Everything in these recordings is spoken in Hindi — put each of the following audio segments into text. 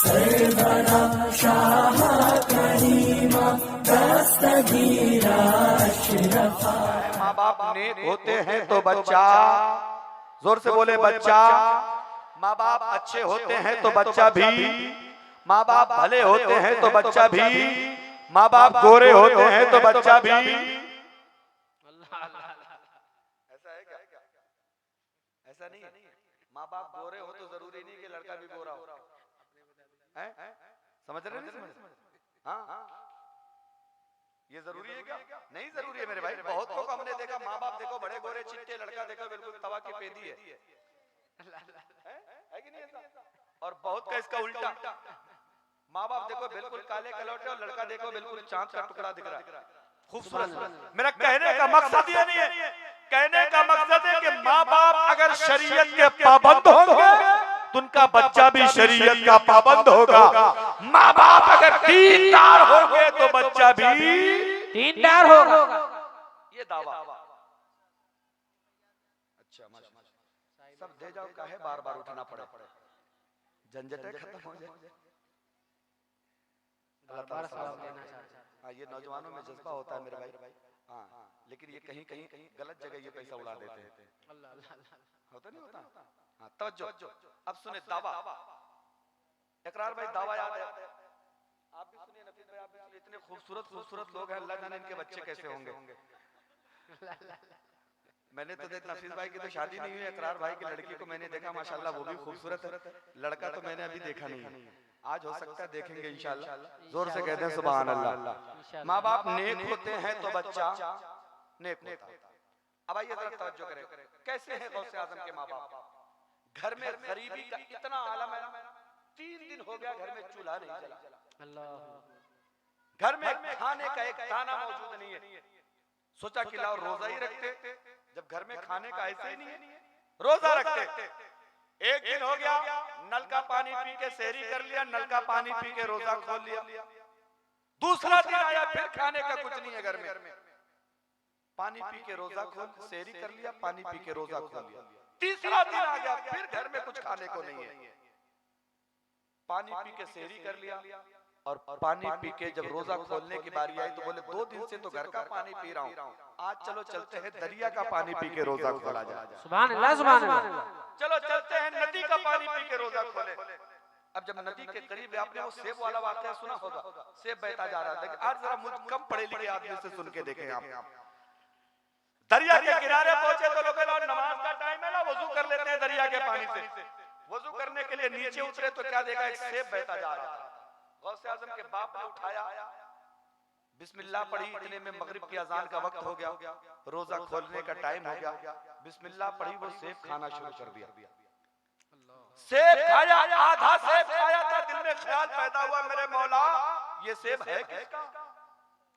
सरवरा शाह करीमा दस्तगीरा अशरफा। माँ बाप नेक होते हैं तो बच्चा, जोर से बोले बच्चा, माँ बाप अच्छे होते हैं तो बच्चा भी, माँ बाप भले होते हैं तो बच्चा भी, माँ बाप गोरे होते हैं तो बच्चा भी। ऐसा है क्या? ऐसा नहीं है। माँ बाप गोरे हो तो जरूरी नहीं कि लड़का भी गोरा हो। समझ रहे नहीं? हाँ, ये जरूरी है क्या? नहीं जरूरी है मेरे भाई। बहुत को हमने देखा, माँ बाप देखो बड़े गोरे चिट्टे, लड़का देखो बिल्कुल तवा की पेदी है कि नहीं ऐसा? और बहुत का इसका उल्टा, माँ बाप देखो बिल्कुल काले कलौटे और लड़का देखो बिल्कुल चांद का टुकड़ा दिख रहा है, खूबसूरत। मेरा कहने का मकसद ये नहीं है, कहने का मकसद है कि माँ बाप अगर शरीयत के पाबंद होंगे तो उनका बच्चा भी शरीयत का पाबंद होगा। माँ बाप अगर दीनदार होंगे तो बच्चा भी दीनदार होगा। ये दावा। अच्छा सब दे जाओ, काहे बार बार उठना पड़े, झंझटें खत्म हो जाए। हाँ, ये नौजवानों में जज्बा होता है मेरे भाई। हाँ, लेकिन ये कहीं कहीं गलत जगह ये पैसा उड़ा देते हैं। होता नहीं होता? हाँ, तवज्जो। अब सुने दावा। इकरार भाई दावा याद है? आप भी सुनिए, नफीस भाई आप भी सुनिए। इतने खूबसूरत खूबसूरत लोग हैं, अल्लाह जाने इनके बच्चे कैसे होंगे। मैंने तो देख नफीस भाई की तो शादी नहीं हुई, इकरार भाई की लड़की को मैंने देखा, माशाल्लाह वो भी खूबसूरत है। लड़का तो मैंने अभी देखा नहीं है, आज हो सकता है देखेंगे इंशाल्लाह। जोर से कहते हैं सुभान अल्लाह। माँ बाप नेक होते हैं तो बच्चा नेक होता है। अब आइए जरा तवज्जो करें, कैसे हैं गौसे आजम के माँ बाप। घर में गरीबी का इतना आलम है, 3 दिन हो गया घर में चूल्हा नहीं जला, घर में खाने का एक दाना मौजूद नहीं है। सोचा कि लाओ रोजा ही रखते, जब घर में खाने का ऐसे ही नहीं है रोजा रखते। एक दिन हो गया, नल का पानी पी के सहरी कर लिया, नल का पानी पी के रोजा खोल लिया। दूसरा दिन आया, फिर खाने का कुछ नहीं है घर में, पानी पी के रोजा खोल, सहरी कर लिया, पानी पी के रोजा खोल लिया। तीसरा दिन आ गया, फिर घर में कुछ खाने को नहीं है, पानी पी के सहरी कर लिया और पानी पी के जब रोजा खोलने की बारी आई तो बोले 2 दिन से तो घर का पानी पी रहा हूँ, आज चलो चलते हैं दरिया का पानी पी के रोजा खोला जाए। सुभान अल्लाह, सुभान अल्लाह। चलो चलते हैं नदी का पानी पी के रोजा खोले। अब जब नदी के करीब आपने वो सेब वाला वाकया सुना होगा, सेब बहता जा रहा था। आज जरा मुझ कम पढ़े लिखे आदमी से सुन के देखें आप। दरिया के किनारे पहुंचे तो लोग नमाज का टाइम है ना, वजू कर लेते हैं दरिया के पानी से। वजू करने के लिए नीचे उतरे तो क्या देखा, एक सेब बहता जा रहा था। गौसे आजम के बाप ने उठाया, बिस्मिल्लाह पढ़ी, इतने में मगरिब की अजान का वक्त हो गया, रोजा खोलने का टाइम हो गया। बिस्मिल्लाह पढ़ी, वो सेब खाना शुरू कर दिया। सेब खाया, आधा सेब खाया था, दिल में ख्याल पैदा हुआ, मेरे मौला ये सेब है किसका?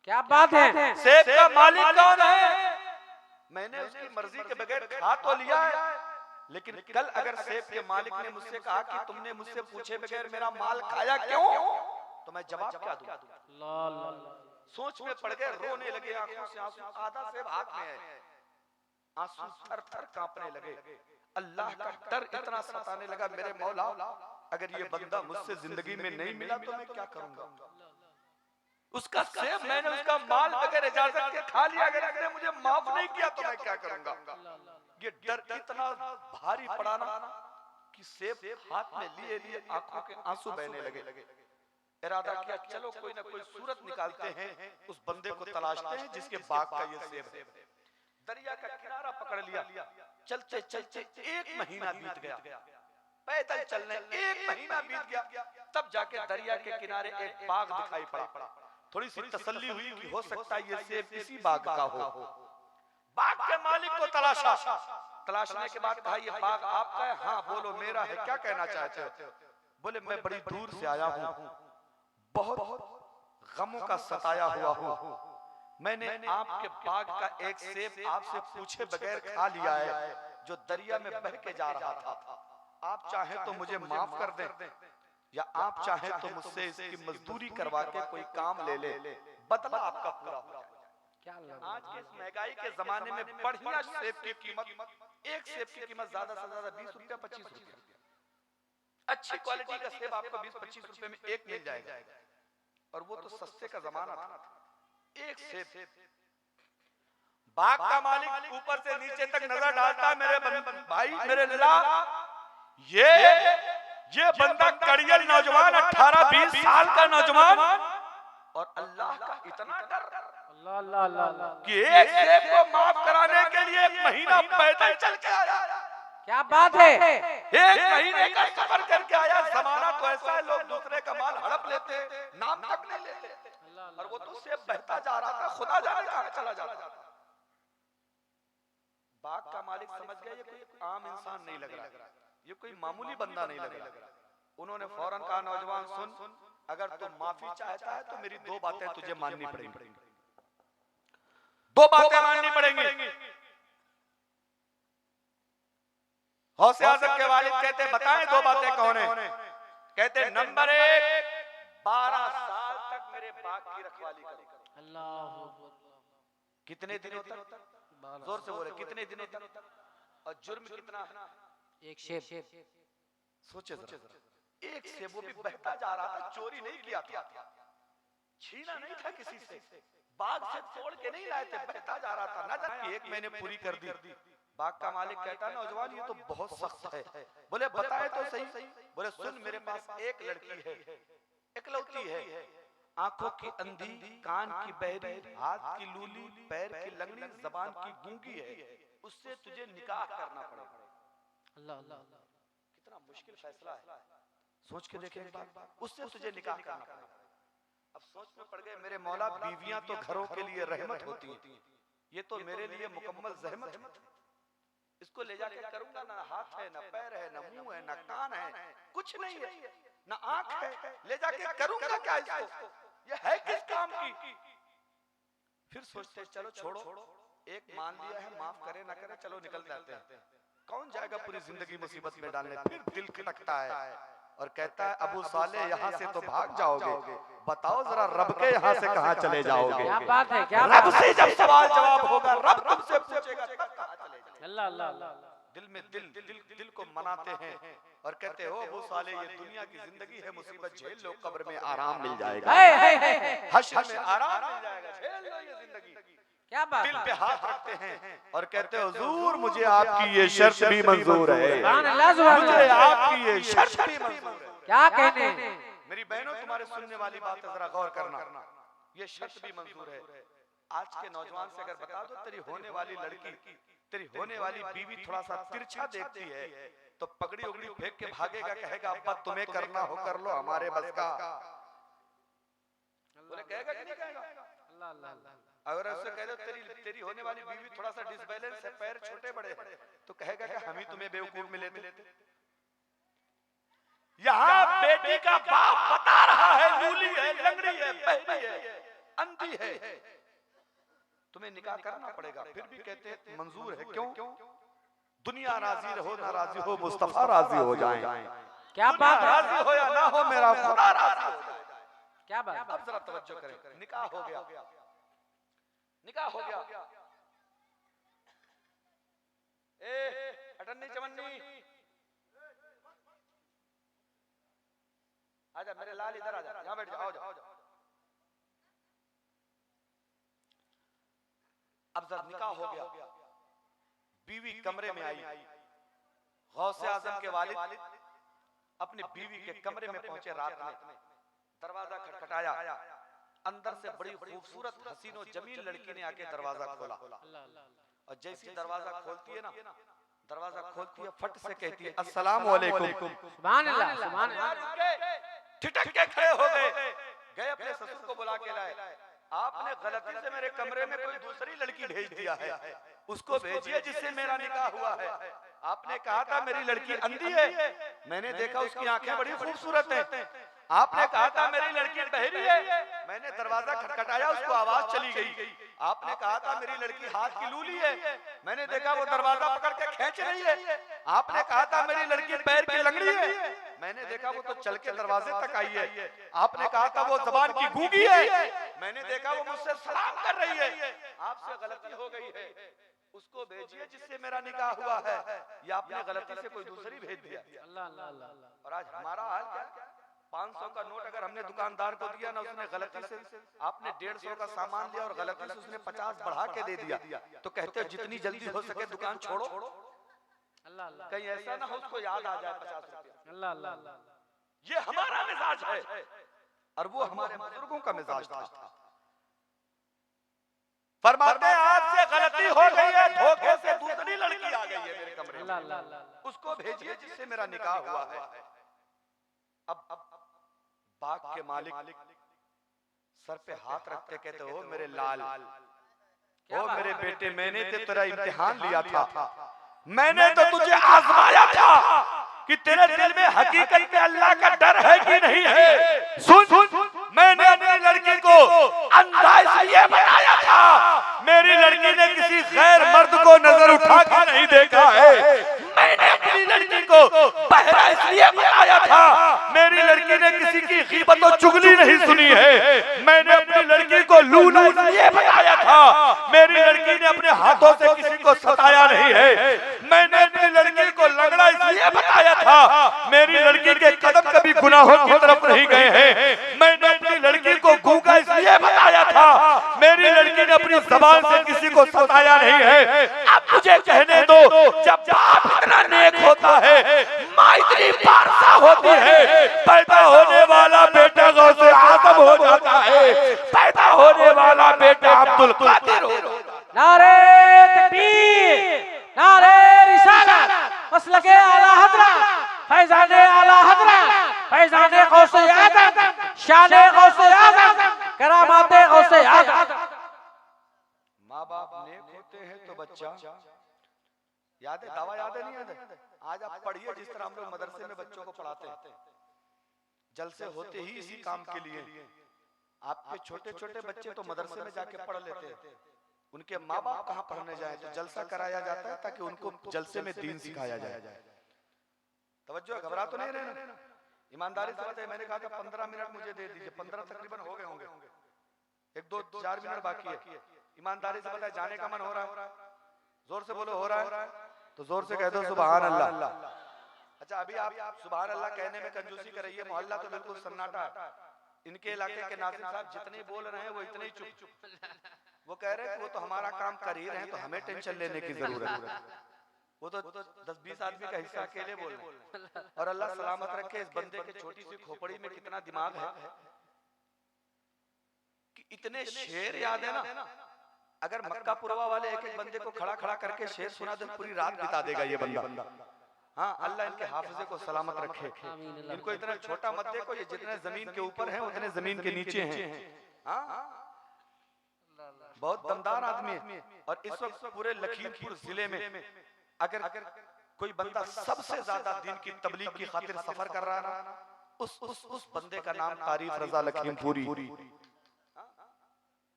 क्या बात है? सेब का मालिक कौन है? मैंने उसकी मर्जी के बगैर खा तो लिया है, लेकिन कल अगर सेब के मालिक ने मुझसे कहा कि तुमने मुझसे पूछे बगैर मेरा माल खाया क्यों, तो मैं जवाब क्या दूं? सोच में पड़ गए, रोने लगे, आंखों से आंसू, आधा सेब हाथ में है, आंसू थर थर कांपने लगे। अल्लाह का डर इतना सताने लगा, मेरे मौला अगर ये बंदा मुझसे जिंदगी में नहीं मिला तो मैं क्या करूंगा? उसका सेब मैंने उसका माल बगैर इजाजत के खा लिया, अगर उसने मुझे माफ नहीं किया तो मैं क्या करूंगा? ये डर इतना भारी पड़ा ना कि सेब हाथ में लिए लिए आंखों के आंसू बहने लगे। इरादा किया चलो कोई ना कोई सूरत निकालते हैं, उस बंदे को तलाशते हैं जिसके बाग का ये सेब है। दरिया का किनारा पकड़ लिया, चलते चलते 1 महीना बीत गया, पैदल चलने 1 महीना बीत गया, तब जाके दरिया के किनारे एक बाग दिखाई पड़ा। थोड़ी सी तसल्ली हुई कि हो सकता है ये सेब इसी बाग का हो। बाग के मालिक को तलाशा, तलाशने के बाद कहा ये बाग आपका है? हाँ। बोलो मेरा है, क्या कहना चाहते हो? बोले मैं बड़ी दूर से आया हूँ, बहुत गमों का सताया हुआ हूँ, मैंने आपके बाग का एक सेब आपसे पूछे बगैर खा लिया है जो दरिया में बह के जा रहा था। आप चाहें तो मुझे माफ कर दें, या आप चाहें तो मुझसे इसकी मजदूरी करवा के कोई काम ले ले, बदला आपका पूरा हो जाए। आज के इस महंगाई के जमाने में बढ़िया सेब की कीमत, एक सेब की कीमत ज्यादा से ज्यादा 20 रुपया 25 रुपया। अच्छी क्वालिटी का सेब आपको 20-25 रुपए में एक मिल जाएगा, और वो तो सस्ते का जमाना था। एक सेब, बाग का मालिक ऊपर से नीचे तक नजर डालता है, मेरे भाई मेरे ला, ये बंदा कड़ियल नौजवान 18-20 साल का नौजवान, और अल्लाह का इतना डर कि एक सेब को माफ कराने के लिए 1 महीना पैदल चल के आया। क्या बात है, 1 महीने का सफर करके आया। जमाना तो ऐसा है, लोग दूसरे का माल हड़प लेते, नाम तक नहीं लेते, और वो तो सेब बहता जा रहा था, खुदा जाने कहां चला जाता। बाग का मालिक समझ गया ये कोई आम इंसान नहीं लग रहा, ये कोई मामूली बंदा नहीं लग रहा। उन्होंने फौरन कहा, नौजवान सुन, अगर तू माफी चाहता है तो मेरी 2 बातें तुझे माननी पड़ेंगी, 2 बातें माननी पड़ेंगी। गौसे आज़म के वालिद कहते, बताएं 2 बातें कौन है? कहते नंबर 1, 12 साल तक मेरे बाग की रखवाली करो। अल्लाह, कितने दिनों तक? जोर से बोले, कितने दिनों तक? और जुर्म कितना है? एक सेब। सोचे जरा, एक सेब वो भी बहता जा रहा था, चोरी नहीं किया था, छीना नहीं था किसी से, बाग से तोड़ के नहीं लाए थे, बहता जा रहा था। ना जाने 1 महीने पूरी कर दी। बाग का मालिक कहता, नौजवान ये तो बहुत सख्त है। बोले बताए तो सही। बोले सुन, मेरे पास एक लड़की है, इकलौती है, आंखों की अंधी, कान की बहरी, हाथ की लूली, पैर की लंगड़ी, जबान की गूंगी है, उससे तुझे निकाह करना पड़ेगा। अल्लाह, कितना मुश्किल फैसला है, सोच के देखें एक बार, उससे तुझे निकाह करना पड़ेगा। अब सोच में पड़ गए, मेरे मौला बीवियां तो घरों के लिए रहमत होती हैं, ये तो मेरे लिए मुकम्मल जहमत है। इसको ले जाके करूंगा, ना हाथ है, ना पैर है, ना मुंह है, ना कान है, कुछ नहीं है, ना आंख है, ले जाके करूंगा क्या इसको? ये है किस काम की? फिर सोचते चलो छोड़ो, एक मान लिया है, माफ करे ना करे, चलो निकल जाते हैं। कौन जाएगा पूरी जिंदगी मुसीबत में डालने? फिर दिल खटकता है और कहता है, अबू साले यहाँ से तो भाग जाओगे, बताओ जरा रब के यहाँ से कहाँ चले जाओगे? क्या बात है, क्या रब से जब सवाल जवाब होगा, रब तुमसे पूछेगा तब कहाँ चले जाओगे? अल्लाह, दिल में दिल को मनाते हैं और कहते हो, अबू साले ये दुनिया की जिंदगी है, मुसीबत झेल लो, कब्र में आराम मिल जाएगा, हश्र में आराम मिल जाएगा, झेल लो ये जिंदगी। क्या बात, दिल पे हाथ रखते हैं और कहते हो, हुजूर मुझे आपकी ये शर्त भी मंजूर है, मुझे आपकी ये शर्त भी मंजूर है। क्या कहने? मेरी बहनों, तुम्हारे सुनने वाली बात है, जरा गौर करना, ये शर्त भी मंजूर है। आज के नौजवान से अगर बता दो, तेरी होने वाली लड़की, तेरी होने वाली बीवी थोड़ा सा तिरछा देखती है, तो पगड़ी उगड़ी फेंक के भागेगा, कहेगा अब्बा तुम्हें करना हो कर लो, हमारे बस का। बोले कहेगा कि नहीं कहेगा? अगर उससे कह दो तेरी होने वाली बीवी थोड़ा सा डिसबैलेंस है, पैर छोटे बड़े हैं, तो कहेगा कि हम ही तुम्हें बेवकूफ में लेते। यहाँ बेटी का बाप बता रहा है, लूली है, लंगड़ी है, बहरी है, अंधी है, तुम्हें निकाह करना पड़ेगा। फिर भी कहते हैं मंजूर है। क्यों? दुनिया राजी रहो ना राजी हो, मुस्तफा राजी हो जाए। क्या बात, राजी हो या ना हो, मेरा खुदा राजी हो जाए। क्या बात। अब जरा तवज्जो करें, निकाह हो गया, निकाह हो गया। अटन्नी चवन्नी आजा, मेरे लाल इधर आजा, यहाँ बैठ जाओ, जाओ। अब जब निकाह हो गया, बीवी कमरे में आई, गौसे आजम के वालिद अपनी बीवी के कमरे में पहुंचे। रात में दरवाजा खटखटाया, अंदर से बड़ी खूबसूरत हसीनो जमील लड़की ने आके दरवाजा खोला, और जैसी दरवाजा खोलती है ना, दरवाजा खोलती है, फट से कहती है अस्सलाम वालेकुम। सुभान अल्लाह, सुभान अल्लाह। ठिठक के खड़े हो गए अपने ससुर को बुला के लाए। आपने गलती से मेरे कमरे में कोई दूसरी लड़की भेज दिया है, उसको भेजिए जिससे मेरा निकाह हुआ है। आपने कहा था मेरी लड़की अंधी है, मैंने देखा उसकी आंखें बड़ी खूबसूरत हैं। आपने कहा था मेरी लड़की बहरी है, मैंने दरवाजा खटखटाया, उसको आवाज चली गई। आपने कहा था मेरी लड़की हाथ की लूली है, मैंने देखा वो दरवाजा पकड़ के खींच रही है। आपने कहा था मेरी लड़की पैर की लंगड़ी है, मैंने देखा वो तो चल के दरवाजे तक आई है। आपने कहा था वो जबान की गूंगी है, मैंने देखा वो मुझसे सलाम कर रही है। आपसे गलती हो गई है, उसको भेजिए जिससे मेरा निकाह हुआ है, या आपने गलती से कोई दूसरी भेज दिया। अल्लाह अल्लाह अल्लाह। और आज हमारा हाल क्या है? 500 का नोट अगर हमने दुकानदार को दिया ना, उसने गलती से, आपने 150 का सामान लिया और गलती से उसने 50 बढ़ा के दे दिया, तो कहते हो जितनी जल्दी हो सके दुकान छोड़ो। अल्लाह अल्लाह, कहीं ऐसा ना हो उसको याद आ जाए 50 रुपया। अल्लाह अल्लाह, ये हमारा मिजाज है और वो हमारे बुजुर्गों का मिजाज था। फरमाते हैं आपसे गलती हो गई है, धोखे से दूसरी लड़की आ गई है मेरे कमरे अल्लाह में, अल्लाह, उसको भेजिए जिससे मेरा निकाह हुआ है। अब बाग के मालिक सर पे हाथ रखते कहते हो मेरे लाल, ओ मेरे बेटे, मैंने तो तेरा इम्तिहान लिया था, मैंने तो तुझे आजमाया था कि तेरे दिल में हकीकत में अल्लाह का डर है कि नहीं है। सुन, मैंने अपनी लड़की को अंधा इसलिए बनाया था, मेरी लड़की ने किसी गैर मर्द को नजर उठा के नहीं देखा है। मैंने अपनी लड़की को बहरा इसलिए बनाया था, मेरी लड़की ने किसी की गीबत और चुगली नहीं सुनी है। मैंने अपनी लड़की को लूला इसलिए बनाया था, मेरी लड़की ने अपने हाथों से किसी को सताया नहीं है। मैंने अपनी लड़की को लंगड़ा इसलिए बनाया था, मेरी लड़की के कदम कभी गुनाहों की तरफ नहीं गए हैं। मैंने अपनी लड़की को गूंगा इसलिए बनाया था, मेरी लड़की ने अपनी जबान से किसी को सताया नहीं है। अब मुझे कहने दो, जब बाप इतना नेक होता है, माँ इतनी पारसा होती है, पैदा होने वाला बेटा गौसे आजम हो जाता है, पैदा होने वाला बेटा अब्दुल कादिर हो जाता है। नारे तकबीर, नारे रिसालत, मसलके आला हज़रत, फैज़ाने आला हज़रत, फैज़ाने गौसे आज़म, शाने गौसे आज़म, करामाते गौसे आज़म। माँ बाप नेक होते हैं तो बच्चा याद है, दावा याद है नहीं याद है? आज आप पढ़िए जिस तरह हम लोग मदरसे में बच्चों को पढ़ाते हैं, जलसे होते ही इसी काम के लिए। आपके छोटे छोटे बच्चे तो मदरसे में जाके पढ़ लेते हैं, उनके माँ बाप कहाँ पढ़ने जाए तो जलसा कराया जाता है ताकि उनको जलसे में दीन सिखाया जाए। तवज्जो, घबरा तो नहीं रहे ना? ईमानदारी से बताइए, मैंने कहा था 15 मिनट मुझे दे दीजिए, 15 तकरीबन हो गए होंगे, 1-2-4 मिनट बाकी है। ईमानदारी से बताइए, जाने का मन हो रहा है? जोर से बोलो, हो रहा है तो जोर से कह दो सुभान अल्लाह। अच्छा, अभी आप सुभान अल्लाह कहने में कंजूसी करिए, मोहल्ला तो बिल्कुल सन्नाटा है। इनके इलाके के नाज़िम साहब जितने बोल रहे हैं वो इतने ही चुप। वो कह रहे हैं कि वो तो हमारा काम कर ही रहे हैं, तो हमें टेंशन लेने की जरूरत है। वो तो 10-20 आदमी का हिस्सा अकेले बोल रहे हैं। और अल्लाह सलामत रखे, इस बंदे के छोटी सी खोपड़ी में कितना दिमाग है कि इतने शेर याद है ना। अगर मक्का पुरवा वाले एक एक बंदे को खड़ा खड़ा करके शेर सुना दे, पूरी रात बिता देगा ये बंदा। हाँ, अल्लाह इनके हाफिजे को सलामत रखे, इनको इतना छोटा मत देखो, ये जितने जमीन के ऊपर हैं उतने जमीन के नीचे हैं। हाँ, बहुत दमदार आदमी है। और इस वक्त पूरे लखीमपुर जिले में अगर कोई बंदा सबसे ज्यादा दीन की तबलीग की खातिर सफर कर रहा है ना, उस बंदे का नाम तारीफ रजा लखीमपुरी।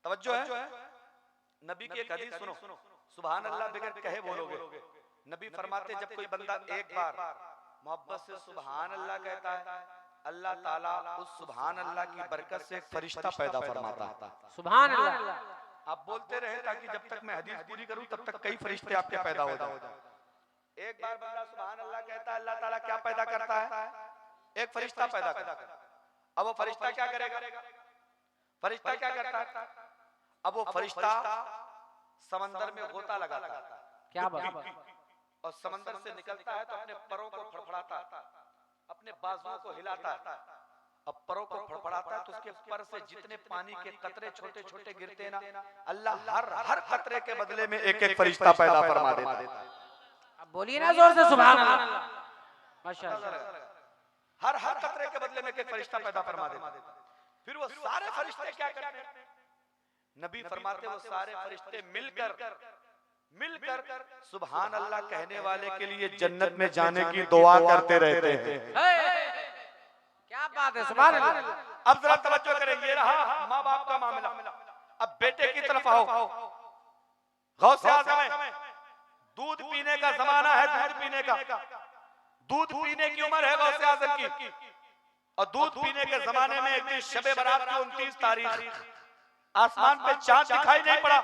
तवज्जो है, नबी की एक हदीस सुनो, सुभान अल्लाह बगैर कहे बोलोगे। नबी फरमाते जब कोई बंदा एक बार मोहब्बत से सुभान अल्लाह कहता है, अल्लाह ताला उस सुभान अल्लाह की बरकत से एक फरिश्ता पैदा फरमाता है। सुभान अल्लाह। आप बोलते रहे ताकि जब तक मैं हदीस पूरी करूं तब तक कई फरिश्ते आपके पैदा हो जाए। एक बार बंदा सुभान अल्लाह कहता है, अल्लाह ताला क्या पैदा करता है? एक फरिश्ता पैदा करता है। अब वो फरिश्ता क्या करेगा? फरिश्ता क्या करता है? अब वो फरिश्ता समंदर में गोता लगाता है, क्या बात, और समंदर से निकलता है तो अपने परों को फड़फड़ाता है, अपने बाजुओं को हिलाता है। अब परों को फड़फड़ाता है तो उसके पर से जितने पानी के कतरे छोटे छोटे गिरते हैं ना, अल्लाह हर कतरे के बदले में एक एक फरिश्ता पैदा फरमा देता है। अब बोलिए ना जोर से सुभान अल्लाह, माशाअल्लाह। हर कतरे के बदले में एक एक फरिश्ता पैदा फरमा देता है। फिर वो सारे फरिश्ते क्या करते हैं? नबी फरमाते वो सारे फरिश्ते मिलकर सुभान अल्लाह कहने वाले के लिए जन्नत में जाने की दुआ करते रहते हैं। क्या बात है, सुभान अल्लाह। अब जरा तवज्जो करेंगे, रहा माँ बाप का मामला। अब बेटे की तरफ आओ। गौसे आज़म है, दूध पीने का जमाना है, दूध पीने का, दूध पीने की उम्र है गौसे आज़म की। और दूध पीने के जमाने में एक दिन शबे बारात की 29 तारीख, आसमान पे चांद दिखाई नहीं पड़ा।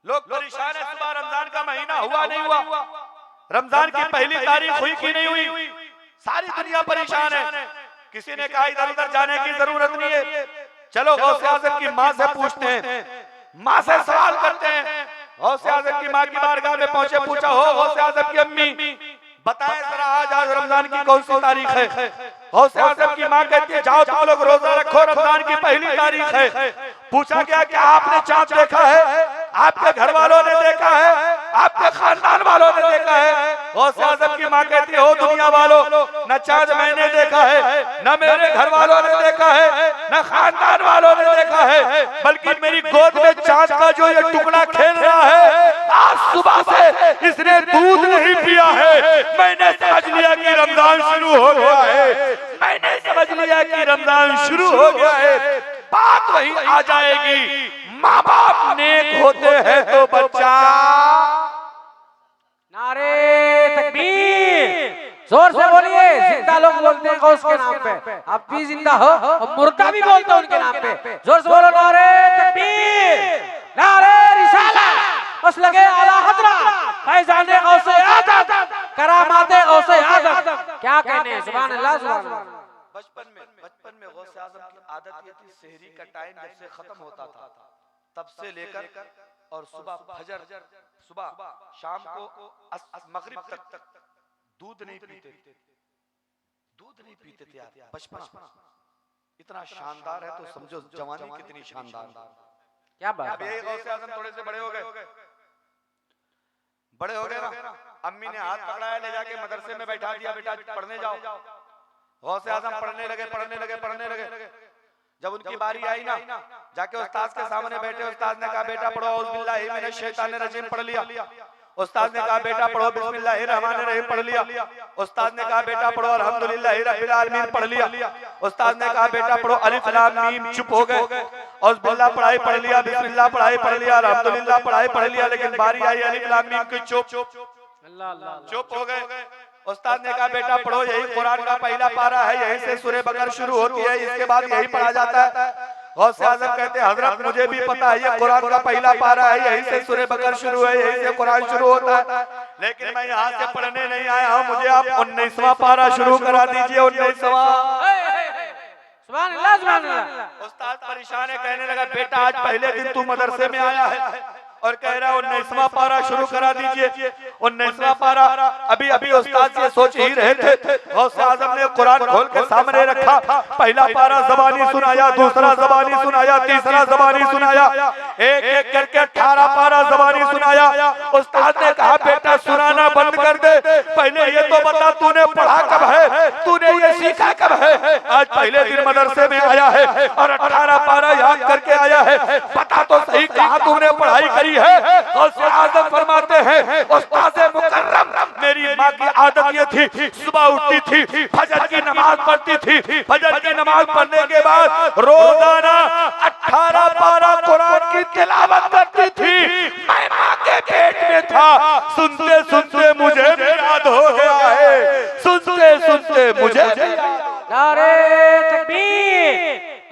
लोग परेशान है, सुबह रमजान का महीना हुआ नहीं हुआ, रमजान की पहली तारीख हुई कि नहीं हुई। सारी दुनिया परेशान है। किसी ने कहा इधर उधर जाने की जरूरत नहीं है, चलो गौसे आजम की माँ से पूछते हैं, माँ से सवाल करते हैं। गौसे आजम की माँ की बारगाह में पहुंचे, पूछा हो गौसे आजम की अम्मी बताएं जरा आज रमजान की कौन सी तारीख है। गौसे आजम की माँ कहती है जाओ तुम लोग रोजा रखो, रमजान की पहली तारीख है। पूछा गया क्या आपने चांद देखा है, आपके घर वालों ने देखा है, आपके खानदान वालों ने देखा है। गौसे आजम की माँ कहती है ओ दुनिया वालों, न चांद मैंने देखा है, न मेरे घर वालों ने देखा है, न खानदान वालों ने देखा है, बल्कि मेरी गोद में चांद का जो ये टुकड़ा खेल रहा है, आज सुबह से इसने दूध नहीं पिया है। मैंने समझ लिया कि रमजान शुरू हो गया है, मैंने समझ लिया कि रमजान शुरू हो गया है। बात वही आ जाएगी, माँ बाप नेक होते हैं तो बच्चा। नारे तकबीर, जोर से बोलिए। जिंदा लोग बोलते हैं गौस के नाम पे, आप भी जिंदा हो और मुर्दा भी बोलते हैं उनके नाम पे। जोर से बोलो नारे तकबीर, नारे रिसालत, बस लगे आला हजरत फैजाने गौसे आजम, करामाते गौसे आजम। क्या कहने हैं, सुभान अल्लाह सुभान अल्लाह। बचपन में गौसे आजम की आदत ये थी, सेहरी का टाइम जब से खत्म होता था तब से लेकर और सुबह फजर, सुबह शाम को मगरिब तक दूध नहीं पीते थे, दूध नहीं पीते थे यार। बचपन इतना शानदार है तो समझो जवानी कितनी शानदार। क्या बात। अब यही गौसे आजम थोड़े से बड़े हो गए ना, अम्मी ने हाथ पकड़ाया, ले जाके मदरसे में बैठा दिया, बेटा पढ़ने जाओ। गौसे आजम पढ़ने लगे। जब उनकी बारी आई ना, जाके उस्ताद के सामने बैठे, उस्ताद ने कहा बेटा पढ़ो औज़ बिल्लाहि मिनश शैतानिर रजीम पढ़ लिया। उस्ताद ने कहा बेटा पढ़ो बिस्मिल्लाहिर रहमानिर रहीम पढ़ लिया। उस्ताद ने कहा बेटा पढ़ो अल्हम्दुलिल्लाहि रब्बिल आलमीन पढ़ लिया। उस्ताद ने कहा बेटा पढ़ो अलिफ लाम मीम, चुप हो गए। औज़ बिल्लाह पढ़ाई पढ़ लिया, बिस्मिल्लाह पढ़ाई पढ़ लिया, अल्हम्दुलिल्लाह पढ़ाई पढ़ लिया, लेकिन बारी आई अलिफ लाम मीम की, चुप हो गए। उस्ताद ने कहा बेटा पढ़ो यही कुरान का पहला पारा है, यहीं से सूरह बकरा शुरू होती है, इसके बाद यही पढ़ा जाता है। गौसे आजम कहते हैं हजरत मुझे भी पता है ये कुरान का पहला पारा है, यहीं से सूरह बकरा शुरू है, यहीं से कुरान शुरू होता है, लेकिन मैं यहाँ से पढ़ने नहीं आया हूँ, मुझे आप 19वां पारा शुरू करा दीजिए। 19वां। सुभान अल्लाह सुभान अल्लाह। उस्ताद परेशान है, कहने लगा बेटा आज पहले दिन तू मदरसे में आया है और कह रहा है 19वां पारा शुरू करा दीजिए। 19वां पारा अभी अभी उस्ताद ये सोच ही रहे थे, गौसे आजम ने कुरान खोल के सामने रखा, पहला पारा ज़बानी सुनाया, दूसरा ज़बानी सुनाया, तीसरा ज़बानी सुनाया, एक एक करके 18 पारा ज़बानी सुनाया। उस्ताद ने कहा बेटा सुनाना बंद कर दे, पहले ये तो बता तूने पढ़ा कब है, तूने ये सीखा कब है। आज पहले दिन मदरसे में आया है और 18 पारा याद करके आया है, बता तो सही कहाँ तूने पढ़ाई करी है। गौसे आजम फरमाते हैं उस्ताद मुकर्रम मेरी माँ की आदत ये थी, सुबह उठती थी, फजर की नमाज पढ़ती थी, फजर की नमाज पढ़ने के बाद रोजाना 18 पारा कुरान की तिलावत करती थी। मैं माँ के पेट में था, सुनते सुनते मुझे भी याद हो गया है, सुनते सुनते मुझे। नारे तकबीर,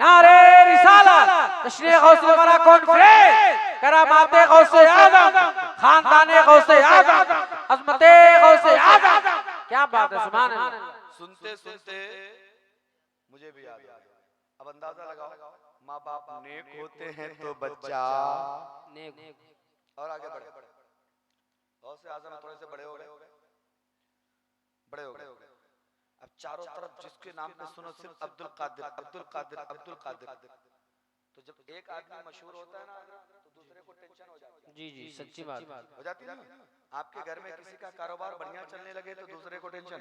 नारे रिसालत, तशरीह गौसे वाला कॉन्फ्रेंस, करामाते गौसे आजम, खानदाने गौसे आजम, अज़मते गौसे आजम। क्या बात है, सुभान अल्लाह। सुनते सुनते मुझे भी याद आ गया। अब अंदाजा लगाओ, माँ बाप नेक होते हैं तो बच्चा नेक। और आगे बढ़े। गौसे आजम थोड़े से बड़े हो गए। अब चारों तरफ जिसके नाम पे सुनो सिर्फ अब्दुल कादिर। तो जब एक आदमी मशहूर होता है ना तो दूसरे को टेंशन हो जाती है। जी सच्ची बात हो जाती है ना। आपके घर में किसी का कारोबार बढ़िया चलने लगे तो दूसरे को टेंशन।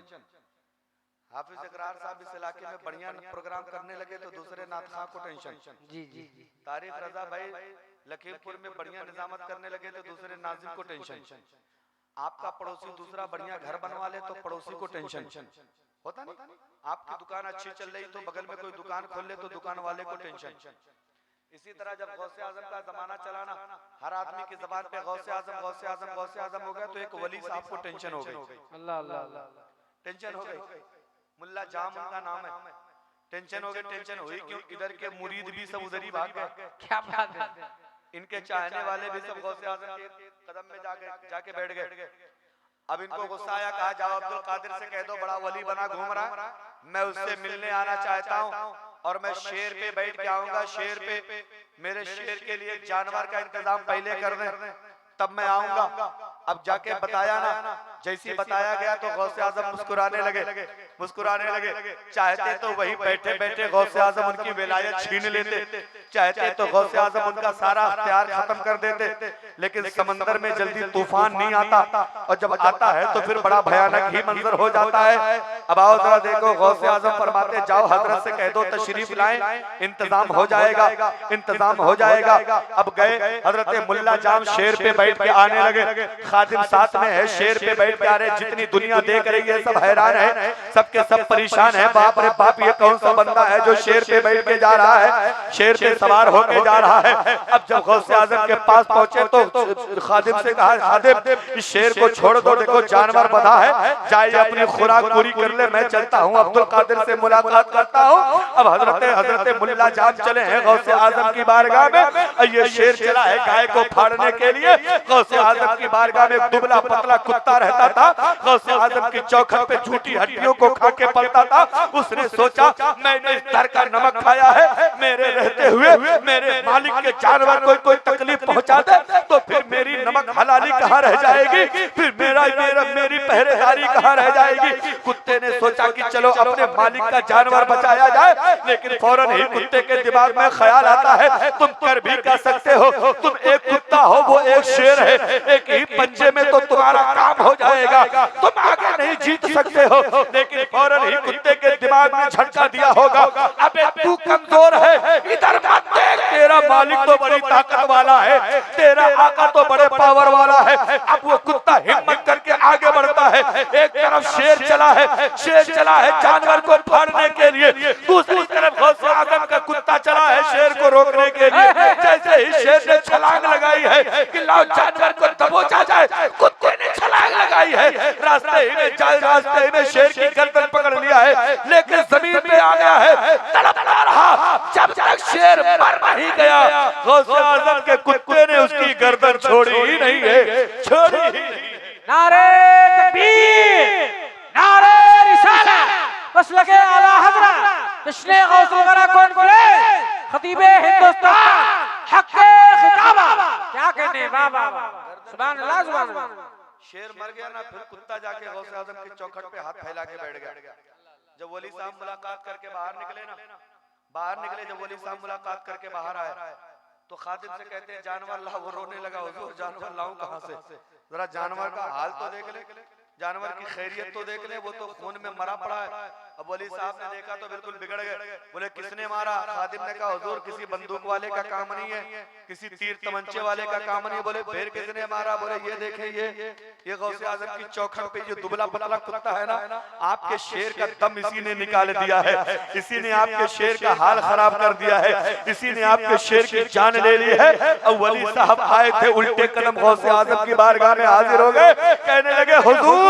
हाफिज इकरार साहब इस इलाके में बढ़िया प्रोग्राम करने लगे तो दूसरे नाथ खां को टेंशन। जी। तारिक रजा भाई लखीमपुर में बढ़िया निजामत करने लगे तो दूसरे नाजिम को टेंशन। आपका पड़ोसी दूसरा बढ़िया घर बनवा ले तो पड़ोसी को टेंशन होता नहीं। आपकी दुकान अच्छी चल रही तो बगल में कोई दुकान खोल ले तो दुकान वाले को टेंशन। इसी तरह जब गौसे आजम का जमाना चला ना, हर आदमी की जबान पे गौसे आजम हो गया तो एक वली साहब को टेंशन हो गई। अल्लाह टेंशन हो गई। मुल्ला जाम उनका नाम है। टेंशन हो गई। टेंशन हुई क्यों? इधर के मुरीद भी सब उधर ही भाग गए। क्या बात है। इनके चाहने वाले भी सब गौसे आजम के कदम में जाके बैठ गए। अब इनको गुस्सा आया, कहा जाओ अब्दुल कादिर से कह दो बड़ा वली बना घूम रहा, मैं उससे मिलने आना चाहता हूँ और मैं शेर पे बैठ के आऊंगा, शेर पे मेरे शेर के लिए जानवर का इंतजाम पहले कर दें तब मैं आऊंगा। अब जाके बताया ना, जैसी बताया गया तो गौसे आजम मुस्कुराने लगे। चाहते तो वही बैठे बैठे गौसे आजम उनकी विलायत छीन लेते, चाहते तो गौसे आजम उनका सारा अख्तियार खत्म कर देते, लेकिन समंदर में जल्दी तूफान नहीं आता, और जब आता है तो फिर बड़ा भयानक ही मंजर हो जाता है। अब आओ जरा देखो, गौसे आजम फरमाते जाओ हजरत से कह दो तशरीफ लाएं, इंतजाम हो जाएगा। अब गए हजरत मुल्ला जाम शेर पे बैठ के आने लगे, खादिम साथ में है, शेर पे बैठ के आ रहे। जितनी दुनिया देख रही है सब हैरान है, सबके सब परेशान है, बाप रे बाप ये कौन सा बंदा है जो शेर पे बैठ के जा रहा है, शेर पे सवार होके जा रहा है। अब जब गौसे आजम के पास पहुंचे तो खादिम से कहा, खादिम इस शेर को छोड़ दो, देखो जानवर बंधा है, जाइए अपनी खुराक पूरी कर ले, मैं चलता हूँ अब्दुल कादिर से मुलाकात करता हूँ। अब हजरत मुल्ला जाम चले हैं गौसे आजम की बारगाह में। ये शेर चला है गाय को फाड़ने के लिए। गौसे आजम की बारगाह में एक दुबला पतला कुत्ता रहता था, गौसे आजम की चौखट पे झूठी हड्डियों को खा के पलता था। उसने सोचा मैंने इस दर का नमक खाया है, मेरे रहते हुए मेरे मालिक के जानवर को कोई तकलीफ पहुंचा दे तो फिर मेरी नमक हलाली कहाँ रह जाएगी, फिर मेरी पहरेदारी कहाँ रह जाएगी। कुत्ते ने सोचा कि चलो अपने मालिक का जानवर बचाया जाए, लेकिन फौरन ही कुत्ते के दिमाग में ख्याल आता है तुम कर भी क्या सकते हो, तुम एक कुत्ता हो वो एक शेर है, एक ही पंजे में तो तुम्हारा काम हो जाएगा, तुम आगे नहीं जीत सकते हो। लेकिन फौरन ही कुत्ते के दिमाग में झटका दिया होगा, अबे तू कमजोर है, इधर मत देख, तेरा मालिक तो बड़ी ताकत वाला है, तेरा आका तो बड़े पावर वाला है। अब वो कुत्ता हिम्मत करके आगे बढ़ता है, एक तरफ शेर चला है जानवर को फाड़ने के लिए, दूसरी तरफ गौसे आजम का कुत्ता चला है शेर को रोकने के लिए। जैसे ही शेर ने छलांग लगाई है कि लाओ जानवर को दबोचा जाए, कुत्ते ने छलांग लगाई है, रास्ते में शेर की गर्दन पकड़ लिया है, लेकिन जमीन पे आ गया है, तड़पता रहा जब तक शेर मर नहीं गया। गौसे आजम के कुत्ते ने उसकी गर्दन छोड़ी ही नहीं है, छोड़ी ही नहीं। नारे तकबीर, नारे रिसालत, बस लगे आला हज़रत जश्न गौसुल वरा कॉन्फ्रेंस, खतीबे हिंदुस्तान, हक़्क़े खिताबा, क्या कहने बाबा, सुभान अल्लाह सुभान अल्लाह। शेर मर गया ना, फिर कुत्ता जाके गौसे आजम की चौखट पे हाथ फैला के बैठ गया। जब वली साहब मुलाकात करके बाहर निकले, जब वली साहब मुलाकात करके बाहर आए तो खादिम से कहते हैं जानवर ला। वो रोने लगा, हुजूर जानवर लाऊं कहां से, जरा जानवर का हाल तो देख ले, जानवर की खैरियत तो देख ले, वो तो खून में मरा पड़ा है। अब वली साहब ने देखा तो बिल्कुल बिगड़ गए, बोले किसने मारा? खादिम ने कहा हुजूर किसी बंदूक वाले का काम नहीं है, किसी तीर तमंचे वाले का काम नहीं। बोले फिर किसने मारा? बोले ये देखें, ये गौसे आजम की चौखट पे जो दुबला पतला कुत्ता है ना, आपके शेर का दम इसी ने निकाल दिया है, इसी ने आपके शेर का हाल खराब कर दिया है, इसी ने आपके शेर की जान ले ली है। अब वली साहब आए थे, उल्टे कदम गौसे आजम की बारगाह में हाजिर हो गए, कहने लगे हुजूर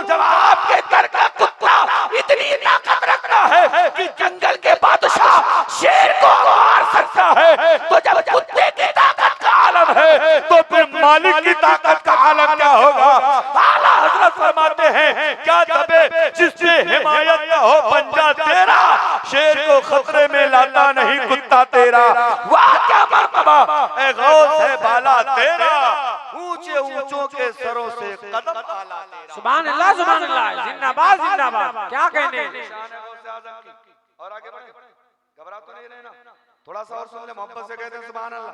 जब आपके दर का कुत्ता इतनी ताकत रखता है कि जंगल के बादशाह शेर को मार सकता है, तो जब कुत्ते की ताकत का आलम है तो फिर मालिक की ताकत का आलम क्या होगा? आला हजरत फरमाते हैं क्या दबे जिससे हिमायत का हो पंजा तेरा, शेर को खतरे में लाता नहीं कुत्ता तेरा। वाह क्या मर्तबा ए गौस है बाला तेरा, ऊंचे ऊंचों के सरों से कदम आला तेरा। सुभान अल्लाह सुभान अल्लाह, जिंदाबाद जिंदाबाद, क्या कहने। और आगे बढ़े, घबरा तो नहीं रहे ना, थोड़ा सा और सुन ले, मोहब्बत से कहते हैं सुभान अल्लाह।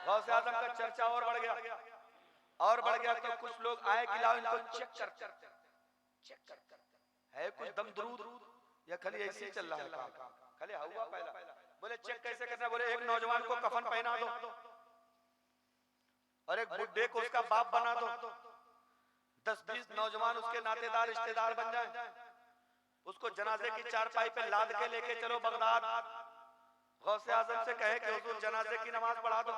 गौसे आजम का चर्चा और बढ़ गया तो कुछ लोग आए कि लाओ इनको चेक कर है कुछ दम दुरूद या खाली ऐसे ही चल रहा है काम, खाली हुआ पहला। बोले चेक कैसे करना? बोले एक नौजवान को कफन पहना दो और एक बुड्ढे को उसका बाप बना दो, 10-20 नौजवान उसके नातेदार रिश्तेदार बन जाए, उसको जनाजे की चारपाई पे लाद के लेके चलो बगदाद। गौसे आजम से कहे कि हुजूर जनाजे की नमाज पढ़ा दो।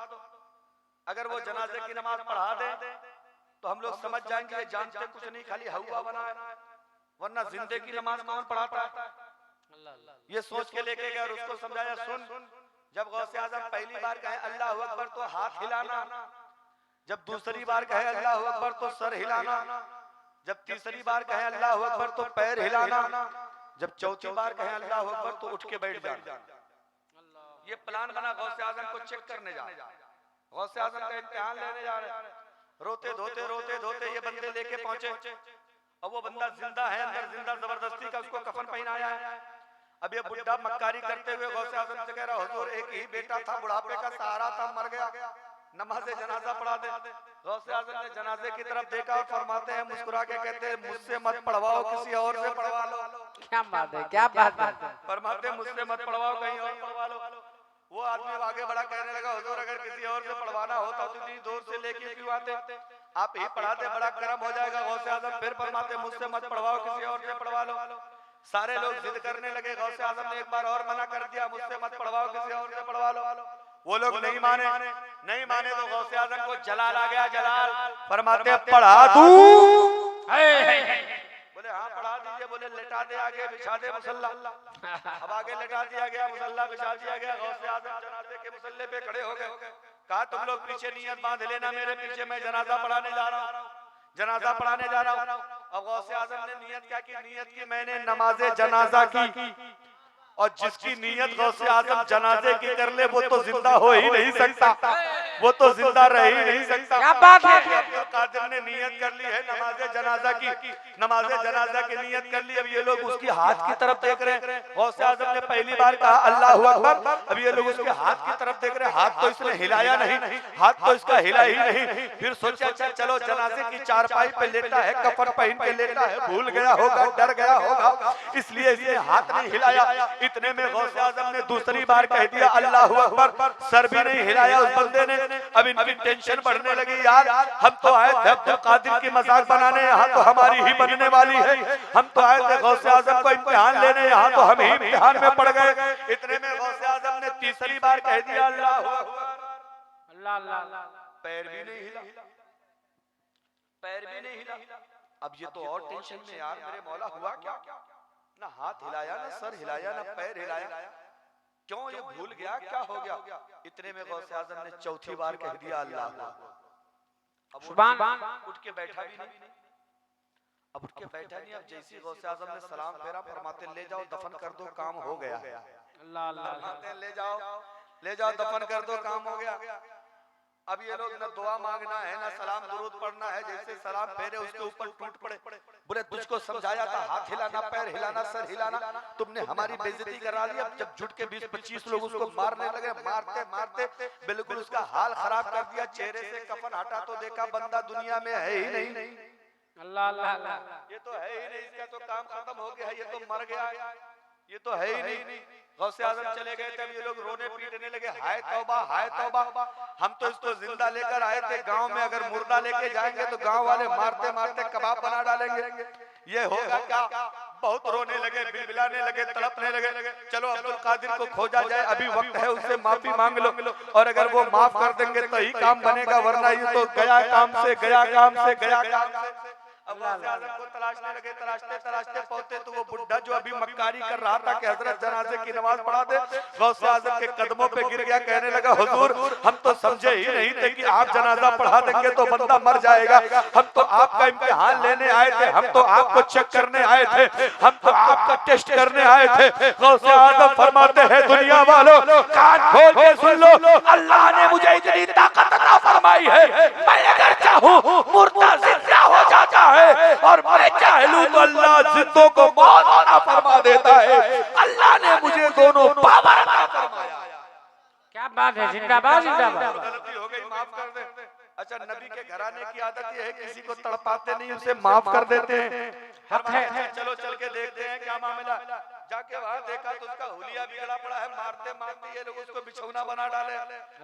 अगर वो जनाजे की नमाज पढ़ा दे तो हम लोग समझ जाएंगे ये जानते कुछ नहीं, खाली हवा बना है, वरना जिंदे की नमाज कौन पढ़ाता है? ये सोच के लेके गए और उसको समझाया सुन, जब गौसे आजम पहली बार कहे अल्लाह हू अकबर तो हाथ हिलाना, जब दूसरी बार कहे अल्लाह अकबर तो सर हिलाना, जब तीसरी बार कहे अल्लाह अकबर तो पैर हिलाना, जब चौथी बार कहे अल्लाह अकबर तो उठ के बैठ जाना। ये प्लान बना गौसे आजम को चेक करने जा, गौसे आजम का इम्तिहान लेने जा रहे। रोते धोते ये बंदे लेके पहुंचे। अब वो बंदा जिंदा है, अंदर जिंदा जबरदस्ती का उसको कफन पहनाया है। अब ये बुढ़ा मक्कारी करते हुए गौसे आजम से कह रहा हुजूर एक ही बेटा था, बुढ़ापे का सहारा था, मर गया, नमाज़े जनाजा पढ़ा दे। गौसे आजम ने जनाजे की तरफ देखा और फरमाते हैं, मुस्कुरा के कहते हैं मुझसे मत पढ़वाओ, किसी और से पढ़वा लो। क्या बात है, क्या बात है। फरमाते हैं मुझसे मत पढ़वाओ, कहीं और पढ़वा लो। वो आदमी आगे बड़ा कहने लगा हुजूर अगर किसी और से पढ़वाना होता तो इतनी दूर से लेके क्यों आते, आप ही पढ़ाते, बड़ा करम हो जाएगा। गौसे आजम फिर फरमाते मुझसे मत पढ़वाओ, किसी और से पढ़वा लो। सारे लोग जिद करने लगे, गौसे आजम ने एक बार और मना कर दिया, मुझसे मत पढ़वाओ, किसी और से पढ़वा लो। वो लोग नहीं माने तो गौसे आजम को जलाल आ गया, जलाल। फरमाते पढ़ा दूं, बोले हाँ पढ़ा दीजिए। बोले लेटा दे, आगे बिछा दे मुसल्ला। अब आगे लेटा दिया गया, मुसल्ला बिछा दिया गया। गौसे आजम जनाजे के मुसल्ले पे खड़े हो गए। कहा तुम लोग पीछे नियत बांध लेना मेरे पीछे, मैं जनाजा पढ़ाने जा रहा हूँ, जनाजा पढ़ाने जा रहा हूँ। अब गौसे आजम ने नियत क्या की, नियत की मैंने नमाजे जनाजा की। और जिसकी नियत गौसे आजम जनाजे की कर ले वो तो जिंदा हो ही नहीं सकता, वो तो जिंदा रह ही नहीं सकता। क्या बात है। अब्दुल कादिर ने नियत कर ली है नमाजे जनाजा की, नमाजे जनाजा की नियत कर ली। अब ये लोग उसकी हाथ की तरफ देख रहे हैं। गौसे आजम ने पहली बार कहा अल्लाहु अकबर, अब ये लोग उसके हाथ की तरफ देख रहे हैं। हाथ तो इसने हिलाया नहीं, हाथ तो इसका हिला ही नहीं। फिर सोचा अच्छा चलो जनाजे की चारपाई पे लेटा है, कफन पहन के लेटा है, भूल गया होगा, डर गया होगा, इसलिए इसने हाथ नहीं हिलाया। इतने में गौसे आजम ने दूसरी बार कह दिया अल्लाहु अकबर, सर भी नहीं हिलाया उस बंदे ने। अब इनकी टेंशन बढ़ने लगी, यार हम तो आए थे अब्दुल कादिर की मजाक बनाने, यहाँ तो हमारी ही बनने वाली है। हम तो आए थे गौसे आजम को इम्तिहान लेने, यहाँ तो हम ही इम्तिहान में पड़ गए। इतने में गौसे आजम ने तीसरी बार कह दिया अल्लाहु अकबर, अल्लाह अल्लाह। पैर भी नहीं हिला, पैर भी नहीं हिला। अब ये तो और टेंशन में, यार मेरे मौला हुआ क्या, ना हाथ हिलाया, ना सर हिलाया, ना पैर हिलाया, क्यों ये भूल गया, क्या हो गया। इतने में गौसे आजम ने चौथी बार कह दिया अल्लाह। अब उठ के बैठा भी नहीं, अब उठ के बैठा नहीं। अब जैसे गौसे आजम ने सलाम फेरा, फरमाते ले जाओ दफन कर दो, काम हो गया। अल्लाह अल्लाह। ले जाओ दफन कर दो, काम हो गया। अब ये लोग न दुआ मांगना है, न सलाम दुरूद पढ़ना है, जैसे सलाम फेरे उसके ऊपर टूट पड़े। बोले तुझको समझाया था हाथ हिलाना, पैर हिलाना, सर हिलाना, तुमने हमारी बेइज्जती करा ली। अब जब जुट के 20-25 लोग उसको मारने लगे, मारते बिल्कुल उसका हाल खराब कर दिया। चेहरे से कफन हटा तो देखा बंदा दुनिया में है ही नहीं। अल्लाह अल्लाह। ये तो है ही नहीं, इसका तो काम खत्म हो गया, ये तो मर गया, ये तो है ही नहीं। गौसे आजम चले गए थे, ये लोग रोने पीटने लगे, हाय तौबा, हाय तौबा, हम तो इसको जिंदा लेकर आए थे। गांव में अगर मुर्दा लेके जाएंगे तो गांव वाले मारते मारते कबाब बना डालेंगे, ये होगा क्या। बहुत रोने लगे, बिलबिलाने लगे, तड़पने लगे। चलो अब्दुल कादिर को खोजा जाए, अभी वक्त है, उससे माफी मांग लो, और अगर वो माफ कर देंगे तो ही काम बनेगा, वरना ये तो गया काम से, गया काम से, गया काम से। अब गौसे आजम को तलाशने लगे, तलाशते पहुंचे तो वो बुढ़ा जो अभी मक्कारी कर रहा था कि हजरत जनाजे की नमाज पढ़ा दे, गौसे आजम के कदमों पे गिर गया, कहने लगा हुजूर हम तो समझे ही नहीं थे कि आप जनाजा पढ़ा देंगे तो बंदा मर जाएगा। हम तो आपका इम्तिहान लेने आए थे, हम तो आपको चेक करने आए थे, हम तो आपका टेस्ट करने आए थे। गौसे आजम फरमाते हैं दुनिया वालों कान खोल के सुन लो, अल्लाह ने मुझे इतनी ताकत अता फरमाई है, मैं अगर चाहूं मुर्दा जिंदा हो जाता है, और मैं चाहूं तो अल्लाह जिंदों को मौत अता फरमा देता है। अल्लाह ने मुझे दोनों पावर अता फरमाया। क्या बात है, जिंदाबाद जिंदाबाद। गलती हो गई, माफ कर दे। अच्छा नबी के घराने की आदत ये है किसी को तड़पाते नहीं, उसे माफ कर देते हैं। हक है। चलो चल के देखते हैं क्या मामला। जाके वहां देखा तो उसका हुलिया बिगड़ा पड़ा है, मारते मारते ये लोग उसको बिछौना बना डाले,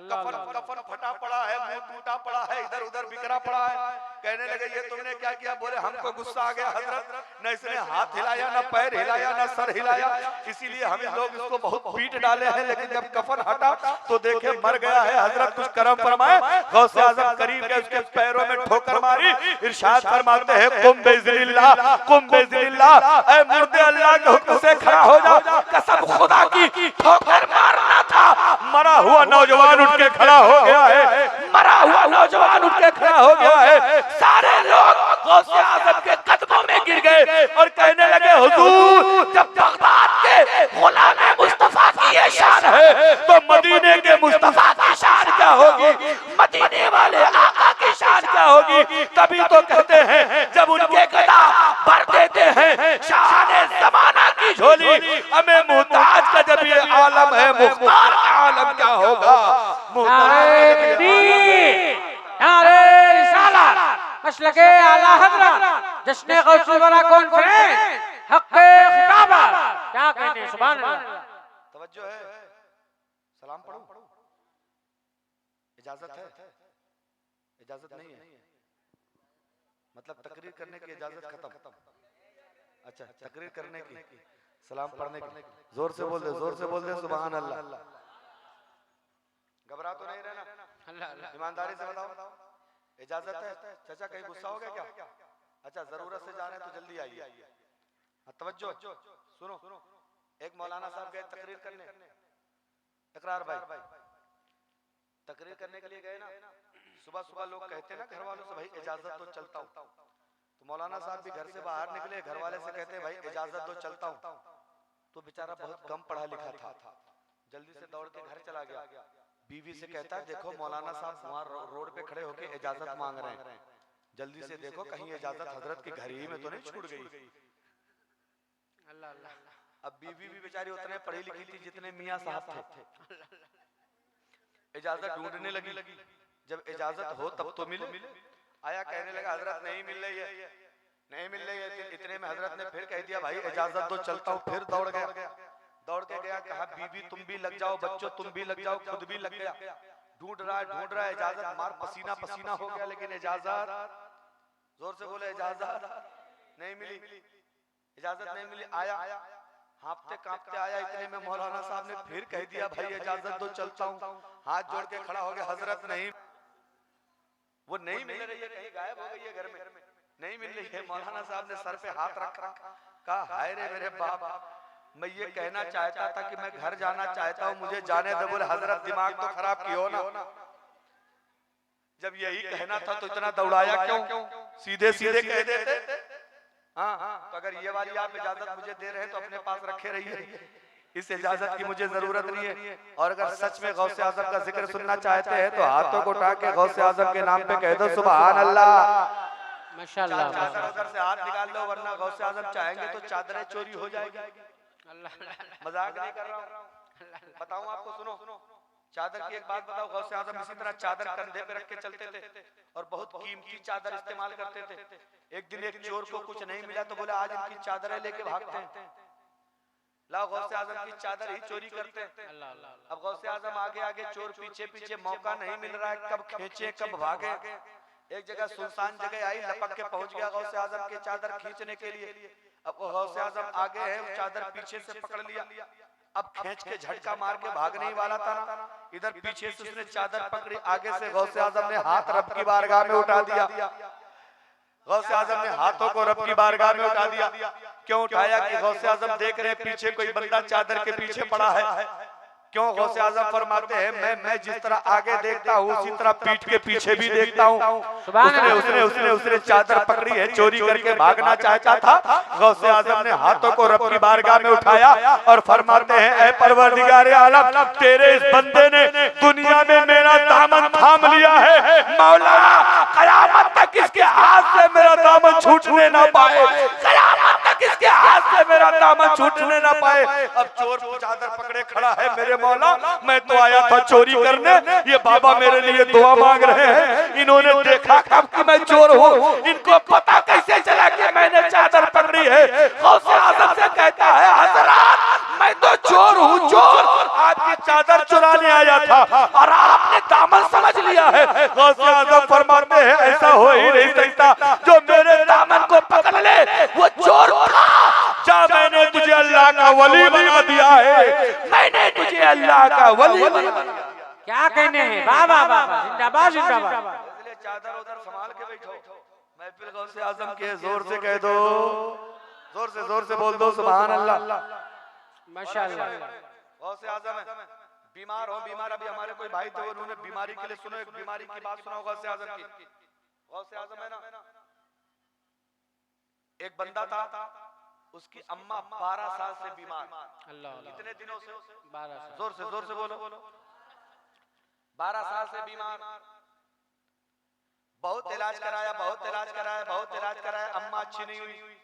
कफन फटा पड़ा है, मुंह टूटा पड़ा है, इधर उधर बिखरा पड़ा है। कहने लगे ये तुमने क्या किया। बोले हमको गुस्सा आ गया हजरत, न इसने हाथ हिलाया, न पैर हिलाया, न सर हिलाया, इसीलिए हम लोग इसको बहुत पीट डाले हैं। लेकिन जब कफन हटा तो देखे मर गया है। हजरत कुछ करम फरमाए, गौसे आजम करीब गए, उसके पैरों में ठोकर मारी, इरशाद फरमाते हैं कुम बेइज़्निल्लाह, कुम बेइज़्निल्लाह, ऐ मुर्दे अल्लाह के हुक्म से खड़ा हो जा, कसम खुदा की ठोकर मारना था। मरा हुआ नौजवान उठ के खड़ा हो गया है, मरा हुआ नौजवान उठ के खड़ा हो गया है। सारे लोग गौसे आज़म के कदमों में गिर गए और कहने लगे हुजूर, जब बगदाद के गुलाम मुस्तफा की ये शान है तो मदीने के मुस्तफा की शान क्या होगी, मदीने वाले आका की शान क्या होगी। तभी तो कहते हैं जब उनके गदा भर देते हैं शान ज़माना की झोली, हमें मुहताज का जब ये आलम है, मुख्तार का आलम क्या होगा। मसलके आला हज़रत जश्न गौसे वाला कॉन्फ्रेंस हक़ खिताबा, क्या कहने सुभान अल्लाह। तवज्जो है, सलाम पढ़ो, इजाजत है, इजाजत नहीं है, मतलब तकरीर करने की इजाजत खत्म। अच्छा, तकरीर करने की, सलाम पढ़ने की, जोर से बोल दे, जोर से बोल दे सुभान अल्लाह। घबरा तो नहीं रहना, ईमानदारी से बताओ, इजाजत है। चाचा कहीं गुस्सा हो गया क्या? अच्छा, जरूरत से जा रहे हैं तो जल्दी आइए। तवज्जो, सुनो, एक मौलाना साहब गए तकरीर करने, इकरार भाई तकरीर करने के लिए गए ना, सुबह सुबह लोग कहते हैं ना घर वालों से, भाई इजाजत दो चलता हूँ। तो मौलाना साहब भी घर से बाहर निकले, घर वाले से कहते हैं भाई इजाजत दो चलता हूँ। तो बेचारा बहुत कम पढ़ा लिखा था, जल्दी से दौड़ के घर चला गया। बीवी से कहता है देखो मौलाना साहब वहाँ रोड पे खड़े होके इजाजत मांग रहे हैं, जल्दी से देखो कहीं इजाजत हजरत की घर ही में तो नहीं छूट गई। अल्लाह अल्लाह। अब बीवी भी बेचारी उतने पढ़ी लिखी थी जितने मियाँ साहब थे, इजाजत ढूंढने लगी। जब इजाजत हो तब तो मिले। आया, कहने लगा हजरत नहीं मिल रही है, नहीं मिल रही है। इतने में हजरत ने फिर कह दिया भाई इजाजत दो चलता हूँ। फिर दौड़ के गया, कहा बीबी तुम भी लग जाओ, बच्चों तुम भी लग जाओ, खुद भी लग गया। ढूंढ रहा है इजाजत, मार पसीना पसीना हो गया, लेकिन इजाजत, जोर से बोले इजाजत नहीं मिली, इजाजत नहीं मिली। आया, हाँफते कांपते आया, इतने में मौलाना साहब ने फिर कह दिया भाई इजाजत दो चलता हूँ। हाथ जोड़ के खड़ा हो गया, हजरत नहीं, वो नहीं मिल रही है, कहीं गायब हो गई है घर में, नहीं मिल रही है। मौलाना साहब ने सर पे हाथ रखा, कहा हाय रे मेरे बाप, मैं ये कहना चाहता था कि मैं घर जाना चाहता हूँ, मुझे जाने दे। बोले हजरत दिमाग तो खराब किया ना, जब यही कहना था तो इतना दौड़ाया क्यों, सीधे सीधे कह देते। हाँ, तो अगर ये वाली आप इजाजत मुझे दे रहे हैं तो अपने पास रखे रहिए, इस इजाजत की मुझे जरूरत नहीं है। और अगर सच में गौसे आजम का जिक्र सुनना चाहते हैं तो हाथों को उठा के गौसे आजम के नाम पे कह दो सुभान अल्लाह। माशाअल्लाह। चादर उधर से हाथ निकाल लो, वरना गौसे आजम चाहेंगे तो चादरें चोरी हो जाएगी। मजाक नहीं कर रहा हूँ, बताऊं आपको, सुनो। चादर की एक बात बताओ, गौसे आजम इसी तरह चादर कंधे पे रख के चलते थे और बहुत कीमती चादर इस्तेमाल करते थे। एक दिन एक चोर को कुछ नहीं मिला तो बोले आज इनकी चादरें लेके भागते हैं, लाओ गौसे आजम की चादर ही चोरी करते हैं। अब गौसे आजम आगे आगे, चोर पीछे पीछे, मौका नहीं मिल रहा है, कब खींचे कब भागे। एक जगह सुनसान जगह आई, लपक के पहुंच गया गौसे आजम की चादर खींचने के लिए। अब गौसे आजम आगे है, चादर पीछे से पकड़ लिया, अब खींच के झटका मार के भागने ही वाला था ना, इधर पीछे से उसने चादर पकड़ी, आगे से गौसे आजम ने हाथ रब की बारगाह में उठा दिया। गौसे आजम ने हाथों को रब की बारगाह में उठा दिया। क्यों उठाया कि गौसे आजम देख रहे पीछे कोई बंदा चादर के पीछे पड़ा है। क्यों गौसे आजम फरमाते हैं मैं जिस तरह आगे देखता हूँ उसी तरह पीठ के पीछे भी देखता हूँ। उसने चादर पकड़ी है, चोरी करके भागना चाहता था। गौसे आजम ने हाथों को रब की बारगाह में उठाया और फरमाते हैं ऐ परवरदिगारे आलम, तेरे इस बंदे ने दुनिया में मेरा दामन थाम लिया है, मौला कयामत तक इसके हाथ से मेरा दामन छूटने ना पाए, कयामत तक इसके हाथ से मेरा दामन छूटने ना पाए। अब चोर चादर पकड़े खड़ा है, मेरे मौला मैं तो आया था चोरी करने, ये बाबा मेरे लिए दुआ मांग रहे हैं, इन्होंने देखा कब कि मैं चोर हूँ, इनको पता कैसे चला कि मैंने चादर पकड़ी है। गौसे आजम से कहता है हजरत मैं तो चोर हूँ, चोर आपकी चादर चुराने आया था और आपने दामन समझ लिया है। गौसे आजम फरमाते हैं ऐसा हो ही नहीं सकता, जो मेरे दामन को पकड़ ले वो चोर था। जा मैंने तुझे अल्लाह का वली बना दिया है, मैंने तुझे अल्लाह का वली बना दिया। क्या कहने हैं, बाबा बाबा जिंदाबाद जिंदाबाद। इसलिए चादर उधर संभाल के बैठो, महफिल गौसे आजम के जोर से कह दो, जोर से बोल दो सुभान अल्लाह। माशाल्लाह। गौसे आजम है, बीमार हो बीमार। अभी हमारे कोई भाई थे, उन्होंने बीमारी के लिए सुनो, एक बीमारी की बात सुनाओ गौसे आजम की। गौसे आजम है ना, एक बंदा था, उसकी अम्मा 12 साल से बीमार। अल्लाह, कितने दिनों से? 12 साल। जोर से बोलो। 12 साल से बीमार। बहुत इलाज कराया, अम्मा अच्छी नहीं हुई।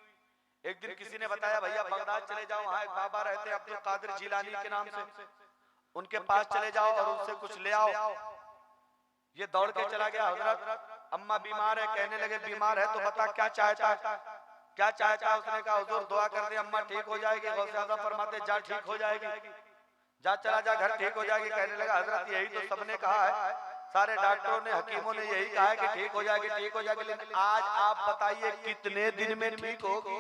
एक दिन किसी ने बताया भैया बगदाद चले जाओ, वहां एक बाबा रहते हैं अब्दुल कादिर जिलानी के नाम से, उनके पास चले जाओ और उनसे कुछ ले आओ। ये दौड़ के चला गया। हजरत अम्मा बीमार है, कहने लगे बीमार है तो बता क्या चाहता है, क्या चाहता है? उसने कहा हुजूर दुआ कर दे, अम्मा ठीक हो जाएगी। गौसे आज़म फरमाते जा ठीक हो जाएगी, जा चला जा घर ठीक हो जाएगी। कहने लगा हजरत यही तो सबने कहा है, सारे डॉक्टरों ने हकीमों ने यही कहा है कि ठीक हो जाएगी, ठीक हो जाएगी। लेकिन आज आप बताइए कितने दिन में ठीक होगी?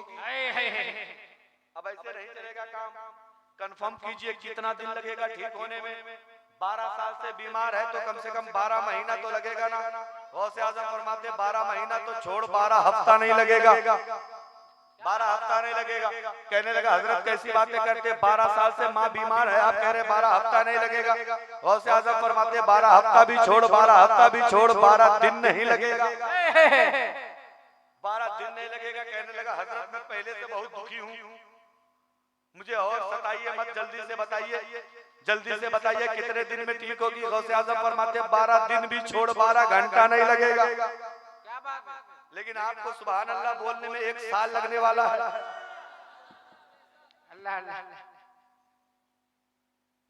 अब ऐसे नहीं चलेगा काम, कंफर्म कीजिए कितना दिन लगेगा ठीक होने में। 12 साल से बीमार है तो कम से कम 12 महीना तो लगेगा ना। गौसे आज़म फरमाते 12 महीना तो छोड़, 12 हफ्ता नहीं लगेगा, 12 हफ्ता नहीं लगेगा। कहने लगा हजरत कैसी बातें करते, 12 साल से माँ बीमार है, आप कह रहे 12 हफ्ता नहीं लगेगा। गौसे आज़म फरमाते 12 हफ्ता भी छोड़, 12 हफ्ता भी छोड़, 12 दिन नहीं लगेगा, 12 दिन नहीं लगेगा। कहने लगा हजरत मैं पहले से बहुत दुखी हूँ, मुझे और सताइए मत, जल्दी से बताइए, जल्दी से बताइए कितने दिन में ठीक होगी? गौसे आज़म फरमाते 12 दिन भी छोड़, 12 घंटा नहीं लगेगा। क्या बात है? लेकिन आपको सुभान अल्लाह बोलने में 1 साल लगने वाला है। अल्लाह अल्लाह,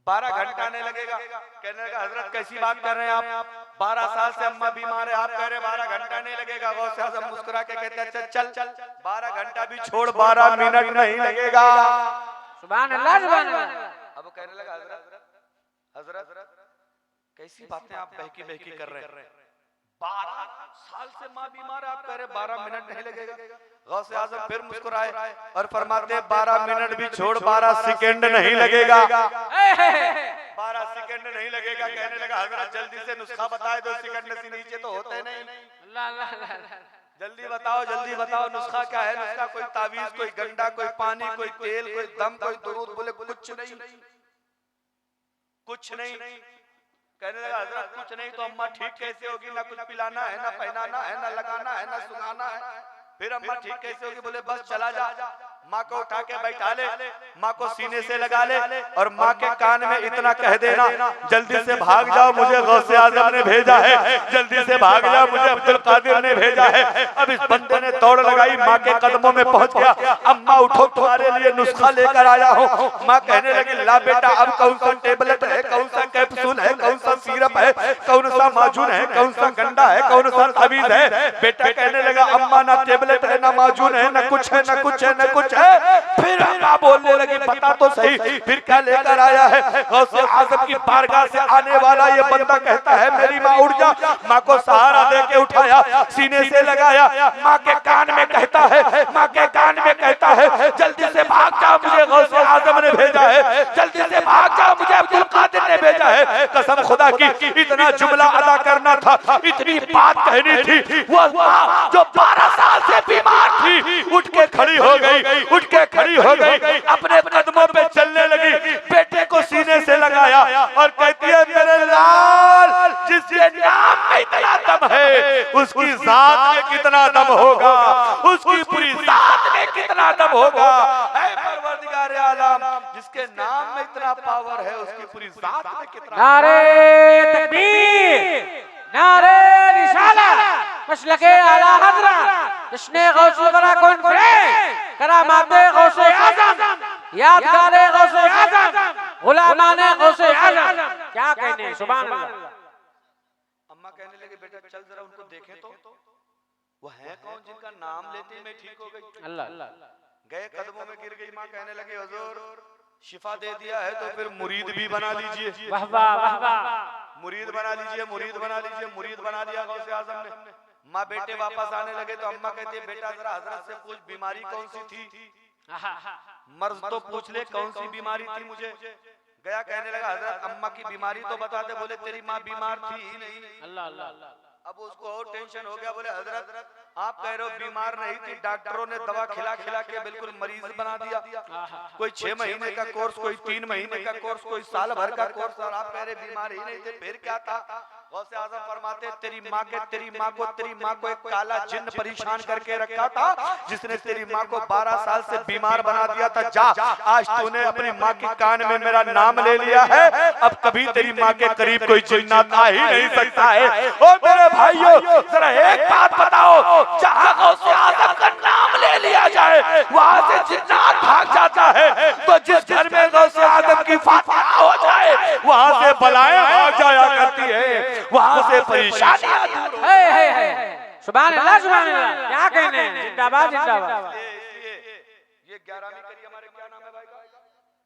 12 घंटा नहीं लगेगा। कहने लगा हजरत कैसी बात कर रहे हैं आप, 12 साल से अम्मा बीमार है, आप कह रहे 12 घंटा नहीं लगेगा। गौसे आज़म मुस्कुरा के कहते हैं चल 12 घंटा भी छोड़, 12 मिनट नहीं लगेगा। सुभान अल्लाह, सुभान अल्लाह। अब कहने लगा हजरत कैसी बातें आप बहकी बहकी कर रहे हैं, 12 साल से माँ बीमार है, आप कह रहे 12 मिनट नहीं लगेगा। गौसे आज़म फिर मुस्कुराए और फरमाते 12 मिनट भी छोड़, 12 सेकंड नहीं लगेगा, 12 सेकंड नहीं लगेगा। कहने लगा हजरत जल्दी से नुस्खा बताए, 2 सेकंड से नीचे तो होते नहीं। अल्लाह अल्लाह, जल्दी बताओ नुस्खा क्या है? नुस्खा कोई तावीज, कोई गंडा, कोई पानी, कोई तेल, कोई दम, कोई दुरूद, बोले कुछ नहीं, कुछ नहीं। कहने लगा हजरत कुछ नहीं तो अम्मा ठीक कैसे होगी? ना कुछ पिलाना है, ना पहनाना है, ना लगाना है, ना सुनाना है, फिर अम्मा ठीक कैसे होगी? बोले बस चला जा, माँ को उठा के बैठा ले, माँ को सीने से लगा ले और माँ के कान में इतना कह देना जल्दी से भाग जाओ, मुझे गौसे आज़म ने भेजा है, जल्दी से भाग जाओ, मुझे अब्दुल कादिर ने भेजा है। अब इस बंदे ने दौड़ लगाई, माँ के कदमों में पहुंच गया, अम्मा उठो तुम्हारे लिए नुस्खा लेकर आया हूँ। माँ कहने लगी ला बेटा, अब कौन सा टेबलेट है, कौन सा कैप्सूल है, कौन सा सिरप है, कौन सा माजून है, कौन सा गंडा है, कौन सा तावीज़ है? बेटा कहने लगा अम्मा ना टेबलेट है, ना माजून है, ना कुछ है, ना कुछ है, ना कुछ है। फिर अम्मा बोलने लगी बता तो सही फिर क्या लेकर आया है? गौसे आज़म की बारगाह से आने वाला ये बंदा कहता है मेरी माँ उठ जा। माँ को सहारा दे के उठाया, सीने से लगाया, माँ के कान में कहता है, माँ के कान में कहता है जल्दी से भाग जाओ, मुझे गौसे आज़म ने भेजा है, जल्दी से भाग जाओ, मुझे अब्दुल कादिर ने भेजा है। कसम खुदा की इतना जुमला अदा करना था, इतनी बात कहनी थी। वो माँ जो 12 साल से बीमार थी उठ के खड़ी हो गई, उठ के खड़ी हो गई, अपने कदमों पे चलने लगी, बेटे को सीने से लगाया और कहती है मेरे लाल जिसके नाम में इतना दम है उसकी जात में कितना दम होगा, उसकी पूरी जात में कितना दम होगा। ऐ परवरदिगार आलम जिसके नाम में इतना पावर है उसकी पूरी जात में कितना। नारे तकबीर, नारे रिसालत, मसलके आला हज़रत, जश्न गौसे वरा कॉन्फ्रेंस, करामाते गौसे आज़म, यादगारे गौसे आज़म, गुलामाने गौसे आज़म। क्या कहने, सुभान अल्लाह। अम्मा कहने लगे बेटा चल जरा उनको देखें तो वो है कौन जिनका नाम लेते ही मैं ठीक हो गई। अल्लाह गए कदमों में गिर गई, माँ कहने लगे हुजूर शिफा दे दिया है तो फिर मुरीद भी बना लीजिए, वाह वाह वाह वाह, मुरीद बना लीजिए, मुरीद बना लीजिए। मुरीद बना दिया गौसे आज़म ने। माँ बेटे वापस आने लगे तो अम्मा कहती है बेटा जरा हजरत से पूछ बीमारी कौन सी थी, मर्ज तो पूछ ले कौन सी बीमारी थी मुझे। गया कहने लगा हजरत अम्मा की बीमारी तो बता दे। बोले तेरी माँ बीमार थी ही नहीं। अल्लाह अल्लाह, अब उसको और टेंशन हो गया, बोले हजरत आप कह रहे हो बीमार नहीं थी, डॉक्टरों ने दवा खिला खिला के बिल्कुल मरीज बना दिया, कोई 6 महीने का कोर्स, कोई 3 महीने का कोर्स, कोई साल भर का कोर्स, और आप कह रहे बीमार ही नहीं थे, फिर क्या था? गौसे आजम फरमाते तेरी माँ को एक काला जिन्न परेशान करके रखा था, जिसने तेरी माँ को 12 साल से बीमार बना दिया था। जा, आज तूने अपनी माँ के कान में मेरा नाम ले लिया है, अब कभी तेरी माँ के करीब कोई जिन्नात आ ही नहीं सकता है। ओ मेरे भाइयों, जरा एक बात बताओ, जहाँ गौसे आजम का नाम ले लिया जाए वहाँ से जिन्नात भाग जाता है, तो जिस घर में गौसे आजम की फातिहा हो जाए वहाँ से बलाएं भाग जाया करती है, वहाँ से परेशानियां दूर हो। सुभान अल्लाह, सुभान अल्लाह, क्या कहने हैं, जिंदाबाद जिंदाबाद। ये 11वीं करी, हमारे क्या नाम है भाई का?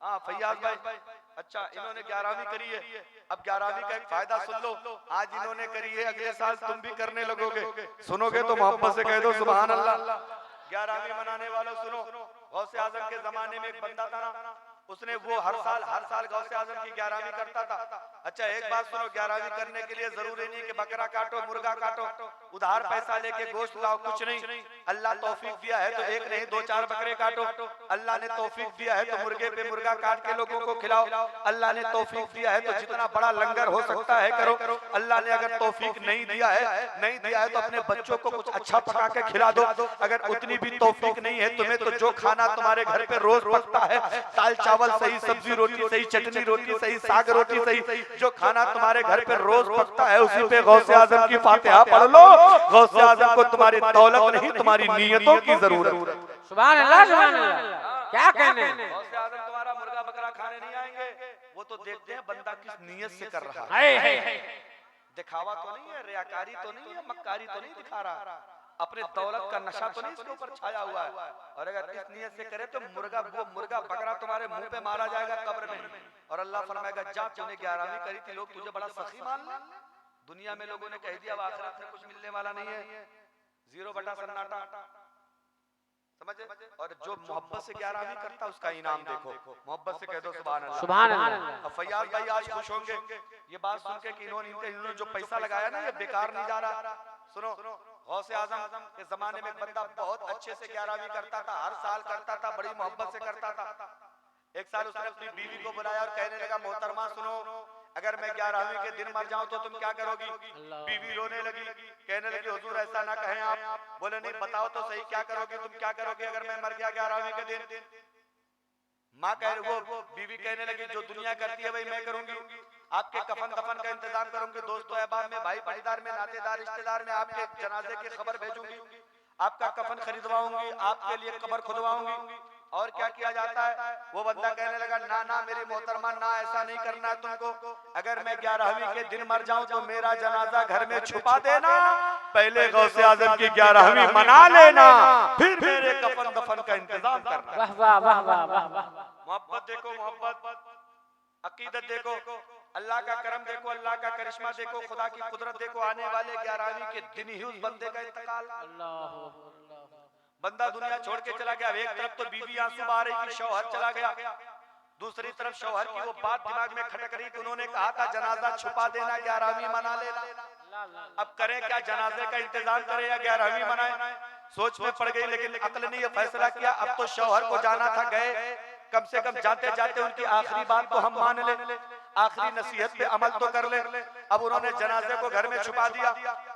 हाँ, फैयाज भाई। अच्छा, इन्होंने 11वीं करी है। अब 11वीं का एक फायदा सुन लो, आज इन्होंने करी है, अगले साल तुम भी करने लगोगे, सुनोगे तो मोहब्बत से कह दो सुभान अल्लाह। 11वीं मनाने वालों सुनो, गौसे आजम के जमाने में एक बंदा था ना, उसने वो हर साल गौसे आजम की 11वीं करता था। अच्छा, एक बात सुनो, 11वीं करने के लिए जरूरी नहीं कि बकरा काटो, मुर्गा काटो, उधार पैसा लेके गोश्त लाओ, कुछ नहीं। अल्लाह तौफीक दिया है तो एक नहीं 2-4 बकरे काटो, अल्लाह ने तौफीक दिया है तो मुर्गे पे मुर्गा काट के लोगों को खिलाओ, अल्लाह ने तौफीक दिया है तो जितना बड़ा लंगर हो सकता है करो, अल्लाह ने अगर तौफीक नहीं दिया है तो अपने बच्चों को कुछ अच्छा पका के खिला दो। अगर उतनी भी तौफीक नहीं है तुम्हें, तो जो खाना तुम्हारे घर पे रोज पकता है, दाल चावल सही, सब्जी रोटी सही, चटनी रोटी सही, साग रोटी सही, जो खाना तुम्हारे घर पे रोज पकता है उसी पे गौसे आजम की फातिहा पढ़ लो। गौसे आजम को तुम्हारी दौलत नहीं, तुम्हारी नियतों की जरूरत है। सुभान अल्लाह, सुभान अल्लाह, क्या कहने हैं। गौसे आजम तुम्हारा मुर्गा बकरा खाने नहीं आएंगे, वो तो देखते हैं बंदा किस नियत से कर रहा है। दिखावा तो नहीं है, रियाकारी तो नहीं है, मक्कारी तो नहीं दिखा रहा, अपने दौलत का नशा तो नहीं इसके ऊपर छाया हुआ है। और अगर इस नियत से करे तो मुर्गा बकरा तुम्हारे मुंह पे मारा जाएगा कब्र में, और अल्लाह फरमाएगा जा, तूने 11वीं करी थी, लोग तुझे बड़ा सखी मान ले, दुनिया में लोगों ने कह दिया अब आखिरत में कुछ मिलने वाला नहीं है, 0 बटा सन्नाटा, समझे। और जो मोहब्बत से 11वीं करता उसका इनाम देखो, मोहब्बत से कह दो सुभान अल्लाह, सुभान अल्लाह। फैयाज भाई आज खुश होंगे ये बात सुन के कि इन्होंने जो पैसा लगाया ना ये बेकार नहीं जा रहा। सुनो, गौसे आजम के जमाने में एक बंदा बहुत अच्छे से 11वीं करता था, हर साल करता था, बड़ी मोहब्बत से करता था। एक साल उसने अपनी बीवी को बुलाया और कहने लगा मोहतरमा सुनो, अगर मैं 11वीं के दिन मर जाऊं तो तुम क्या करोगी? बीवी रोने लगी, कहने लगी हुजूर ऐसा ना कहें आप। बोले नहीं, बताओ तो सही क्या करोगी, तुम क्या करोगी अगर मैं मर गया 11वीं के दिन? माँ कह वो बीवी कहने लगी जो दुनिया करती है वही मैं करूंगी, आपके कफन दफन का इंतजाम करूंगी, दोस्तों अहबाब में, भाई भाईदार में, नातेदार रिश्तेदार में आपके जनाजे की खबर भेजूंगी, आपका कफन खरीदवाऊंगी, आपके लिए कब्र खुदवाऊंगी। और क्या किया जाता है? वो बंदा कहने लगा ना ना मेरी मोहतरमा ना, ऐसा नहीं करना है तुमको, अगर मैं 11वीं के दिन मर जाऊं तो मेरा जनाजा घर में छुपा देना, पहले गौसे आजम की 11वीं मना लेना, फिर मेरे कफन दफन का इंतजाम करना। वाह वाह वाह वाह वाह वाह। मोहब्बत देखो, मोहब्बत, अकीदत देखो, अल्लाह का करम देखो, अल्लाह का करिश्मा देखो, खुदा की कुदरत देखो। आने वाले 11वीं के दिन ही उस बंदे का इंतकाल, बंदा दुनिया छोड़ के चला गया। एक तरफ तो बीवी आंसू बहा रही कि शौहर चला गया, दूसरी तरफ शौहर की वो बात दिमाग में खटक रही कि उन्होंने कहा था जनाजा छुपा देना, 11वीं मना लेना। अब करें क्या, जनाजे का इंतजाम करें या 11वीं मनाएं? सोच में पड़ गई, लेकिन अक्ल ने यह फैसला किया अब तो शौहर को जाना था, गए, कम से कम जाते जाते उनकी आखिरी बात को हम मान ले, आखिरी नसीहत पे अमल तो कर ले। अब उन्होंने जनाजे को घर में छुपा दिया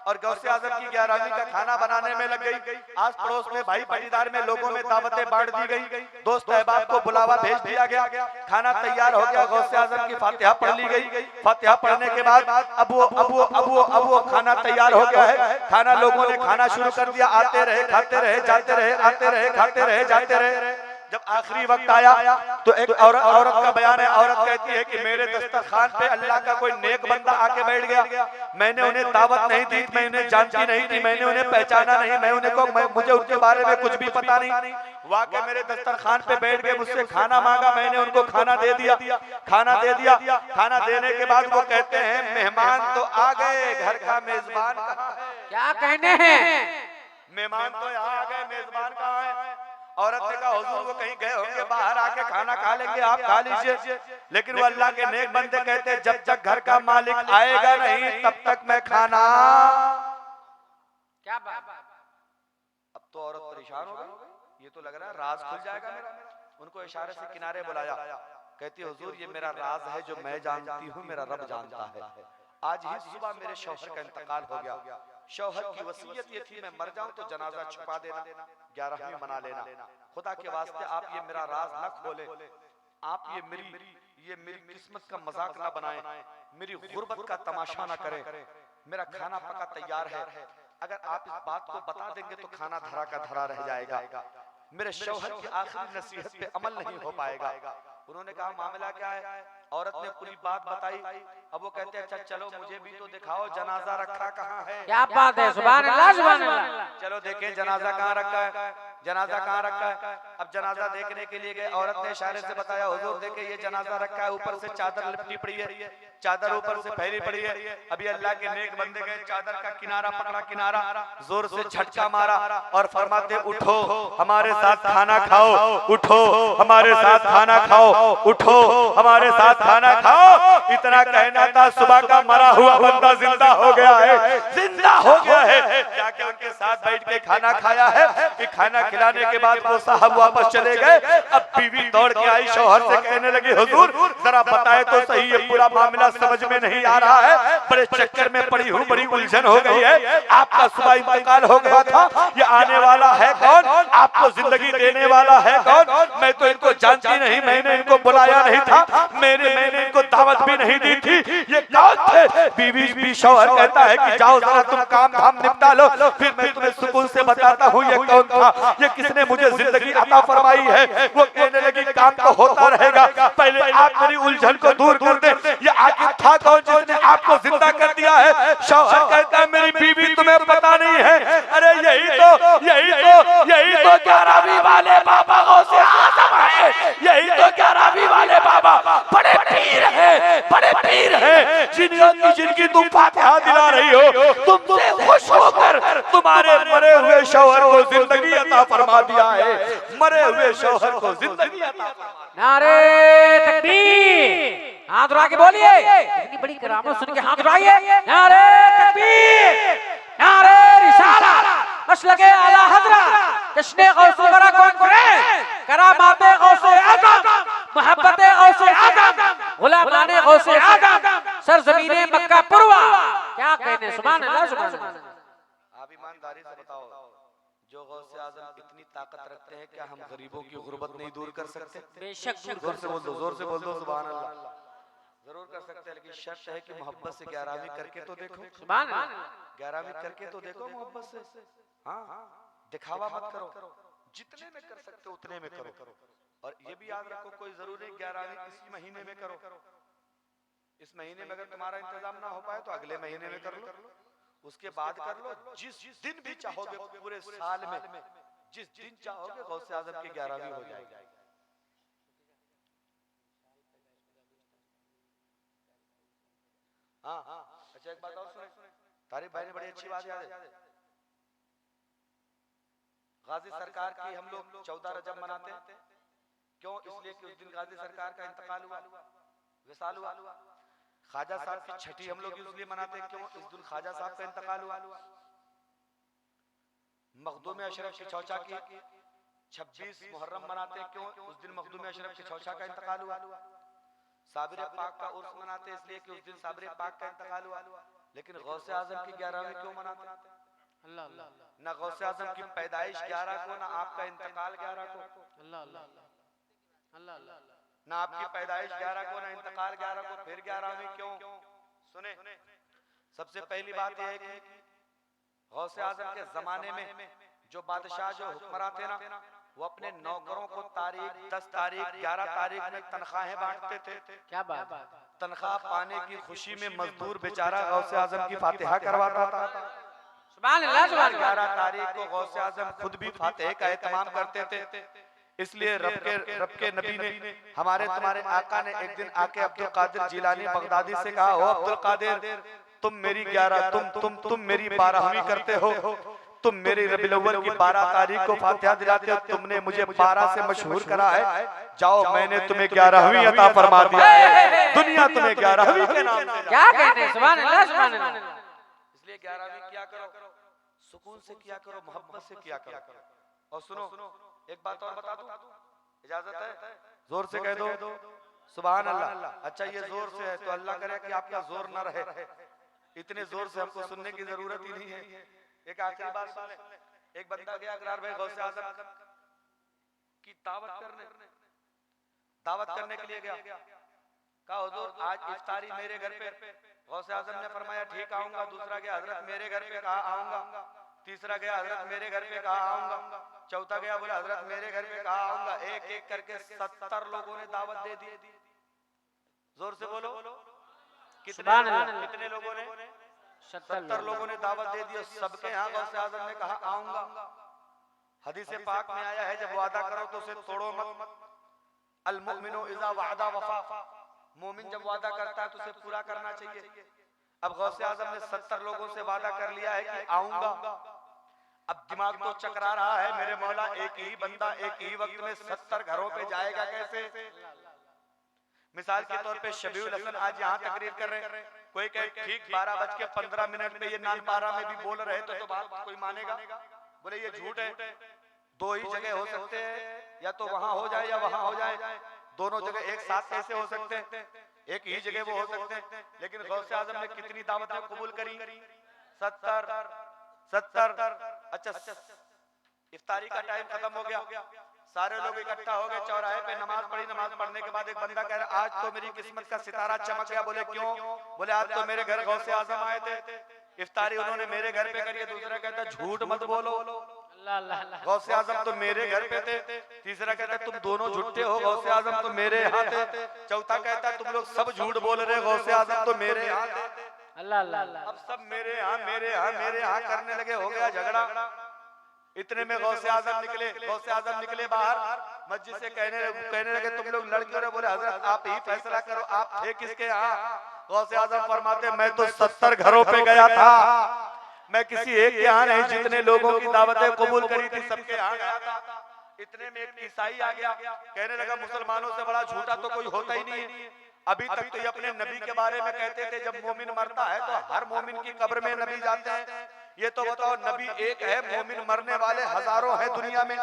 और गौसे आजम की 11वीं का खाना बनाने में लग गई। आस पड़ोस में, भाई भाईदार में लोगों में दावतें बांट दी गई, दोस्त अहबाब को बुलावा भेज दिया गया, खाना तैयार हो गया, गौसे आजम की फातिहा पढ़ ली गई। फातिहा पढ़ने के बाद अब वो खाना तैयार हो गया है, खाना लोगों ने खाना शुरू कर दिया, आते रहे, खाते रहे, जाते रहे, आते रहे, खाते रहे, जाते रहे। जब आखिरी वक्त आया तो एक औरत का बयान है, औरत कहती है कि मेरे दस्तरखान पे अल्लाह का कोई नेक बंदा आके बैठ गया, मैंने उन्हें दावत नहीं दी, मैं उन्हें जानती नहीं थी, मैंने उन्हें पहचाना नहीं, मुझे उनके बारे में कुछ भी पता नहीं, वाकई मेरे दस्तरखान पे बैठ गए, मुझसे खाना मांगा, मैंने उनको खाना दे दिया। खाना देने के बाद वो कहते हैं मेहमान तो आ गए, घर का मेजबान कहाँ है? क्या कहने हैं, मेहमान तो यहाँ आ गए, मेजबान कहाँ है? औरत ने कहा हुजूर वो कहीं गए होंगे, बाहर आके खाना खा लेंगे, आप खा लीजिए। लेकिन वो अल्लाह के नेक बंदे कहते जब तक घर का मालिक आएगा नहीं तब तक मैं खाना क्या बात। अब तो औरत परेशान हो गई, ये तो लग रहा है राज खुल जाएगा मेरा। उनको इशारे से किनारे बुलाया, कहती हुजूर ये मेरा राज है जो मैं जानती हूँ, मेरा रब जानता है। आज ही सुबह मेरे शौहर का इंतकाल हो गया। शौहर की वसीयत ये थी मैं मर जाऊं तो जनाजा छुपा देना, 11वीं मना लेना। खुदा के वास्ते आप ये मेरा राज न खोले, आप ये मेरी किस्मत का मजाक ना बनाएं, मेरी गुर्बत का तमाशा ना करें। मेरा खाना पका तैयार है, अगर आप इस बात को बता देंगे तो खाना धरा का धरा रह जाएगा, मेरे शौहर की आखिरी नसीहत पे अमल नहीं हो पाएगा। उन्होंने कहा मामला क्या है? औरत ने पूरी बात बताई। अब वो कहते हैं अच्छा चलो मुझे भी तो दिखाओ जनाजा रखा कहाँ है। क्या बात है, सुभान अल्लाह सुभान अल्लाह। चलो देखें जनाजा कहाँ रखा है, जनाजा कहाँ रखा है। अब जनाजा देखने के लिए गए, औरत ने इशारे से बताया हुजूर देखे ये जनाजा रखा है, ऊपर से चादर लिपटी पड़ी है, चादर ऊपर से फैली पड़ी है। अभी अल्लाह के नेक बंदे गए, चादर का किनारा पकड़ा, किनारा जोर से झटका मारा और फरमाते उठो हमारे साथ खाना खाओ, उठो हमारे साथ खाना खाओ, उठो हमारे साथ खाना खाओ। इतना कहना था, सुबह का मरा हुआ बंदा जिंदा हो गया है, जिंदा हो गया है। जाके उनके साथ बैठ के खाना खाया है कि खाना खिलाने के बाद वो साहब वापस चले गए। अब बीवी दौड़ के आई, शौहर से कहने लगी हुजूर जरा बताए तो सही, ये पूरा मामला समझ में नहीं आ रहा है, बड़े चक्कर में पड़ी हूँ, बड़ी उलझन हो गई है। आपका सुबह इंतकाल हो गया था, ये आने वाला है कौन, आपको जिंदगी देने वाला है कौन? मैं तो इनको जानती नहीं, मैंने इनको बुलाया नहीं था, मैंने इनको दावत भी नहीं दी थी, ये कौन थे? बीवी शौहर कहता है कि जाओ जरा तुम काम धाम निपटा लो, फिर मैं तुम्हें सुकून से बताता हूँ ये कौन था, ये किसने मुझे जिंदगी अता फरमाई है। वो कहने लगी काम तो होता रहेगा, पहले आप मेरी उलझन को दूर कर दे, ये आखिर था कौन जिसने आपको जिंदा कर दिया है? शौहर कहता है मेरी बीवी तुम्हें पता नहीं है, अरे यही तो 11वीं वाले बाबा गौसे आज़म है, यही तो 11वीं वाले बाबा बड़े पीर है, बड़े पीर है, जिनकी तुम फातिहा दिला रही हो, तुमसे खुश होकर तुम्हारे मरे हुए शौहर को जिंदगी अता फरमा दिया है, मरे हुए शौहर को जिंदगी अता फरमा। नारे तकबीर, हाथ उठा के बोलिए, इतनी बड़ी करामत सुन के हाथ उठाइए। नारे तकबीर, नारे रिसालत, मसलके आला हज़रत, जश्न गौसे वरा कॉन्फ्रेंस, करामाते गौसे आज़म, मोहब्बते गौसे आज़म, गुलामाने गौसे आज़म, सरजमीने मक्का पुरवा। क्या कहने, सुभान अल्लाह सुभान अल्लाह। आप ईमानदारी से बताओ, जो गौसे आज़म इतनी ताकत रखते हैं, क्या हम गरीबों की गुर्बत नहीं दूर कर सकते? बेशक जोर से बोल दो, जोर से बोल दो सुभान अल्लाह। जरूर कर सकते हैं, लेकिन शर्त है कि मोहब्बत से 11वीं करके तो देखो, सुभान अल्लाह, 11वीं करके तो देखो मोहब्बत से। हाँ, दिखावा मत करो, जितने में कर सकते हो उतने में करो। और ये भी याद रखो कोई जरूरी 11वीं इसी महीने में करो, इस महीने में अगर तुम्हारा इंतजाम ना हो पाए तो अगले महीने में कर लो, उसके बाद कर लो, जिस दिन भी चाहोगे पूरे साल में, जिस दिन चाहोगे गौसे आज़म की 11वीं हो जाएगी। हाँ, अच्छा एक बात और सुने, तारिक भाई ने बड़ी अच्छी बात याद है। गाजी सरकार की हम लोग 14 रजब मनाते हैं, क्यों? इसलिए कि उस दिन गाजी सरकार का इंतकाल हुआ, विसाल हुआ। ख्वाजा साहब की छठी हम लोग इसलिए मनाते हैं, क्यों? इस दिन ख्वाजा साहब का इंतकाल हुआ। मखदूम अशरफ की चौचा की 26 मुहर्रम मनाते हैं, क्यों? उस दिन मखदूम अशरफ की चौचा का इंतकाल हुआ। साबिर पाक का उर्स मनाते हैं इसलिए कि उस दिन साबिर पाक का इंतकाल हुआ। लेकिन गौसे आज़म की 11वीं क्यों मनाते हैं? अल्लाह अल्लाह, ना गौसे आज़म की पैदाइश 11 को, ना आपका इंतकाल 11 को। अल्लाह अल्लाह अल्लाह अल्लाह, ना आपकी पैदाइश 11 को, ना इंतकाल 11 को, फिर 11वीं क्यों? सुने, सबसे पहली बात यह है कि गौसे आज़म के जमाने में जो बादशाह, जो हुक्मरान थे ना, वो अपने नौकरों को तारीख 10 तारीख 11 तारीख में तनख्वाहें बांटते थे। क्या बात, तनख्वाह पाने की खुशी में मजदूर बेचारा गौसे आज़म की फातिहा करवाता था। सुभान अल्लाह सुभान अल्लाह। 11 तारीख को गौसे आज़म खुद भी फातिहा का एहतमाम करते थे। इसलिए रब के नबी ने, हमारे तुम्हारे आका ने एक दिन आके अब्दुल कादिर जिलानी बगदादी से कहा, ओ अब्दुल कादिर, तुम मेरी 11 तुम मेरी 12वीं करते हो, तुम मेरी रबीउल अव्वल की 12 तारीख को फातिहा दिलाते हो, तुमने मुझे 12 से मशहूर करा है, जाओ मैंने तुम्हें 11वीं अता फरमा दिया है, दुनिया तुम्हें 11वीं के नाम से। क्या कहते हैं, सुभान अल्लाह सुभान अल्लाह। इसलिए 11वीं क्या करो, सुकून से किया करो, मोहब्बत से किया करो। और सुनो एक बात और बता दूं, इजाजत है? जोर से कह दो सुभान अल्लाह। अच्छा ये जोर से है तो अल्लाह करे कि आपका जोर न रहे, इतने जोर से हमको सुनने की जरूरत ही नहीं है। एक आखिरी बात सुन ले। एक बंदा गया अकरार भाई गौसे आजम की दावत करने के लिए गया। कहा हुजूर आज इफ्तारी मेरे घर पे। गौसे आजम ने फरमाया ठीक आऊंगा। दूसरा गया हजरत मेरे घर पे, कहा आऊंगा। तीसरा गया हजरत मेरे घर पे, कहा आऊंगा। चौथा गया बोला हजरत मेरे घर पे, कहा आऊंगा। एक एक करके 70 लोगों ने दावत दे दी। जोर से बोलो कितने लोगों ने? 70 लोगों ने दावत दे दी। सबके यहाँ गौसे आजम ने कहा आऊंगा। हदीस पाक में आया है जब वादा करो तो उसे तोड़ो मत। अल मुमिनु इज़ा वअदा वफा, मोमिन जब वादा करता है तो उसे पूरा करना चाहिए। अब गौसे आजम ने 70 लोगों से वादा कर लिया है कि आऊंगा। अब दिमाग तो चकरा रहा है, मेरे मौला एक ही बंदा एक ही वक्त में 70 घरों पे जाएगा कैसे? मिसाल के तौर पे शबीउल हसन आज यहाँ तकरीर कर रहे हैं, कोई कहे ठीक 12:15 पे ये नानपारा में भी बोल रहे तो बात कोई मानेगा? बोले ये झूठ है। दो ही जगह हो सकते हैं, या तो वहां हो जाए या वहां हो जाए। दोनों जगह एक साथ कैसे हो सकते हैं? एक ही जगह वो हो सकते हैं। लेकिन गौसे आजम ने कितनी दावतें कबूल करी? 70। अच्छा इफ्तारी का टाइम खत्म हो गया, सारे लोग इकट्ठा हो गए चौराहे पे, नमाज पढ़ी। नमाज पढ़ने के बाद एक बंदा कह रहा आज तो मेरी किस्मत का सितारा चमक गया। बोले क्यों? बोले आज तो मेरे घर गौसे आजम आए थे, इफ्तारी उन्होंने मेरे घर पे करी है। दूसरा कहता झूठ मत बोलो, गौसे आजम तो मेरे घर पे थे। तीसरा कहता तुम दोनों झूठे हो, गौसे आजम तो मेरे यहाँ थे। चौथा कहता तुम लोग सब झूठ बोल रहे, गौसे आजम तो मेरे यहाँ थे। अब सब मेरे यहाँ करने लगे, हो गया झगड़ा। इतने में गौसे आजम निकले बाहर मस्जिद से, कहने लगे तुम लोग लड़के हो। बोले हजरत आप ही फैसला करो, आप थे किसके यहाँ? गौसे आजम फरमाते मैं तो 70 घरों पे गया था, मैं किसी एक के यहाँ नहीं, जितने लोगों की दावतें कबूल करी थी सबके यहाँ गया था। इतने में एक ईसाई आ गया, कहने लगा मुसलमानों से बड़ा झूठा तो कोई होता ही नहीं है। अभी तक तो ये अपने नबी के बारे में कहते थे जब मोमिन मरता है तो हर मोमिन की कब्र में नबी जाते हैं। ये तो बताओ नबी एक है, मोमिन मरने वाले हजारों हैं दुनिया में।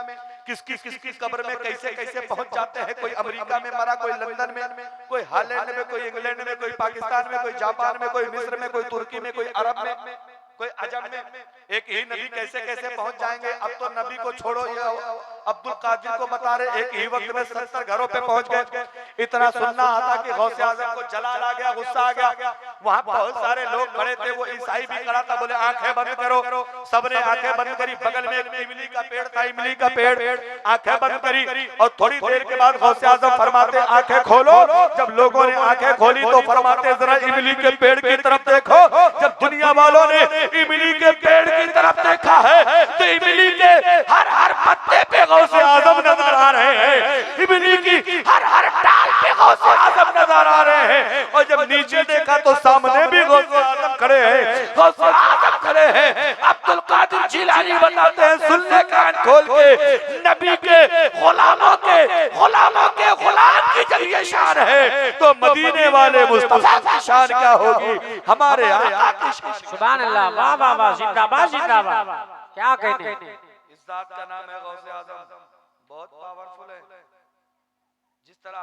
किसकी कब्र में कैसे कैसे पहुंच जाते हैं? कोई अमेरिका में मरा, कोई लंदन में, कोई हॉलैंड में, कोई इंग्लैंड में, कोई पाकिस्तान में, कोई जापान में, कोई मिस्र में, कोई तुर्की में, कोई अरब में, कोई अजम में। एक ही नबी कैसे कैसे पहुंच जाएंगे? अब तो नबी को छोड़ो, ये अब्दुल कादिर को बता रहे एक ही वक्त में 70 घरों पे पहुंच गए। इतना सुनना आता कि गौसे आजम को जलाल आ गया, गुस्सा आ गया। वहां बहुत सारे लोग खड़े थे, वो ईसाई भी खड़ा था। बोले आंखें बंद करो। सबने आंखें बंद करी। बगल में एक इमली का पेड़ था, इमली का पेड़। आंखें बंद करी और थोड़ी देर के बाद गौसे आजम फरमाते आंखें खोलो। जब लोगों ने आंखें खोली तो फरमाते जरा इमली के पेड़ की तरफ देखो। जब दुनिया वालों ने इमली के पेड़ की तरफ देखा है तो इमली के हर पत्ते पे गौसे आजम नजर आ रहे हैं, इमली की हर डाल पे गौसे आजम नजर आ रहे हैं। और जब नीचे देखा तो सामने भी गौसे आजम खड़े हैं, गौसे आजम खड़े हैं। अब्दुल कादिर जिलानी बताते हैं सुन ले कान खोल के, नबी के गुलाम की जब ये शान है तो मदीने वाले मुस्तफा की शान क्या होगी? हमारे आका की शान। सुभान अल्लाह, वाह वाह वाह, जिंदाबाद जिंदाबाद। क्या कहने? इस जात का नाम है गौसे आजम, बहुत पावरफुल है। जिस तरह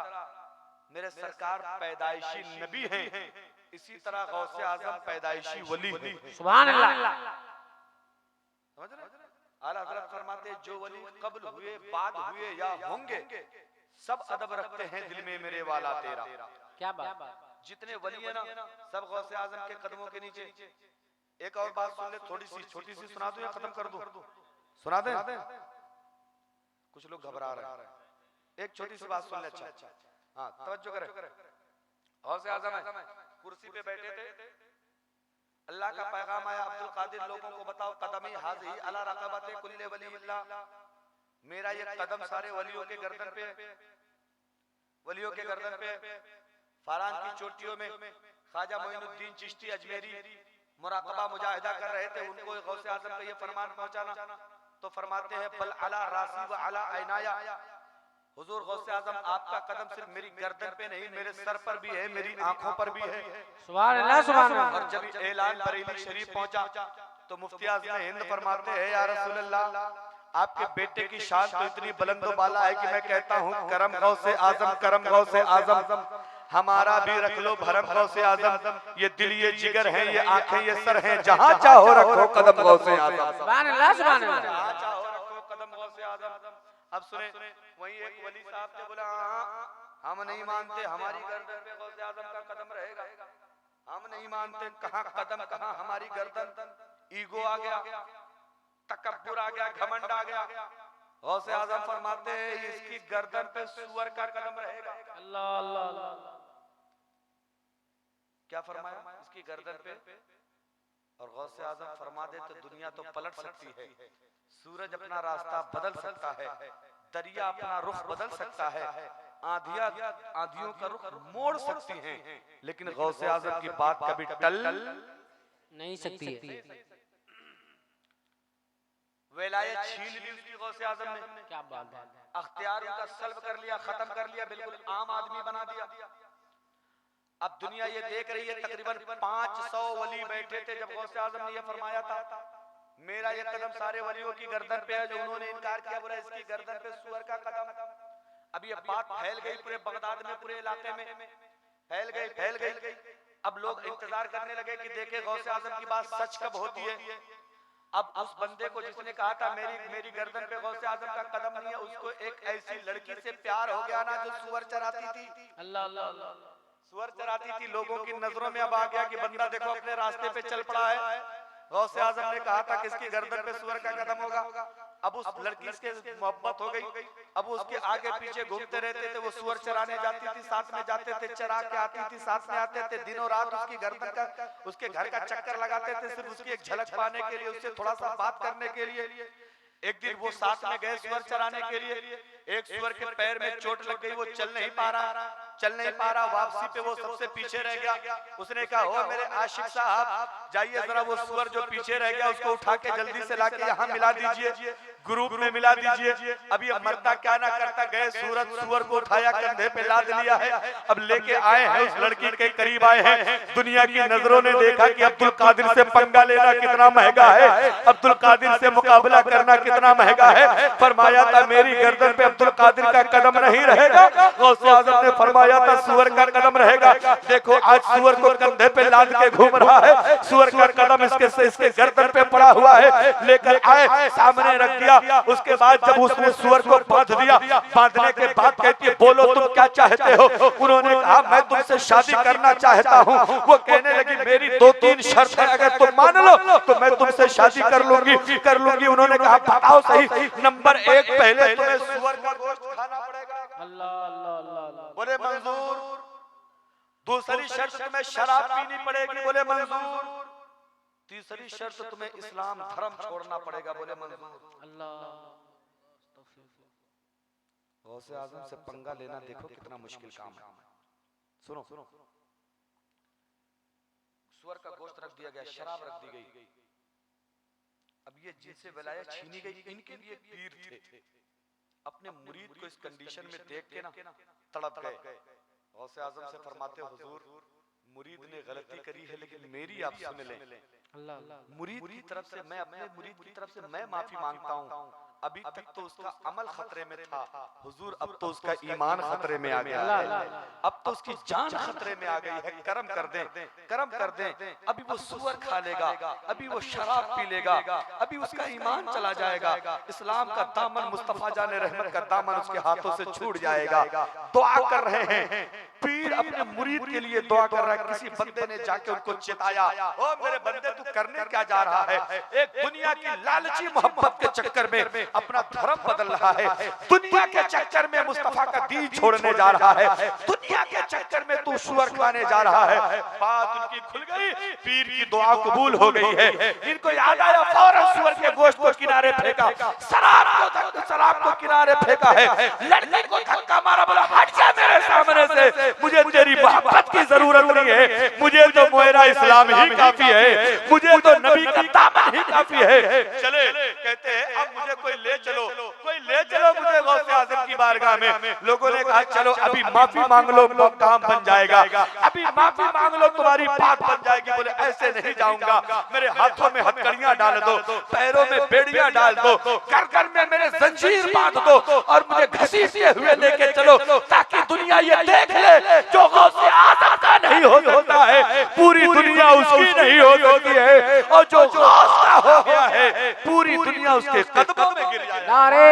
मेरे सरकार पैदाइशी नबी हैं, इसी तरह गौसे आजम पैदाइशी वली हैं। सुभान अल्लाह। समझ रहे? आला हज़रत फरमाते जो वली कब्ल हुए, बाद हुए या होंगे, सब अदब रखते हैं दिल में मेरे वाला तेरा। क्या बात? जितने वली है ना सब गौसे आजम के कदमों के नीचे। एक और बात सुन ले, थोड़ी सी छोटी सी सुना दूं या खत्म कर दूं? सुना दें? कुछ लोग घबरा रहे हैं। एक छोटी सी बात सुन ले। अच्छा हाँ तवज्जो करें। गौसे आजम है, कुर्सी पे बैठे थे, अल्लाह का पैगाम आया अब्दुल कादिर लोगों को बताओ कदमी हाज़ी अला रक़बते कुल्ले वलील्लाह, मेरा ये कदम सारे वलियों के गर्दन पे। फारान की चोटियों में ख्वाजा मोइनुद्दीन चिश्ती अजमेरी मुराकबा मुजाहिदा कर रहे थे, उनको गौसे आजम का ये फरमान पहुंचाना। तो फरमाते हैं बल अला रासी व अला ऐनाया, हुजूर गौसे आजम आपका कदम सिर्फ मेरी गर्दन पे नहीं मेरे सर पर भी है, मेरी आंखों पर भी है। सुभान अल्लाह, सुभान अल्लाह। और जब ऐलान बरेली शरीफ पहुंचा तो मुफ्ती आज़म हिंद फरमाते हैं, या रसूल अल्लाह, आपके बेटे की शान तो इतनी बुलंद बाला है कि मैं कहता हूँ करम गौसे आजम, करम गौसे आजम, हमारा भी रख लो भरम गौसे आजम। ये दिल ये जिगर है, ये आंखें ये सर हैं, जहाँ चाहो रखो कदम गौसे आजम, सुभान अल्लाह, सुभान अल्लाह। जहाँ चाहो रखो कदम गौसे आजम। अब सुने, वही एक वली साहब ने बोला, हम नहीं मानते हमारी गर्दन पे गौसे आजम का कदम रहेगा, हम नहीं मानते। कहाँ कदम, कहाँ हमारी गर्दन। ईगो आ गया, तकब्बुर आ गया, घमंड आ गया। गौसे आजम फरमाते हैं इसकी गर्दन पे सूअर का कदम रहेगा। अल्लाह अल्लाह अल्लाह। क्या फरमाया? इसकी गर्दन पे। और गौसे आजम फरमा दे तो दुनिया तो पलट सकती है, सूरज अपना रास्ता बदल सकता है, दरिया अपना रुख बदल सकता है, आंधियों का रुख मोड़ सकती हैं, लेकिन गौसे आजम की बात कभी टल नहीं सकती है। विलायत छीन ली उसकी गौसे आजम ने, क्या बात है। अख्तियार उनका सल्ब कर लिया, खत्म कर लिया, बिल्कुल आम आदमी बना दिया। अब दुनिया ये देख रही है, तकरीबन 500 वली बैठे थे जब गौसे आजम ने ये फरमाया था, मेरा ये कदम सारे वलियों की गर्दन पे है, जो उन्होंने इनकार किया बोला इसकी गर्दन पे सूअर का कदम। अब ये बात फैल गई पूरे बगदाद में, पूरे इलाके में फैल गई। अब लोग इंतजार करने लगे कि देखे गौसे आजम की बात सच कब होती है। अब उस बंदे को जिसने कहा था मेरी गर्दन पे गौसे आजम का कदम नहीं है, उसको एक ऐसी लड़की से प्यार हो गया ना जो सूअर चराती थी। अल्लाह अल्लाह अल्लाह। सूअर चराती थी, लोगों की नजरों में अब आ गया कि बंदा देखो अपने रास्ते पे चल पड़ा है। गौसे आजम ने कहा था कि इसकी गर्दन पे सूअर का कदम होगा। अब उस लड़की से मोहब्बत हो गई, अब वो उसके आगे पीछे घूमते रहते थे, वो सूअर चराने जाती थी, साथ में जाते थे, चरा के आती थी, साथ में आते थे, दिनों रात उसकी गर्दन का, उसके घर का चक्कर लगाते थे, सिर्फ उसकी एक झलक पाने के लिए, उससे थोड़ा सा बात करने के लिए। एक दिन वो साथ में गए सूअर चराने के लिए, एक सूअर के पैर में चोट लग गई, वो चल नहीं पा रहा, वापसी पे वो सबसे पीछे रह गया। उसने कहा, ओ मेरे आशिक साहब, जाइए जरा वो सूअर जो पीछे रह गया उसको उठा के जल्दी से लाके यहाँ मिला दीजिए, ग्रुप में मिला दीजिए। अभी मरता क्या ना करता, गए सूअर को उठाया, कंधे पे लाद लिया है, अब लेके आए हैं, उस लड़की के करीब आए हैं। दुनिया की नजरों ने देखा कि अब्दुल कादिर से पंगा लेना कितना महंगा है, अब्दुल कादिर से मुकाबला करना कितना महंगा है। फरमाया था मेरी गर्दन पे अब्दुल कादिर का कदम नहीं रहेगा, गौसे आजम ने फरमाया था सूअर का कदम रहेगा। देखो आज सूअर को कंधे पे लाद के घूम रहा है, सूअर का कदम इसके गर्दन पे पड़ा हुआ है, लेकर आए सामने रख दिया। उसके बाद जब उसने सूअर को बांध दिया, बांधने के बाद कहती है बोलो तुम क्या चाहते हो। उन्होंने कहा मैं तुमसे शादी करना चाहता हूँ। वो कहने लगी मेरी 2-3 शर्त है, अगर तुम मान लो तो मैं तुमसे शादी कर लूंगी। उन्होंने कहा बताओ सही, नंबर 1 पहले तुम्हें सूअर का गोश्त खाना पड़ेगा। अल्लाह अल्लाह अल्लाह। बोले मंजूर। दूसरी शर्त तुम्हें शराब पीनी पड़ेगी, बोले मंजूर। तीसरी शर्त तुम्हें इस्लाम धर्म छोड़ना पड़ेगा, बोले मंजूर। अल्लाह। गौसे आजम से पंगा लेना देखो कितना मुश्किल काम है। सुनो, सूअर का गोश्त रख दिया गया, शराब रख दी गई। अब ये जिनसे विलायत छीनी गई, इनके लिए पीर थे, अपने मुरीद को इस कंडीशन में देख के ना तड़प गए। गौसे आजम से फरमाते हुजूर मुरीद ने गलती करी है, लेकिन मेरी आप सुन लें। मुरीद की तरफ से मैं अपने मुरीद की तरफ से मैं माफी मांगता हूँ। अभी तक तो उसका अमल खतरे में था हुजूर, अब तो उसका ईमान खतरे में आ गया है, अब तो उसकी जान खतरे में आ गई है, करम कर दें। अभी वो सूअर खा लेगा, अभी वो शराब पी लेगा, अभी उसका ईमान चला जाएगा, इस्लाम का दामन, मुस्तफा जाने रहमत का दामन उसके हाथों से छूट जाएगा। दुआ कर रहे हैं पीर, अपने मुरीद के लिए दुआ कर रहा है। किसी बंदे ने जाके उनको चिताया, ओ मेरे बंदे तू करने क्या जा रहा है? एक दुनिया की लालची मोहब्बत के चक्कर में अपना धर्म बदल रहा है, दुनिया के चक्कर में मुस्तफा का दीन छोड़ने जा रहा है, दुनिया के चक्कर में तू सूअर खाने जा रहा है। बात उनकी खुल गई, पीर की दुआ कबूल हो गई है। इनको याद आया, फौरन सूअर के गोश्त को किनारे फेंका, शराब को किनारे फेंका है, लड़के को धक्का मारा, बोला हट जा मेरे सामने से, मुझे तेरी मोहब्बत की जरूरत नहीं है, मुझे तो मेरा इस्लाम ही काफी है, मुझे तो नबी का दामन ही काफी है। चले कहते हैं अब मुझे कोई ले चलो मुझे गौसे आज़म की बारगाह में लोगों ने कहा चलो अभी माफी मांग लो, काम बन जाएगा, अभी माफी मांग लो तुम्हारी बात बन जाएगी। बोले ऐसे नहीं जाऊंगा, मेरे हाथों में हथकड़ियां डाल दो, पैरों में बेड़ियां डाल दो, गर्दन में मेरे जंजीर बांध दो और मुझे घसीटते हुए लेके चलो, ताकि दुनिया ये देख ले जो गौसे आज़म का नहीं हो सकता है पूरी दुनिया उसकी नहीं हो सकती है, और जो गौस का हो गया है पूरी दुनिया उसके कदमों में गिर जाए। नारे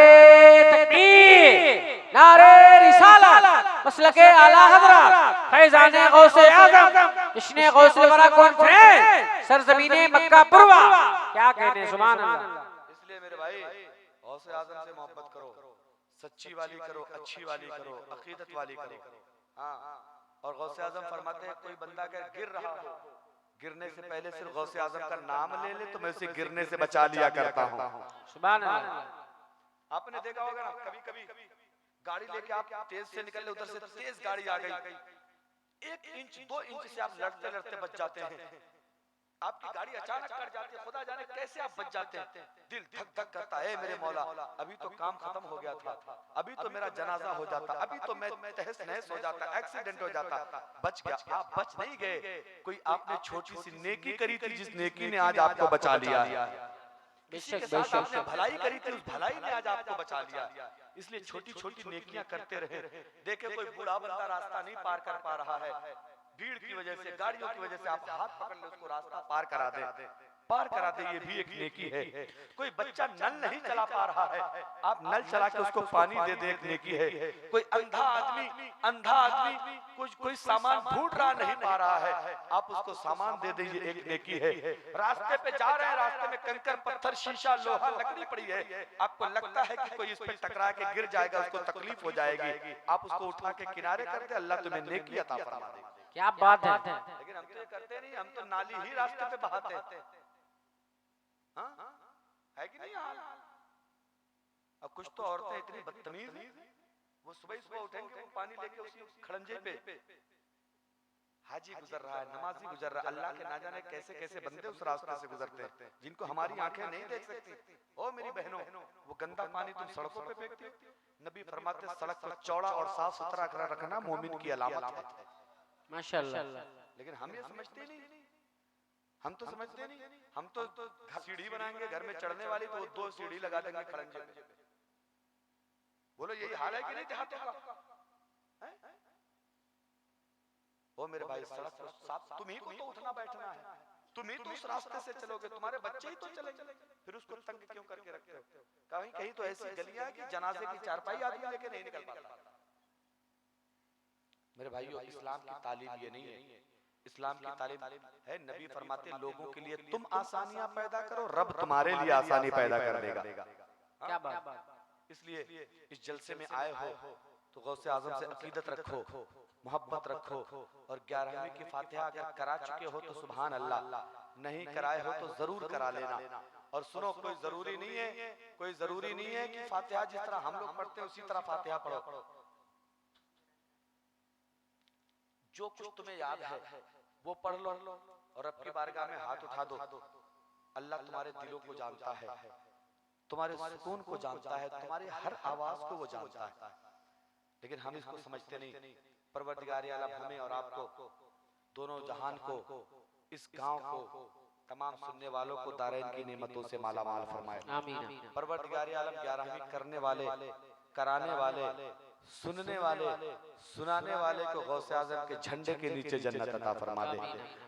तकबीर, नारे रिसालत, मसलके आला हज़रत फैज़ाने गौसे आज़म, इश्ने गौसे वरा कॉन्फ्रेंस सरज़मीने मक्का पुरवा। क्या कहने, सुभान अल्लाह। इसलिए मेरे भाई गौसे आज़म से मोहब्बत करो, सच्ची वाली करो, अच्छी वाली करो, अकीदत वाली करो। हाँ, और गौसे आज़म फरमाते हैं कोई बंदा अगर गिर रहा हो, गिरने से पहले सिर्फ गौसे आज़म का नाम ले ले तो मैं उसे गिरने से बचा लिया करता हूँ। सुभान अल्लाह। आपने देखा होगा ना, कभी कभी गाड़ी लेके आप तेज से निकल ले, उधर से तेज गाड़ी आ गई, 1 इंच 2 इंच से आप लड़ते लड़ते बच जाते हैं, आपकी गाड़ी अचानक कट जाती है, खुदा जाने कैसे आप बच जाते हैं। दिल धक धक करता है मेरे मौला, अभी तो काम खत्म हो गया था, अभी तो मेरा जनाजा हो जाता, अभी तो मैं तहस नहस हो जाता, एक्सीडेंट हो जाता, बच गया। आप बच नहीं गए, कोई आपने छोटी सी नेकी करी थी जिस नेकी ने आज आपको बचा लिया है। किसी के साथ आपने भलाई करी थी, उस भलाई ने आज आपको बचा लिया। इसलिए छोटी छोटी नेकियां करते रहे। देखे कोई बूढ़ा बंदा रास्ता नहीं पार कर पा रहा है, भीड़ की वजह से, गाड़ियों की वजह से, आप हाथ पकड़ ले उसको रास्ता पार करा दे, पार करा दे, ये भी एक नेकी है। कोई बच्चा नल नहीं चला पा रहा है, आप नल चला के उसको पानी दे दे, एक नेकी है। कोई अंधा आदमी कोई सामान ढूंढ रहा नहीं पा रहा है, आप उसको सामान दे दे, ये एक नेकी है। रास्ते पे जा रहे हैं, रास्ते में कंकर पत्थर शीशा लोहा लकड़ी पड़ी है, आपको लगता है कि कोई इस पे टकरा के गिर जाएगा, उसको तकलीफ हो जाएगी, आप उसको उठा के किनारे कर दे, अल्लाह तुम्हें नेकी अता फरमा देगा। क्या बात है। लेकिन हम तो ये करते नहीं, हम तो नाली ही रास्ते पे बहाते हैं। हाँ? है कि नहीं हाल? अब कुछ तो औरतें इतनी बदतमीज, वो सुबह उठेंगे, वो पानी लेके उसी खड़ंजे पे, हाजी गुजर रहा है, नमाजी गुजर रहा है, अल्लाह के ना जाने कैसे कैसे बंदे उस रास्ते से गुजरते हैं जिनको हमारी आंखें नहीं देख सकती। ओ मेरी बहनों, वो गंदा पानी तुम सड़कों पे फेंकते हो। नबी फरमाते सड़क को चौड़ा और साफ सुथरा रखना मोमिन की अलामत है। माशाअल्लाह। लेकिन हम ये समझते नहीं, हम तो समझते नहीं, हम तो सीढ़ी बनाएंगे घर में चढ़ने वाली, तो 2 सीढ़ी लगा देंगे खड़ंजे पे। बोलो यही हाल है कि नहीं देहातों का? ओ मेरे भाई, सड़क को साफ, तुम ही को तो उठना बैठना है, तुम ही तो उस रास्ते से चलोगे, तुम्हारे बच्चे ही तो चलेंगे, फिर उसको तंग क्यों करके रखते हो? कहीं कहीं तो ऐसी गलियां है कि जनाजे की चारपाई आदमी लेके नहीं निकल पाता। मेरे भाइयों, इस्लाम की तालीम ये नहीं है, इस्लाम की तालीम है, नबी फरमाते लोगों के लिए तुम आसानियां पैदा करो, रब तुम्हारे लिए आसानी पैदा कर देगा। क्या बात। इसलिए इस जलसे में आए हो तो गौसे आज़म से अकीदत रखो, मोहब्बत रखो, और 11वीं की फातिहा अगर करा चुके हो तो सुभान अल्लाह, नहीं कराए हो तो जरूर करा लेना। और सुनो, कोई जरूरी नहीं है कि फातिहा जिस तरह हम लोग पढ़ते हैं उसी तरह फातिहा पढ़ो। जो कुछ तुम्हें याद है वो पढ़ लो, और रब की बारगाह में हाथ उठा दो। अल्लाह तुम्हारे दिलों को जानता है, तुम्हारे सुकून को जानता है, तुम्हारी हर आवाज को वो जानता है, लेकिन हम इसको समझते नहीं। परवरदिगार आलम हमें और आपको, दोनों जहान को, इस गांव को, तमाम सुनने वालों को दारैन की नेमतों से माला माल फरमाए। आमीन। परवरदिगार आलम 11वीं करने वाले, कराने वाले, सुनने वाले, सुनाने वाले को गौसे आज़म के झंडे के नीचे जन्नत अता फरमा दे।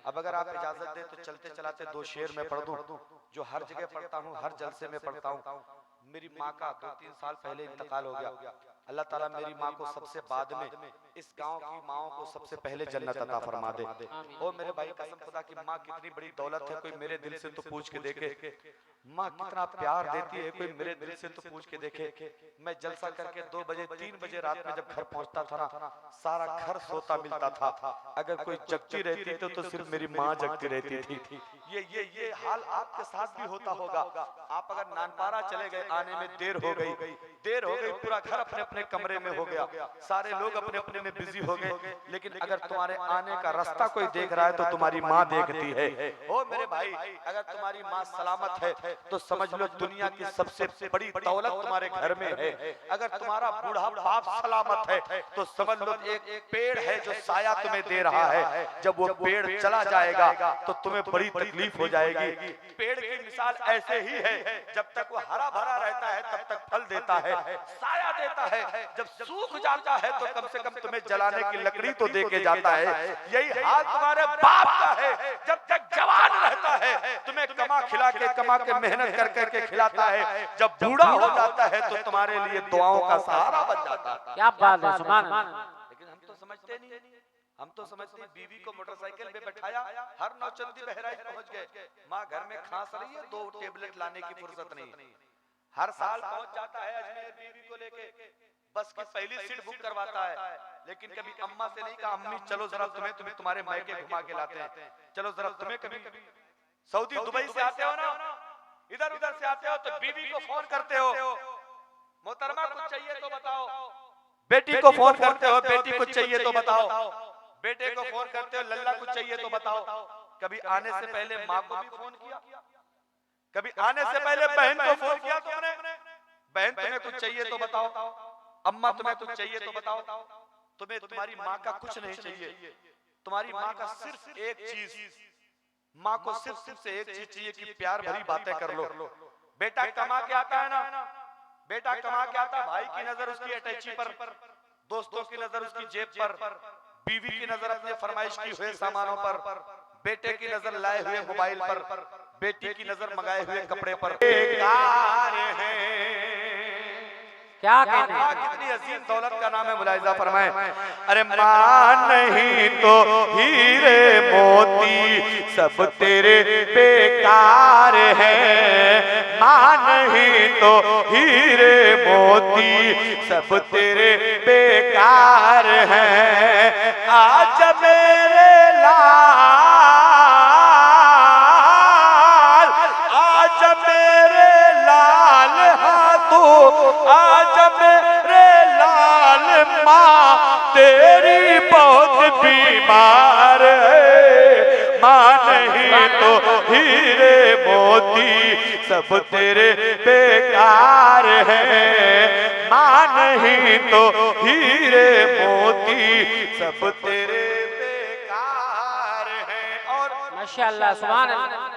अब अगर आप इजाजत दे तो चलते चलाते 2 शेर में पढ़ दूं, जो हर जगह पढ़ता हूँ, हर जलसे में पढ़ता हूँ। मेरी माँ का 2-3 साल पहले इंतकाल हो गया। अल्लाह ताला मेरी माँ को सबसे बाद में, इस गांव की माओं को सबसे पहले जन्नत अता फरमा दे। ओ मेरे भाई, कसम खुदा की माँ कितनी बड़ी दौलत है, कोई मेरे दिल से तो पूछ के देखे। माँ कितना प्यार देती है, कोई मेरे दिल से तो पूछ के देखे। मैं जलसा करके 2 बजे 3 बजे रात में जब घर पहुंचता था ना, सारा घर सोता मिलता था। अगर कोई जगती रहती तो सिर्फ मेरी माँ जगती रहती थी। ये हाल आपके साथ भी होता होगा। आप अगर नानपारा चले गए, आने में देर हो गई, पूरा घर अपने अपने कमरे में हो गया, सारे लोग अपने अपने में बिजी हो गए, लेकिन अगर तुम्हारे आने का रास्ता कोई देख रहा है तो तुम्हारी माँ देखती है। ओ मेरे भाई, अगर तुम्हारी माँ सलामत है तो समझ लो दुनिया की सबसे बड़ी दौलत तुम्हारे घर में है। अगर तुम्हारा बूढ़ा बाप सलामत है तो समझ लो एक पेड़ है जो साया तुम्हें दे रहा है, जब वो पेड़ चला जाएगा तो तुम्हें बड़ी तकलीफ हो जाएगी। पेड़ की मिसाल ऐसे ही है, जब तक वो हरा भरा रहता है तब तक फल देता है, साया देता है, जब सूख जाता है तो कम से कम तुम्हें जलाने की लकड़ी तो दे के जाता है। यही हाल तुम्हारे बाप का है, जब तक जवान रहता है तुम्हें कमा के मेहनत कर करके खिलाता है, जब बूढ़ा हो जाता है तो तुम्हारे लिए दुआओं का सहारा बन जाता है। क्या बात है, सुभान अल्लाह। लेकिन हम तो समझते नहीं, हम तो समझते हैं बीवी को मोटरसाइकिल पे बैठाया, हर नौचंदी बहराइच पहुंच गए, माँ घर में खांस रही है, 2 टेबलेट लाने की फुर्सत नहीं। हर साल पहुंच जाता है अजमेर बीवी को लेके, बस की पहली सीट बुक करवाता है, लेकिन कभी अम्मा से नहीं कहा अम्मी चलो जरा तुम्हें तुम्हारे मायके घुमा के लाते हैं, चलो जरा तुम्हें कभी सऊदी दुबई से आते हो ना, इधर उधर से आते हो तो बीवी को फोन करते हो, मोहतरमा कुछ चाहिए तो बताओ, बेटी को फोन करते हो बेटी कुछ चाहिए तो बताओ, बेटे को फोन करते हो लल्ला कुछ चाहिए तो बताओ। कभी आने से पहले माँ को भी फोन किया, कभी आने से पहले बहन को फोन किया तुमने, बहन तुम्हें कुछ चाहिए तो बताओ, अम्मा तुम्हें कुछ चाहिए तो बताओ। तुम्हें तुम्हारी माँ का कुछ नहीं चाहिए, तुम्हारी माँ का सिर्फ एक चीज, माँ को सिर्फ एक चीज चाहिए कि प्यार भरी बातें कर लो। बेटा कमा के आता है ना, बेटा कमा के आता, भाई की नजर उसकी अटैची पर, दोस्तों की नजर उसकी जेब पर, बीवी की नजर अपने फरमाइश की हुए सामानों पर, बेटे की नजर लाए हुए मोबाइल पर, बेटी की नजर मंगाए हुए कपड़े पर। क्या कहते हैं, कितनी अजीम दौलत का नाम है, मुलाहिजा फरमाए। अरे मां नहीं तो हीरे मोती सब तेरे बेकार है, मां नहीं तो हीरे मोती सब तेरे बेकार है। आज मेरे लाल, आज मेरे लाल हाथों, आज मेरे लाल माँ तेरी बहुत बीमार है, माँ नहीं तो हीरे मोती सब तेरे बेकार है, माँ नहीं तो हीरे मोती सब तेरे बेकार है। और माशाअल्लाह, सुभान अल्लाह।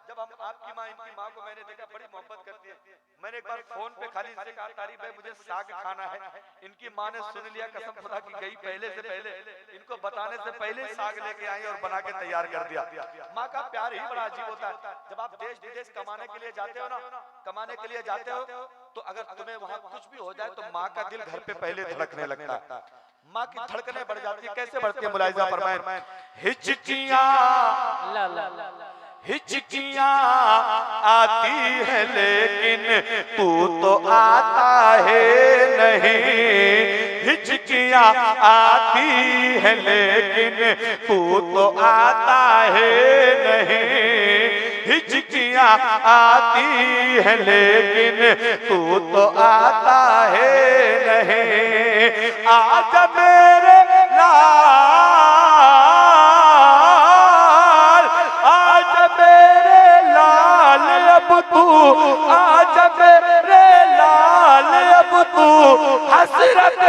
जब हम आपकी माँ, इनकी माँ को मैंने देखा बड़ी मोहब्बत करती है, मैंने एक बार फोन पे खाली इनसे कहा तारीफ भाई मुझे साग खाना है, इनकी माँ ने सुन लिया, कसम खुदा की गई पहले से पहले, इनको बताने से पहले साग लेके आई और बना के तैयार कर दिया। माँ का प्यार ही बड़ा अजीब होता है। जब आप देश विदेश कमाने के लिए जाते हो ना, कमाने के लिए जाते हो तो अगर तुम्हें वहाँ कुछ भी हो जाए तो माँ का दिल घर पे पहले धड़कने लगता है, माँ की धड़कनें बढ़ जाती है। कैसे बढ़ती है, मुलाहिजा फरमाए। हिचकियां हिचकियां आती है लेकिन तू तो आता है नहीं, हिचकियां आती है लेकिन तू तो आता है नहीं, हिचकियां आती है लेकिन तू तो आता है नहीं। आज मेरे लाल, आज मेरे लाल अब तू, आज मेरे लाल अब तू हसरत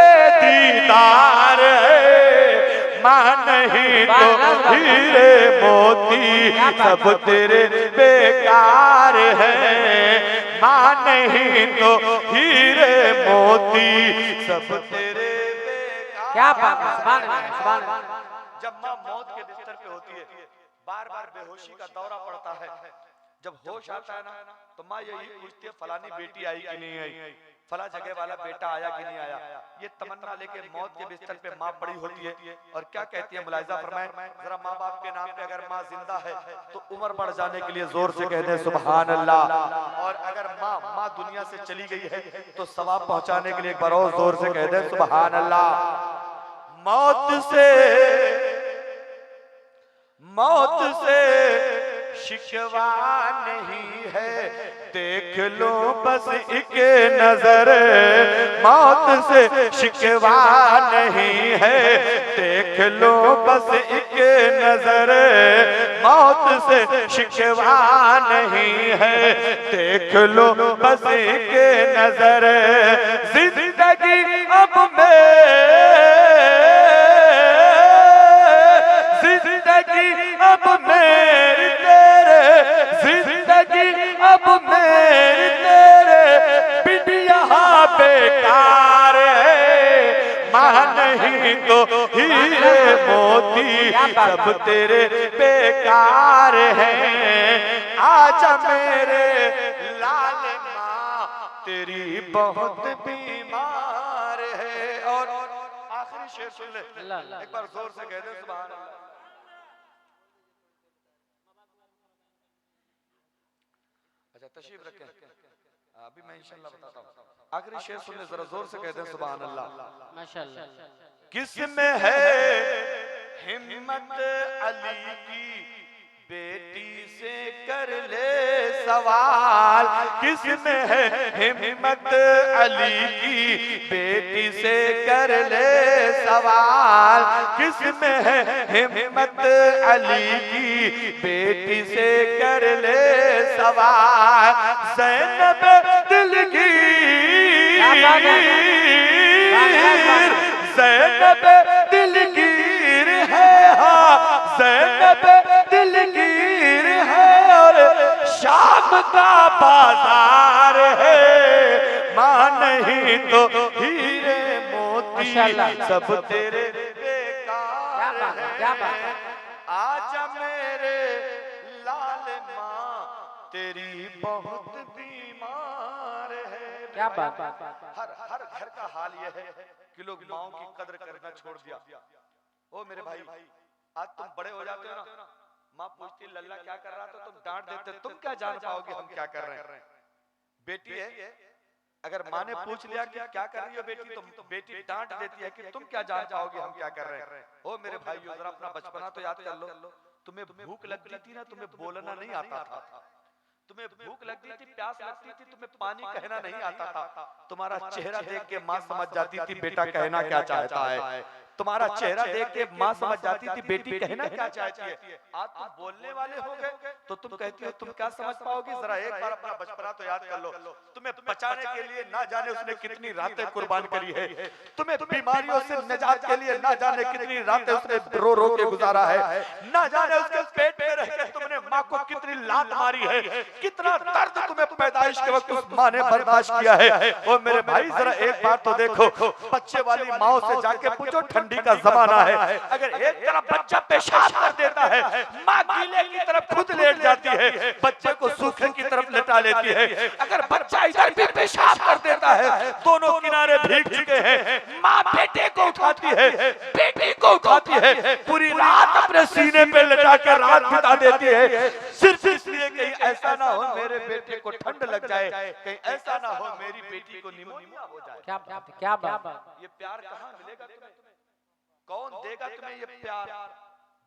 दीदार है, माँ नहीं तो हीरे मोती सब तेरे बेकार है, माँ नहीं तो हीरे मोती सब तेरे बेकार। क्या बात है, सुभान अल्लाह, सुभान अल्लाह। जब माँ मौत के बिस्तर पे होती है, बार बार बेहोशी का दौरा पड़ता है, जब होश आता है ना तो माँ यही पूछती है फलानी बेटी आई कि नहीं आई, फला जगह वाला बेटा आया कि नहीं आया। ये तमन्ना लेके मौत के बिस्तर पे माँ पड़ी होती है और क्या कहती है, मुलाहिजा फरमाए जरा, माँ बाप के नाम पे अगर माँ जिंदा है तो उम्र बढ़ जाने के लिए जोर से कह दे सुभान अल्लाह, और अगर माँ दुनिया से चली गई है तो सवाब पहुंचाने के लिए एक बार और जोर से कह दे सुभान अल्लाह। मौत से शिकवा नहीं है, देख लो बस एक नजर, मौत से शिकवा नहीं है, देख लो बस एक नजर, मौत से शिकवा नहीं है, देख लो बस एक नजर, जिंदगी अब मैं, जिंदगी अब मेरी तेरे, जिंदगी अब मेरी तेरे बिन यहाँ बेकार है, मां नहीं तो हीरे मोती सब तेरे बेकार हैं, आजा मेरे लाल मां तेरी बहुत बीमार है। और आखिरी शेर सुन ले, एक बार जोर से कह दे सुभान अल्लाह। अच्छा तशरीफ रखें, अभी मैं इंशाल्लाह बताता हूँ। आखिरी शेर सुन ले, जरा जोर से कह दे सुभान अल्लाह। माशाअल्लाह। किसमें है हिम्मत अली की, बेटी से कर ले सवाल, किसमें है हिम्मत अली की, बेटी से कर ले सवाल, किसमें है हिम्मत अली की, बेटी से कर ले सवाल, ज़ैनब दिलगीर, ज़ैनब दिलगीर है, हाँ ज़ैनब दिलगीर है, और शाम का बाजार है, मां नहीं तो हीरे मोती सब तेरे बेकार है, आजा मेरे लाल मां तेरी बहुत बीमार है। क्या बात। हर घर का हाल यह है कि लोग माओ की कदर करना छोड़ दिया। ओ मेरे भाई, आज तुम बड़े हो जाते हो ना, माँ पूछती लल्ला क्या कर रहा था, तुम डांट देते, तुम क्या जान पाओगे हम क्या कर रहे हैं। बेटी है, अगर माँ ने पूछ लिया कि क्या कर रही हो बेटी, तो बेटी डांट देती है कि तुम क्या जान पाओगे हम क्या कर रहे हैं। ओ मेरे भाइयों, जरा अपना बचपना तो याद कर लो। तुम्हें भूख लगती थी ना, तुम्हें बोलना नहीं आता था, तुम्हें भूख लगती थी, प्यास लगती थी, तुम्हें पानी कहना नहीं आता था, तुम्हारा चेहरा देख के माँ समझ जाती थी बेटा कहना क्या चाहता है, तुम्हारा चेहरा देख के माँ समझ जाती थी बेटी कहना क्या चाहती है। आज तुम बोलने वाले हो गए तो तुम कहती हो तुम क्या समझ पाओगी। जरा एक बार अपना बचपना तो याद कर लो। तुम्हें बचाने के लिए ना जाने उसने कितनी रातें कुर्बान करी है, तुम्हें बीमारियों से निजात के लिए ना जाने कितनी रातें उसने रो रो के गुजारा है, ना जाने उसके पेट में रहकर तुमने माँ को कितनी लात मारी है, कितना दर्द तुम्हें पैदाइश के वक्त उस माँ ने बर्दाश्त किया है। और मेरे भाई जरा एक बार तो देखो, बच्चे वाली माँ से जाके पूछो, ठंडी का जमाना है, अगर एक तरफ बच्चा पेशाब कर देता है, माँ गीले की तरफ खुद लेट जाती है, बच्चे को सूखे की तरफ लेटा लेती है। अगर बच्चा इधर भी पेशाब कर देता है, दोनों किनारे भीग चुके हैं, माँ बेटे को उठाती है, बेटी को उठाती है, पूरी रात अपने सीने पे लेटा कर रात बिता देती है, सिर्फ इसलिए कहीं ऐसा ना हो मेरे बेटे को ठंड लग जाए, कहीं ऐसा ना हो मेरी बेटी को निमोनिया हो जाए। क्या बात, क्या बात। ये प्यार कहाँ मिलेगा तुम्हें, कौन देगा तुम्हें ये प्यार।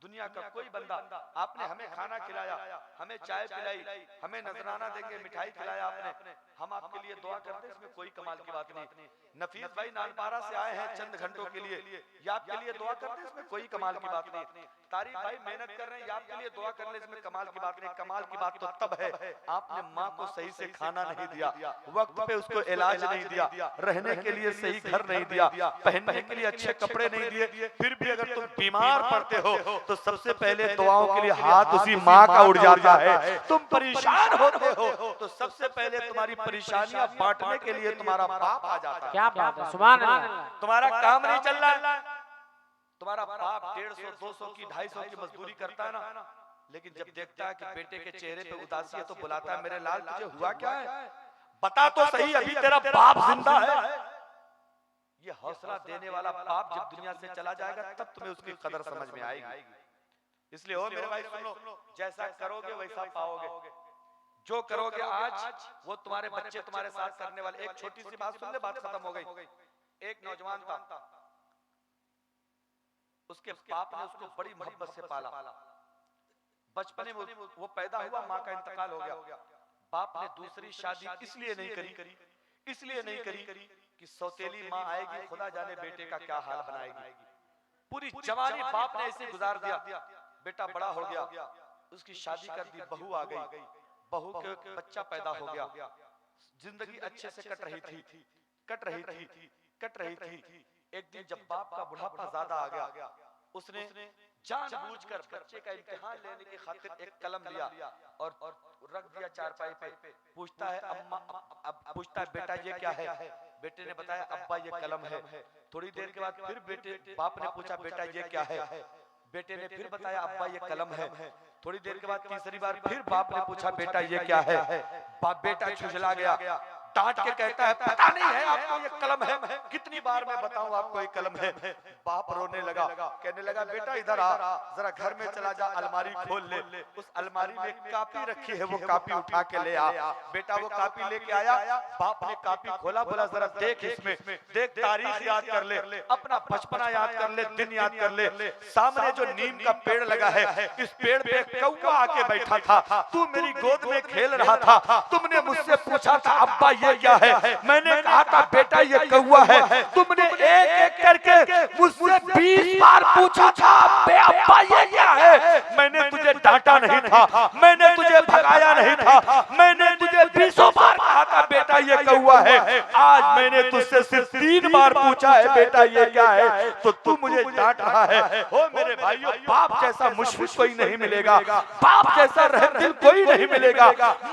दुनिया का कोई बंदा, आपने हमें खाना खिलाया, हमें चाय पिलाई, हमें नजराना देंगे, मिठाई खिलाया आपने, हम आपके लिए दुआ करते, इसमें कोई कमाल की बात नहीं। नफीस भाई नानपारा से आए हैं चंद घंटों के लिए, ये आपके लिए दुआ करते, इसमें कोई कमाल की बात नहीं। तारीफ भाई मेहनत कर रहे हैं, ये आपके लिए दुआ कर ले, इसमें कमाल की बात नहीं। कमाल की बात तो तब है आपने माँ को सही से खाना नहीं दिया, वक्त पे उसको इलाज नहीं दिया, रहने के लिए सही घर नहीं दिया, पहनने के लिए अच्छे कपड़े नहीं दिए, फिर भी अगर तुम बीमार पड़ते हो तो सबसे पहले दुआओं के लिए हाथ उसी माँ का उड़ जाता है। तुम परेशान होते हो तो सबसे पहले तुम्हारी परेशानियां बांटने के लिए तुम्हारा बाप आ जाता है। क्या बात है, सुभान अल्लाह। तुम्हारा काम नहीं चल रहा, तुम्हारा बाप 150, 200 की 250 की मजदूरी करता है ना, लेकिन जब देखता है कि बेटे के चेहरे पे उदासी है तो बुलाता है, मेरे लाल तुझे हुआ क्या है, बता तो सही, अभी तेरा बाप जिंदा है। ये हौसला देने वाला बाप जब दुनिया से चला जाएगा तब तुम्हें उसकी कदर समझ में आएगी। इसलिए हो मेरे भाई सुन लो, जैसा करोगे वैसा पाओगे, जो करोगे आज वो तुम्हारे बच्चे तुम्हारे साथ करने वाले। एक छोटी सी बात सुन ले, बात खत्म हो गई। एक नौजवान था, उसके बाप ने उसको बड़ी मोहब्बत से पाला, बचपन में वो पैदा हुआ, माँ का इंतकाल हो गया। बाप ने दूसरी शादी इसलिए नहीं करी कि सौतेली माँ आएगी, खुदा जाने बेटे का क्या हाल बनाएगी। पूरी जवानी बाप ने ऐसे गुजार दिया। बेटा बड़ा हो गया, उसकी शादी कर दी, बहू आ गई, बहू के बच्चा पैदा हो गया, जिंदगी अच्छे से कट रही थी। एक दिन जब बाप का बुढ़ापा ज्यादा आ गया, उसने जानबूझकर बच्चे का इम्तिहान लेने की खातिर एक कलम लिया और रख दिया चारपाई पे। पूछता है अम्मा, पूछता है बेटा ये क्या है? बेटे ने बताया अब्बा ये कलम है। थोड़ी देर के बाद फिर बाप ने पूछा बेटा ये क्या है? बेटे ने फिर बताया अब्बा ये कलम है। थोड़ी देर के बाद तीसरी बार फिर बाप ने पूछा बेटा ये क्या है? बेटा झुंझला गया, डांट के कहता है पता नहीं है आपको ये कलम है? कितनी बार मैं बताऊं आपको ये कलम है? बाप रोने लगा, कहने लगा बेटा इधर आ, जरा घर में चला जा, अलमारी खोल ले। उस अलमारी में कापी रखी है, वो कापी उठा के ले आ। बेटा वो कापी लेके आया, बाप ने कापी खोला, बोला जरा देख इसमें, देख तारीख याद कर ले, अपना बचपना याद कर ले, दिन याद कर ले। सामने जो नीम का पेड़ लगा है, इस पेड़ पे कौवा आके बैठा था, तू मेरी गोद में खेल रहा था, तुमने मुझसे पूछा था अब्बा ये क्या है? मैंने कहा था बेटा ये कौवा है। तुमने एक एक करके मुझसे 20 बार पूछा था अब्बा ये क्या है? मैंने तुझे डांटा नहीं था, मैंने तुझे भगाया नहीं था, मैंने तुझे 20 बार कहा था बेटा ये कौवा है। आज मैंने तुझसे सिर्फ 3 बार पूछा है बेटा ये क्या है, तो तू मुझे डांट रहा है। ओ मेरे भाइयों, बाप जैसा मुशफिक कोई नहीं मिलेगा, बाप जैसा रहमदिल कोई नहीं मिलेगा,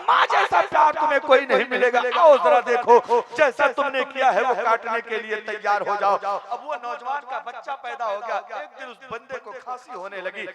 माँ जैसा प्यार तुम्हें कोई नहीं मिलेगा। आओ जरा देखो, जैसा तुमने किया है वो काटने के लिए तैयार हो जाओ। अब वो नौजवान का बच्चा पैदा हो गया। एक दिन उस बंदे को खांसी होने लगी,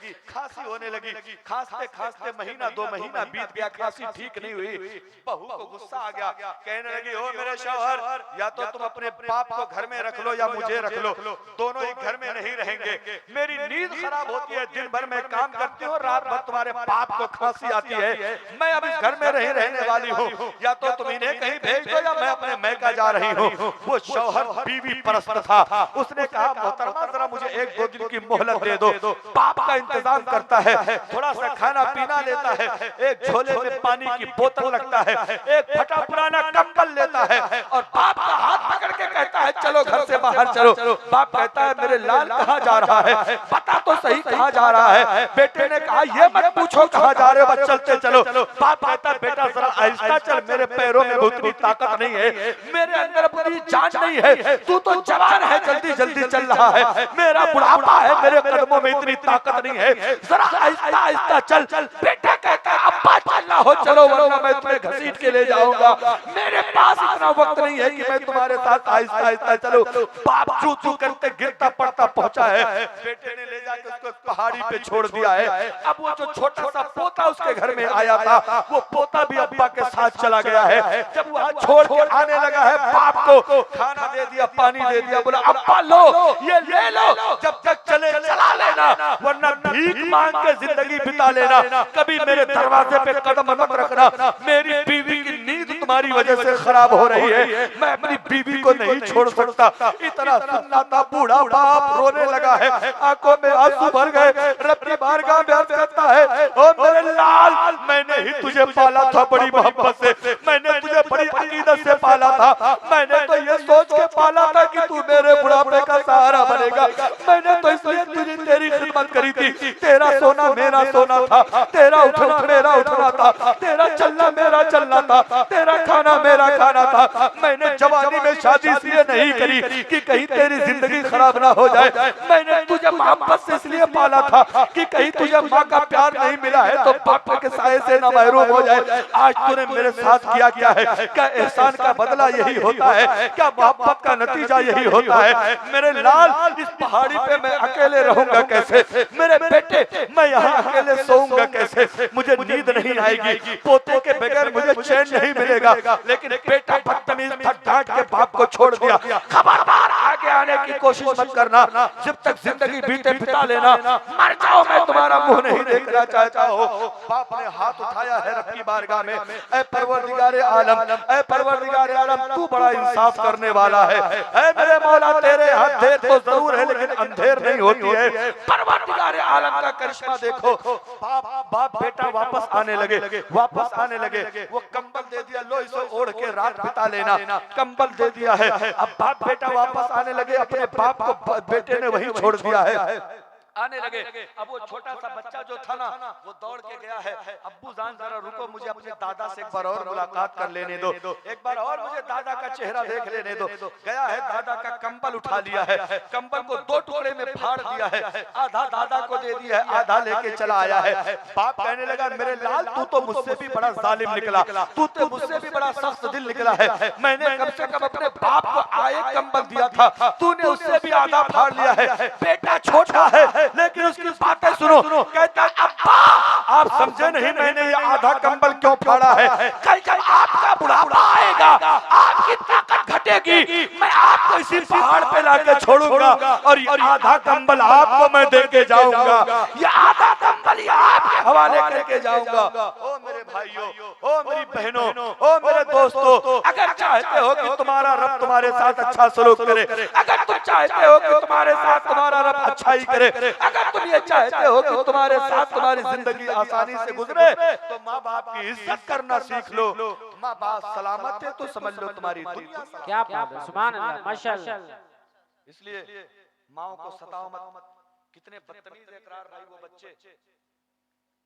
खांसते खांसते महीना 2 महीना बीत गया, खांसी ठीक नहीं हुई। बहू को गुस्सा आ गया, कहने लगी ओ मेरे शौहर, या तो तुम अपने बाप को घर में रख लो या मुझे रख लो, दोनों ही घर में नहीं रहेंगे। मेरी नींद खराब होती है, दिन भर मैं काम करती हूँ, रात भर तुम्हारे बाप को खांसी आती है, मैं अब इस घर में नहीं रहने वाली हूँ, या तो तुम इन्हें कहीं भेज दो या मैं अपने मैका जा रही हूँ। वो शौहर बीवी परस्त था, उसने कहा मोहतरमा जरा मुझे 1-2 दिन की मोहलत दे दो। बाप का इंतजाम करता है, थोड़ा सा खाना पीना लेता है, एक झोले में पानी की बोतल रखता है, एक फटा पुराना कंबल लेता है और बाप का हाथ पकड़ के कहता है चलो घर से बाहर चलो। बाप कहता है मेरे लाल कहाँ जा रहा है, पता तो सही कहाँ जा रहा है। बेटे ने कहा ये मत पूछो कहाँ जा रहे हो, बस चलते चलो। बाप कहता है बेटा जरा आहिस्ता चल, मेरे पैरों में उतनी ताकत नहीं है, मेरे अंदर अपनी जान नहीं है, तू तो जवान है, जल्दी जल्दी चल रहा है, मेरा बुढ़ापा है, मेरे कदमों में इतनी ताकत नहीं है, जरा आहिस्ता आहिस्ता चल। बेटा कहता है अब्बा चलना हो चलो, वरना मैं तुम्हें घसीट के ले जाऊंगा, मेरे पास इतना वक्त नहीं है कि मैं तुम्हारे साथ आहिस्ता आहिस्ता चलो। बाप चू चू करते गिरता पड़ता पहुंचा है, बेटे ने ले जाकर उसको पहाड़ी पे छोड़ दिया है। अब वो जो छोटा सा पोता उसके घर में आया था, वो पोता भी अब्बा के साथ चला गया है। जब वहाँ छोड़ के आने लगा है, बाप को खाना दे दिया, पानी दे दिया, बोला अब्बा लो ये ले लो, जब तक चले चला लेना, वरना भीख मांग के जिंदगी बिता लेना, कभी मेरे दरवाजे पे कदम मत रखना, मेरी बीवी की नींद तुम्हारी वजह से खराब हो रही है, मैं अपनी बीवी को नहीं छोड़ सकता। इतना सुनना था, बूढ़ा बाप रोने लगा है, आंखों में आंसू भर गए, रब्बी बारगाह में अर्ज करता है ओ मेरे लाल, मैंने ही तुझे पाला था बड़ी मोहब्बत से, मैंने तुझे बड़ी अकीदत से पाला था, मैंने तो ये सोच के पाला था कि तू मेरे बुढ़ापे का सहारा बनेगा, मैंने तो इसलिए तुझे तेरी खिदमत करी थी, तेरा सोना मेरा सोना था, तेरा उठना मेरा उठना था, तेरा चलना मेरा चलना था, तेरा खाना मेरा खाना था। मैंने जवानी में शादी इसलिए नहीं करी कि कहीं तेरी जिंदगी खराब ना हो जाए, मैंने तुझे मोहब्बत से इसलिए पाला था कि कहीं तुझे माँ का प्यार नहीं मिला है तो बाप के साए से ना महरूम हो जाए। आज तूने मेरे साथ किया क्या है, क्या एहसान का बदला यही होता है, क्या मोहब्बत का नतीजा यही होता है। मेरे लाल, इस पहाड़ी पे मैं अकेले रहूंगा कैसे, मेरे बेटे मैं यहाँ अकेले सोऊंगा कैसे, मुझे नींद नहीं आएगी, पोते के बगैर मुझे चैन नहीं मिलेगा। लेकिन बेटा बदतमीज था, डांट के बाप को छोड़ दिया, खबरदार आ गया आने की कोशिश मत करना, जब तक जिंदगी बीते बिता लेना, मर जाओ मैं तुम्हारा मुंह नहीं देखना चाहता हो। बाप ने हाथ उठाया है रब की बारगाह में, ऐ परवरदिगारे आलम, ऐ परवरदिगारे आलम, तू बड़ा इंसाफ करने वाला है। ऐ मेरे मौला तेरे हाथ देर तो जरूर है लेकिन अंधेर नहीं होती है। परवरदिगारे आलम का करिश्मा देखो, बाप बेटा वापस आने लगे, वापस आने लगे। वो कंबल दे दिया, लो इसे ओढ़ के रात बिता लेना, कंबल दे दिया है। अब बाप बेटा वापस आने लगे, अपने बाप को बेटे ने वहीं छोड़ दिया है, आने लगे। अब वो छोटा सा बच्चा जो था ना, वो दौड़ के गया है, अब्बू जान जरा रुको, मुझे अपने दादा से एक बार और मुलाकात कर लेने दो, एक बार और मुझे दादा का चेहरा देख लेने दो। गया है, दादा का कंबल उठा लिया है, कंबल को दो टुकड़े में फाड़ दिया है, आधा दादा को दे दिया है, आधा लेके चला आया है। बाप कहने लगा, मेरे लाल तू तो मुझसे भी बड़ा जालिम निकला, तू तो मुझसे भी बड़ा सख्त दिल निकला है। मैंने कम से कम अपने बाप को आए कंबल दिया था, तूने उससे भी आधा फाड़ लिया है। बेटा छोटा है लेकिन उसकी बातें सुनो, कहता अब्बा आप समझे नहीं मैंने ये आधा कंबल क्यों फाड़ा है, कल जब आपका बुढ़ापा आएगा, आपकी ताकत घटेगी, मैं आपको इसी पहाड़ पे लाके छोड़ूंगा और ये आधा कंबल आपको मैं देके जाऊंगा, ये आधा कंबल आपके हवाले करके जाऊंगा। ओ मेरे भाइयों, ओ मेरी बहनों, ओ मेरे दोस्तों, अगर चाहते हो कि तुम्हारा रब तुम्हारे साथ अच्छा सलूक करे, अगर तुम चाहते हो कि तुम्हारे साथ तुम्हारा रब अच्छाई करे, अगर तुम ये चाहते हो कि तुम्हारे साथ तुम्हारी जिंदगी आसानी से गुजरे, तो माँ बाप की इज्जत करना सीख लो। माँ बाप सलामत है तो समझ लो तुम्हारी दुनिया। क्या बात है, सुभान अल्लाह, माशाअल्लाह। इसलिए माओ को सताओ मत। कितने बदतमीज इकरार भाई वो बच्चे,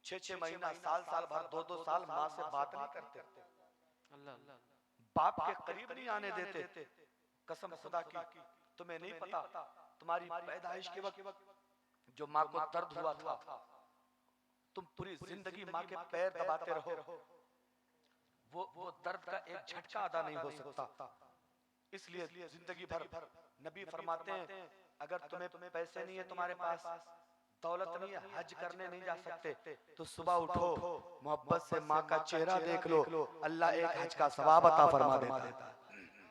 6-6 महीना, साल भर, 2-2 साल माँ से बात नहीं करते, बाप के करीब नहीं आने देते। कसम खुदा की, तुम्हें नहीं पता तुम्हारी पैदाइश के वक्त जो माँ को दर्द हुआ था, तुम पूरी जिंदगी माँ के पैर दबाते रहो, वो दर्द का एक झटका अदा नहीं हो सकता। इसलिए जिंदगी भर नबी फरमाते हैं, अगर तुम्हें पैसे नहीं है, तुम्हारे पास दौलत नहीं है, हज करने नहीं जा सकते, तो सुबह उठो, मोहब्बत से माँ का चेहरा देख लो, अल्लाह एक हज का सवाब अता फरमा देता है।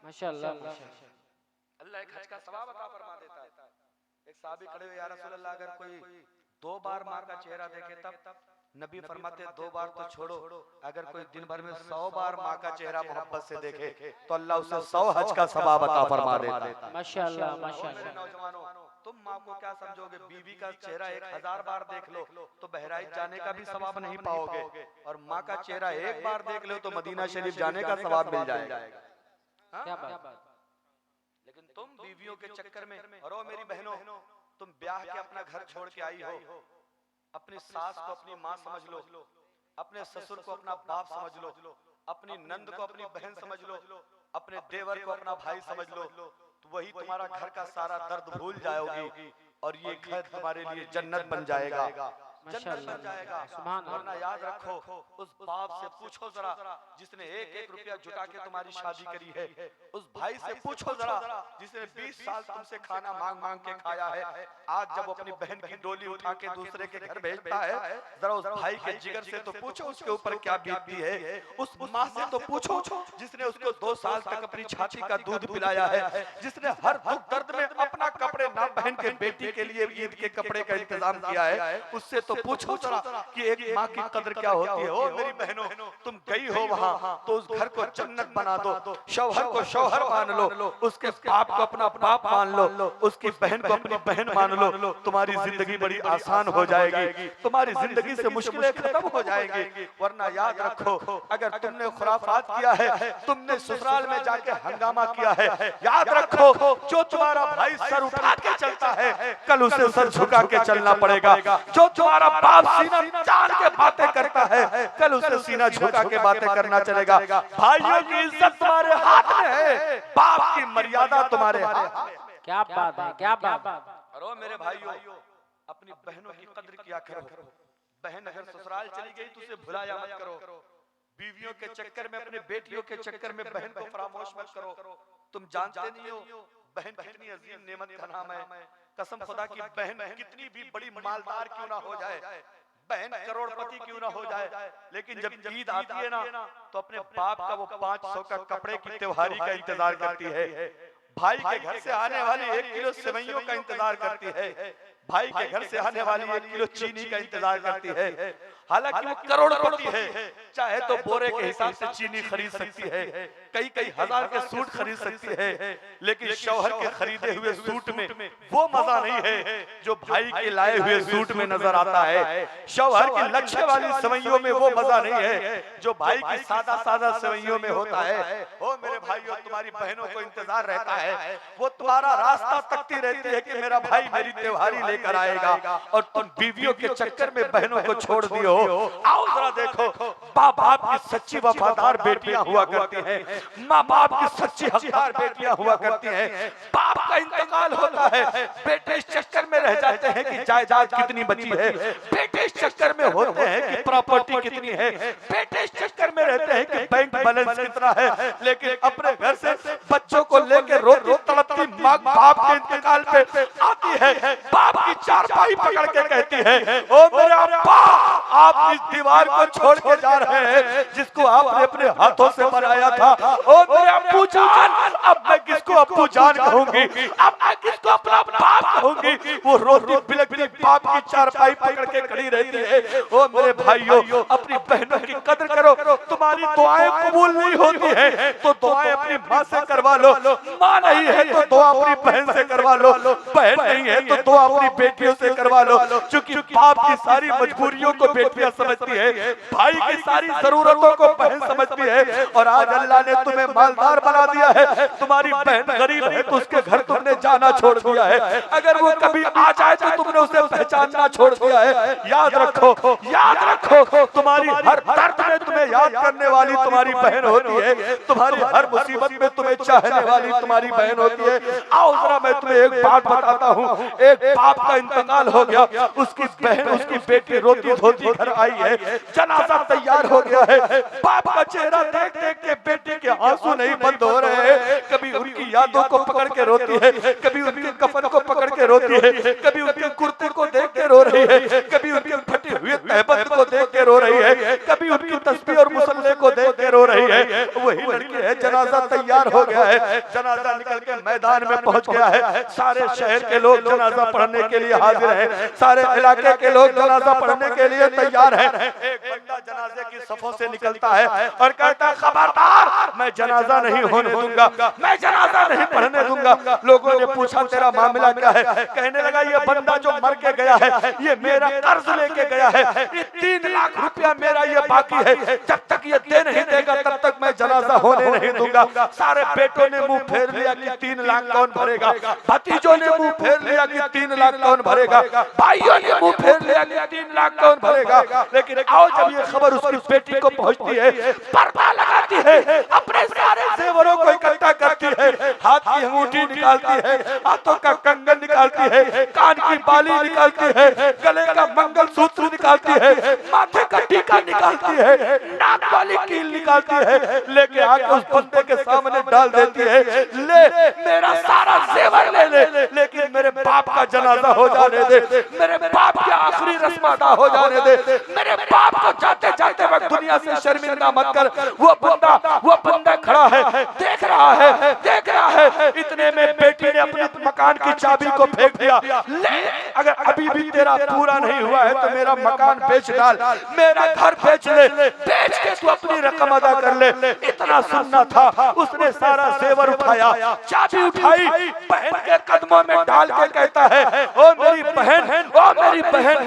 माशाअल्लाह, अल्लाह एक हज का सवाब अता फरमा देता है। एक साहबी खड़े हुए, या रसूल अल्लाह, अगर कोई 2 बार माँ का चेहरा देखे तब? नबी फरमाते 2 बार तो छोड़ो, अगर कोई दिन भर में 100 बार माँ का चेहरा मोहब्बत से देखे तो अल्लाह उसे 100 हज का सवाब अता फरमा देता है। माशाअल्लाह, माशाअल्लाह। नौजवानों, तुम माँ को क्या समझोगे, बीवी का चेहरा 1000 बार देख लो तो बहराइच जाने का भी सवाब नहीं पाओगे, और माँ का चेहरा 1 बार देख लो तो मदीना शरीफ जाने का सवाब मिल जाएगा। क्या बात। लेकिन तुम बीवियों के चक्कर में, और ओ मेरी बहनों, तुम ब्याह के अपना घर छोड़ के आई हो, अपनी सास को अपनी माँ समझ लो, अपने ससुर को अपना बाप समझ लो, अपनी नंद को अपनी बहन समझ लो, अपने देवर को अपना भाई समझ लो, तो वही तुम्हारा घर का सारा दर्द भूल जाओगी और ये घर तुम्हारे लिए जन्नत बन जाएगा, जन्नत बन जाएगा। वरना याद रखो, उस बाप से पूछो जरा जिसने 1-1 रुपया जुटा के तुम्हारी शादी करी है, उस भाई से पूछो जरा जिसने 20 साल तुमसे खाना मांग के खाया है, आज जब वो अपनी बहन की डोली उठा के दूसरे के घर भेजता है, जरा उस भाई के जिगर से तो पूछो उसके ऊपर क्या बीतती है। उस माँ से तो पूछो जिसने उसको 2 साल तक अपनी छाती का दूध पिलाया है, जिसने हर दुख दर्द में अपना कपड़े ना पहन के बेटी के लिए ईद के कपड़े का इंतजाम किया है, उससे तो पूछो जरा कि एक माँ की कदर क्या होती है। ओ मेरी बहनों, तुम गई हो वहाँ तो उस घर को जन्नत बना दो, शौहर को शौहर मान लो, उसके बाप को अपना बाप मान लो, उसकी बहन को अपनी बहन मान लो, तुम्हारी जिंदगी बड़ी आसान हो जाएगी, तुम्हारी जिंदगी से मुश्किलें खत्म हो जाएंगी। वरना याद रखो, अगर तुमने खुराफात किया है, तुमने ससुराल में जाके हंगामा किया है, याद रखो जो तुम्हारा भाई सर उठा के चलता है, कल उसे सर झुका के चलना पड़ेगा। जो तुम्हारा बाप सीना तान के बातें करता है, कल उसे सीना झुका के बातें करना चलेगा। भाइयों की इज्जत तुम्हारे हाथ में है, बाप की मर्यादा तुम्हारे हाथ में। क्या बात है, क्या बात। अरे मेरे भाइयों, अपनी बहनों की कद्र किया करो। बहन अगर ससुराल चली गई तो उसे भुलाया मत करो। बीवियों के चक्कर में, अपने बेटियों के चक्कर में बहन को फरामोश मत करो। तुम जानते नहीं हो बहन कितनी अजीम नेमत का नाम है। कसम खुदा की, बहन कितनी भी बड़ी मालदार क्यों ना हो जाए, बहन करोड़पति क्यों ना हो जाए, लेकिन जब ईद आती है ना तो अपने बाप का वो 500 का कपड़े की त्योहारी का इंतजार करती है। भाई के घर से आने वाली 1 किलो सेवइयों का इंतजार करती है, भाई के घर से आने वाली 1 किलो चीनी का इंतजार करती है। हालांकि वो करोड़पति है, चाहे तो बोरे के हिसाब से चीनी खरीद सकती है, कई कई हजार के सूट खरीद सकती है, लेकिन शौहर के खरीदे हुए सूट में वो मजा नहीं है जो भाई के लाए हुए सूट में नजर आता है। शौहर की लच्छे वाली सेवइयों में वो मजा नहीं है जो भाई की सादा सादा सेवइयों में होता है। ओ मेरे भाइयों, तुम्हारी बहनों को इंतजार रहता है, वो तुम्हारा रास्ता तकती रहती है कि मेरा भाई मेरी त्योहारी लेकर आएगा, और तुम बीवियों के चक्कर में बहनों को छोड़ दियो। आओ जरा देखो, बाप बाप की सच्ची वफादार बेटियां हुआ करती हैं, माँ बाप की सच्ची हकदार बेटियां हुआ करती हैं। बाप का इंतकाल होता है, बेटे इस चक्कर में रह जाते हैं कि जायदाद कितनी बची है, बेटे इस चक्कर में होते हैं कि प्रॉपर्टी कितनी है, बेटे इस चक्कर में रहते हैं कि बैंक बैलेंस कितना है, लेकिन अपने घर से बच्चों को लेकर रोती तड़पती माँ बाप के इंतकाल पे आती है, बाप की चारपाई पकड़ के कहती है, ओ मेरे अब्बा, आप इस दीवार को छोड़ के जा रहे हैं जिसको आपने अपने हाथों से बनाया था। ओ मेरे अब्बू जान, अब मैं किसको अब्बू जान कहूंगी, अब मैं किसको अपना बाप कहूंगी। वो रोती बिलखती बाप की चारपाई पकड़ के खड़ी रहती है। ओ मेरे भाइयों, अपनी बहनों की कदर करो, तुम्हारी दुआएं कबूल नहीं होती है तो दुआएं अपनी माँ से करवा लो, माँ नहीं है तो दुआ अपनी बहन से करवा लो, बहन नहीं है तो दुआ अपनी बेटियों से करवा लो, क्योंकि बाप की सारी मजबूरियों को बेटियां समझती है, भाई की सारी जरूरतों को बहन समझती है। और आज अल्लाह ने तुम्हें मालदार बना दिया है, तुम्हारी बहन गरीब है तो उसके घर तुमने जाना छोड़ दिया है, अगर वो कभी आ जाए तो तुमने उसे पहचानना छोड़ दिया है। याद रखो, याद रखो, तुम्हारी हर दर्द में तुम्हें याद करने वाली तुम्हारी बहन होती है, तुम्हारी हर मुसीबत में तुम्हें चाहने वाली तुम्हारी बहन होती है। आओ जरा मैं तुम्हें एक बात बताता हूँ, एक बाप का इंतकाल हो गया, उसकी बहन उसकी बेटी रोती धोती घर आई है, जनाजा तैयार हो गया है, बाप का चेहरा देख देख के बेटे के आंसू नहीं बंद हो रहे हैं, कभी उनकी यादों को पकड़ के रोती है, कभी उनके कफन को पकड़ के रोती है, कभी उनके कुर्ते को देख के रो रही है, कभी उनके फटे हुए तहबंद को देख के रो रही है, कभी उनकी तस्बीह और मुसल्ले को देख के रो रही है। वही लड़की है, जनाजा तैयार हो गया है, जनाजा निकल के मैदान में पहुंच गया है, सारे शहर के लोग जनाजा पढ़ने के लिए हाजिर हैं, सारे इलाके के लोग जनाजा पढ़ने के लिए तैयार है। एक बंदा जनाजे की सफों से निकलता है और कहता है, खबरदार, मैं जनाजा नहीं होने दूंगा, मैं जनाजा नहीं पढ़ने दूंगा। लोगों ने पूछा तेरा मामला क्या है, कहने लगा ये बंदा जो मर के गया है ये मेरा कर्ज लेके गया है, ये 3 लाख रुपया मेरा ये बाकी है, जब तक ये दे नहीं देगा तब तक मैं जनाजा होने नहीं दूंगा। सारे बेटों ने मुंह फेर लिया कि 3 लाख कौन भरेगा, भतीजों ने मुंह फेर लिया कि 3 लाख कौन भरेगा, भाइयों ने मुंह फेर लिया कि 3 लाख कौन भरेगा। लेकिन आओ जब ये खबर उसकी बेटी को पहुंचती है, पर्दा लगाती है, अपने सारे जेवरों को इकट्ठा करती है, हाथ की अंगूठी निकालती है, हाथों का कंगन निकालती है, कान की बाली निकालती है, गले का मंगलसूत्र निकालती है, माथे का टीका निकालती है, नाक वाली कील निकालती है, लेके आके उस बंदे के सामने डाल देती है, ले मेरा सारा जेवर ले ले, लेकिन मेरे बाप का जनाजा हो जाने दे, मेरे बाप की आखिरी रस्म अदा हो जाने दे, मेरे बाप को जाते जाते वक्त दुनिया से शर्मिंदा मत कर। वो बंदा खड़ा है, देख रहा है, देख रहा है। इतने में बेटी ने अपने मकान की चाबी को फेंक दिया, ले अगर अभी भी तेरा पूरा नहीं हुआ है तो मेरा मकान बेच डाल, मेरा घर बेच ले, बेच के तू अपनी रकम अदा कर ले। इतना सुनना था, उसने सारा जेवर उठाया, चाबी उठाई, बहन के कदमों में डाल के कहता है, ओ मेरी बहन, ओ मेरी बहन,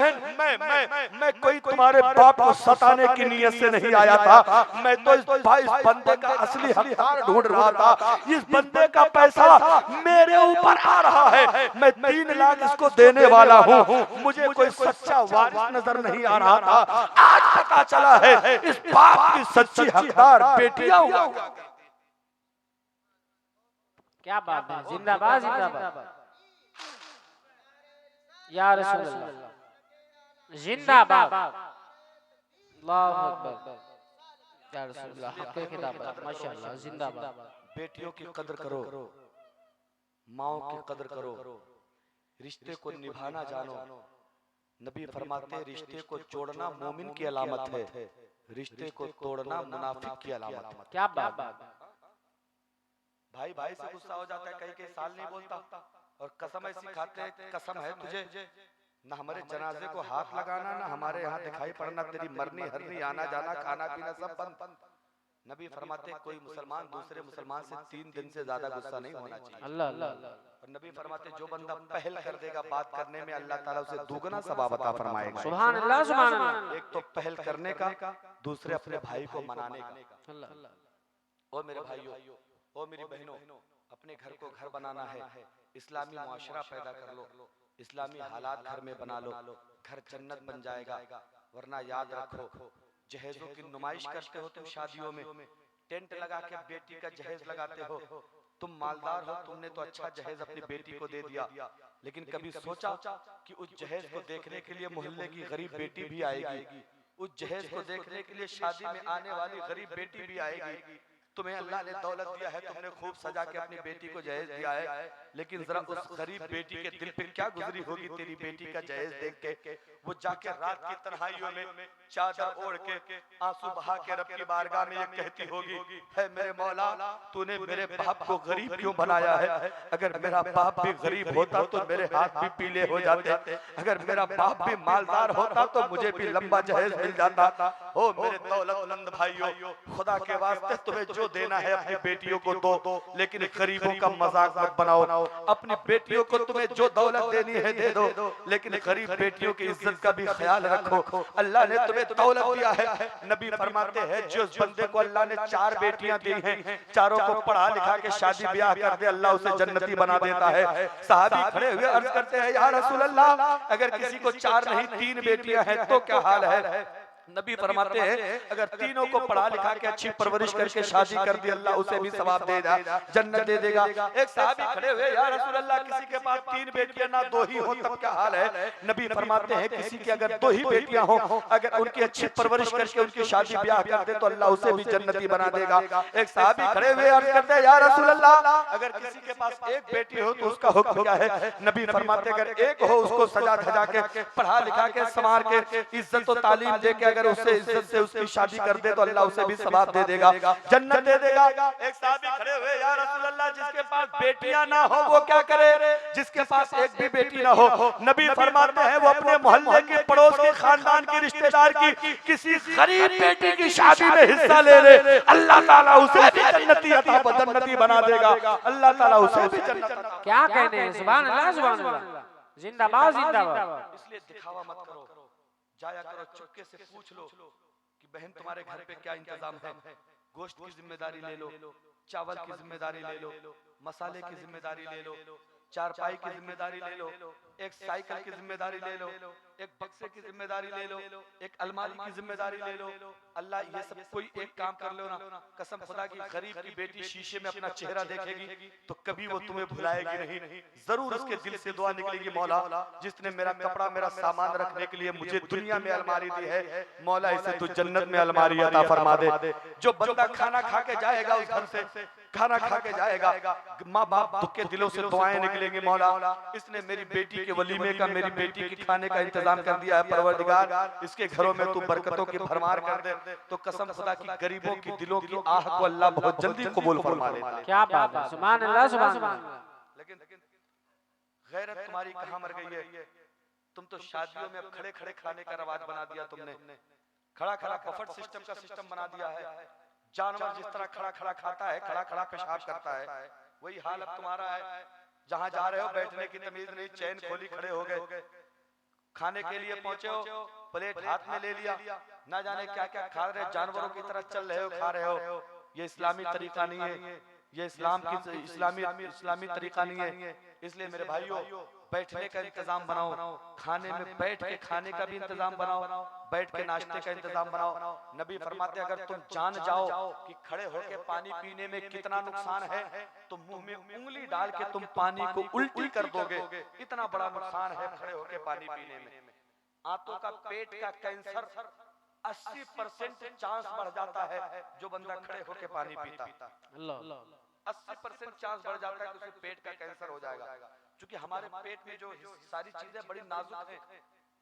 मैं कोई तुम्हारे बाप को सताने की नीयत से नहीं आया था, मैं तो इस बंदे का असली हकदार ढूंढ रहा था, इस बंदे का पैसा मेरे ऊपर आ रहा है, मैं 3 लाख इसको देने वाला हूँ, मुझे कोई सच्चा वारिस नजर नहीं आ रहा था, आज पता चला है इस बाप की सच्ची हकदार बेटियां हुआ। क्या बात है, जिंदाबाद जिंदाबाद या रसूल अल्लाह, जिंदाबाद, अल्लाहु अकबर या रसूल अल्लाह, हक की किताब, माशाअल्लाह, जिंदाबाद। बेटियों की कदर करो, माओ की कदर करो, रिश्ते को निभाना जानो। नबी फरमाते रिश्ते को जोड़ना मोमिन की अलामत है, रिश्ते को तोड़ना मुनाफिक की अलामत है। क्या बात है भाई भाई से गुस्सा हो जाता है, कई कई साल नहीं बोलता, और कसम ऐसी खाते हैं, कसम है तुझे ना हमारे जनाजे को हाथ लगाना, ना हमारे यहाँ दिखाई पड़ना, तेरी मरनी हरनी, आना जाना, खाना पीना सब बंद। नबी फरमाते कोई मुसलमान दूसरे मुसलमान से 3 दिन से ज्यादा गुस्सा नहीं होना चाहिए। अल्लाह अल्लाह। और नबी फरमाते जो बंदा पहल कर देगा बात करने में, अल्लाह ताला उसे दुगना सवाब अता फरमाएगा। सुभान अल्लाह सुभान अल्लाह। एक तो पहल करने का, दूसरे अपने भाई को मनाने का। अल्लाह। ओ मेरे भाइयों, ओ मेरी बहनों, अपने घर को घर बनाना है, इस्लामी मुआशरा पैदा कर लो, इस्लामी हालात घर में बना लो, घर जन्नत बन जाएगा। वरना याद रखो, जहेजों की नुमाइश करते हो तुम शादियों में, टेंट लगा के बेटी का जहेज लगाते हो, तुम मालदार हो, तुमने तो अच्छा जहेज अपनी बेटी को दे दिया, लेकिन कभी सोचा कि उस जहेज को देखने के लिए मोहल्ले की गरीब बेटी भी आएगी, उस जहेज को देखने के लिए शादी में आने वाली गरीब बेटी भी आएगी। तुम्हें अल्लाह ने दौलत दिया है, तुमने खूब सजा के अपनी बेटी को जहेज दिया है, लेकिन जरा उस गरीब बेटी के दिल पे क्या गुजरी होगी तेरी बेटी का जहेज देख के। वो जाके रात की तन्हाइयों में चादर ओढ़ के आंसू बहा के रब की बारगाह में ये कहती होगी, है मेरे मौला तूने मेरे बाप को गरीब क्यों बनाया है? अगर मेरा बाप भी गरीब होता तो मेरे हाथ भी पीले हो जाते, अगर मेरा बाप भी मालदार होता तो मुझे भी लंबा जहेज मिल जाता। ओ मेरे दौलतमंद भाइयों, खुदा के वास्ते तुम्हें जो देना है अपनी बेटियों को दो, लेकिन गरीबों का मजाक मत बनाओ। अपनी बेटियों को तुम्हें जो दौलत देनी है दे दो, लेकिन गरीब बेटियों की इज्जत का भी ख्याल रखो। अल्लाह ने तुम्हें दौलत दिया है, नबी फरमाते हैं जिस बंदे को अल्लाह ने 4 बेटियां दी हैं, चारों को पढ़ा लिखा के शादी ब्याह कर दे, अल्लाह उसे जन्नती बना देता है। सहाबी खड़े हुए अर्ज करते हैं, या रसूल अल्लाह, अगर किसी को 4 नहीं 3 बेटियां हैं तो क्या हाल है? नबी फरमाते हैं अगर तीनों को पढ़ा लिखा के अच्छी परवरिश करके शादी कर दी, अल्लाह उसे भी सवाब देगा, जन्नत दे देगा। एक साहबी खड़े हुए, या रसूल अल्लाह, किसी के पास 3 बेटियां ना 2 ही हो तब क्या हाल है? नबी फरमाते हैं किसी की अगर 2 ही बेटियां हो, अगर उनकी अच्छी परवरिश करके उनकी शादी ब्याह कर दे तो अल्लाह उसे भी जन्नती बना देगा। एक साहबी खड़े हुए अर्ज करते हैं, या रसूल अल्लाह, अगर किसी के पास 1 बेटी हो तो उसका हुक्म क्या है? नबी फरमाते अगर 1 हो उसको सजा धजा के पढ़ा लिखा के संवार के इज्जत और तालीम दे के अगर उससे इज्जत से उसकी शादी कर दे तो अल्लाह उसे भी सवाब दे देगा, जन्नत दे देगा। एक साहबी खड़े हुए, या रसूल अल्लाह, जिसके पास बेटियां ना हो वो क्या करे? जिसके पास एक भी बेटी ना हो, नबी फरमाते हैं वो अपने मोहल्ले के, पड़ोस के, खानदान की, रिश्तेदार की किसी गरीब बेटी की शादी में हिस्सा ले ले, अल्लाह ताला उसे भी जन्नती बना देगा, अल्लाह ताला उसे भी जन्नत। क्या कहते हैं? सुभान अल्लाह सुभान अल्लाह, जिंदाबाद जिंदाबाद। इसलिए दिखावा मत करो, जाया करो चुपके से पूछ लो कि बहन तुम्हारे घर पे क्या इंतजाम है, गोश्त की जिम्मेदारी ले लो, चावल की जिम्मेदारी ले लो, मसाले की जिम्मेदारी ले लो, चारपाई की जिम्मेदारी ले लो, एक साइकिल की जिम्मेदारी ले लो, एक बक्से की जिम्मेदारी ले लो, एक अलमारी की जिम्मेदारी ले लो। अल्लाह ये सब कोई एक काम कर लो ना, कसम खुदा की गरीब की बेटी शीशे में अपना चेहरा देखेगी तो कभी वो तुम्हें भुलाएगी नहीं, जरूर उसके दिल से दुआ निकलेगी, मौला जिसने मेरा कपड़ा मेरा सामान रखने के लिए मुझे दुनिया में अलमारी दी है, मौला इसे तू जन्नत में अलमारी अता फरमा दे। जो बंदा खाना खा के जाएगा उस घर से, खाना खा के जाएगा, माँ बाप के दिलों से दुआएं निकलेंगी, मौला इसने मेरी बेटी के वलीमे का, मेरी बेटी के खाने का इंतजाम कर दिया है, परवरदिगार इसके घरों में तू बरकतों की भरमार कर दे। तो कसम खुदा की गरीबों की दिलों की आह को अल्लाह बहुत जल्दी कबूल फरमा लेता है। क्या बात है, सुभान अल्लाह सुभान अल्लाह। लेकिन गैरत तुम्हारी कहाँ मर गई है? तुम तो शादियों में अब खड़े खड़े खाने का रवाज बना दिया तुमने, खड़ा खड़ा बफेट सिस्टम का सिस्टम बना दिया है। जानवर जिस तरह खड़ा खड़ा खाता है, खड़ा खड़ा पेशाब करता है, वही हाल अब तुम्हारा है। जहां जा रहे हो बैठने की तमीज नहीं, चैन खोली खड़े हो गए, खाने के लिए पहुंचे हो प्लेट हाथ में ले लिया, ना जाने क्या क्या खा रहे, जानवरों की तरह चल रहे हो, खा रहे हो। ये इस्लामी तरीका नहीं है, ये इस्लाम की इस्लामी तरीका नहीं है। इसलिए मेरे भाइयों बैठने का इंतजाम बनाओ, खाने में बैठ के खाने का भी इंतजाम बनाओ, बैठ के नाश्ते का इंतजाम बनाओ। नबी फरमाते अगर तुम जान जाओ कि खड़े होके पानी पीने में कितना नुकसान है तो मुंह में उंगली डाल के तुम पानी को उल्टी कर दोगे, इतना बड़ा नुकसान है खड़े होके पानी पीने में। आंतों का, पेट का कैंसर 80% चांस बढ़ जाता है जो बंदा खड़े होके पानी पीता, 80% चांस बढ़ जाता है कि उसे पेट का कैंसर हो जाएगा। क्योंकि हमारे पेट में जो सारी चीजें बड़ी नाजुक है,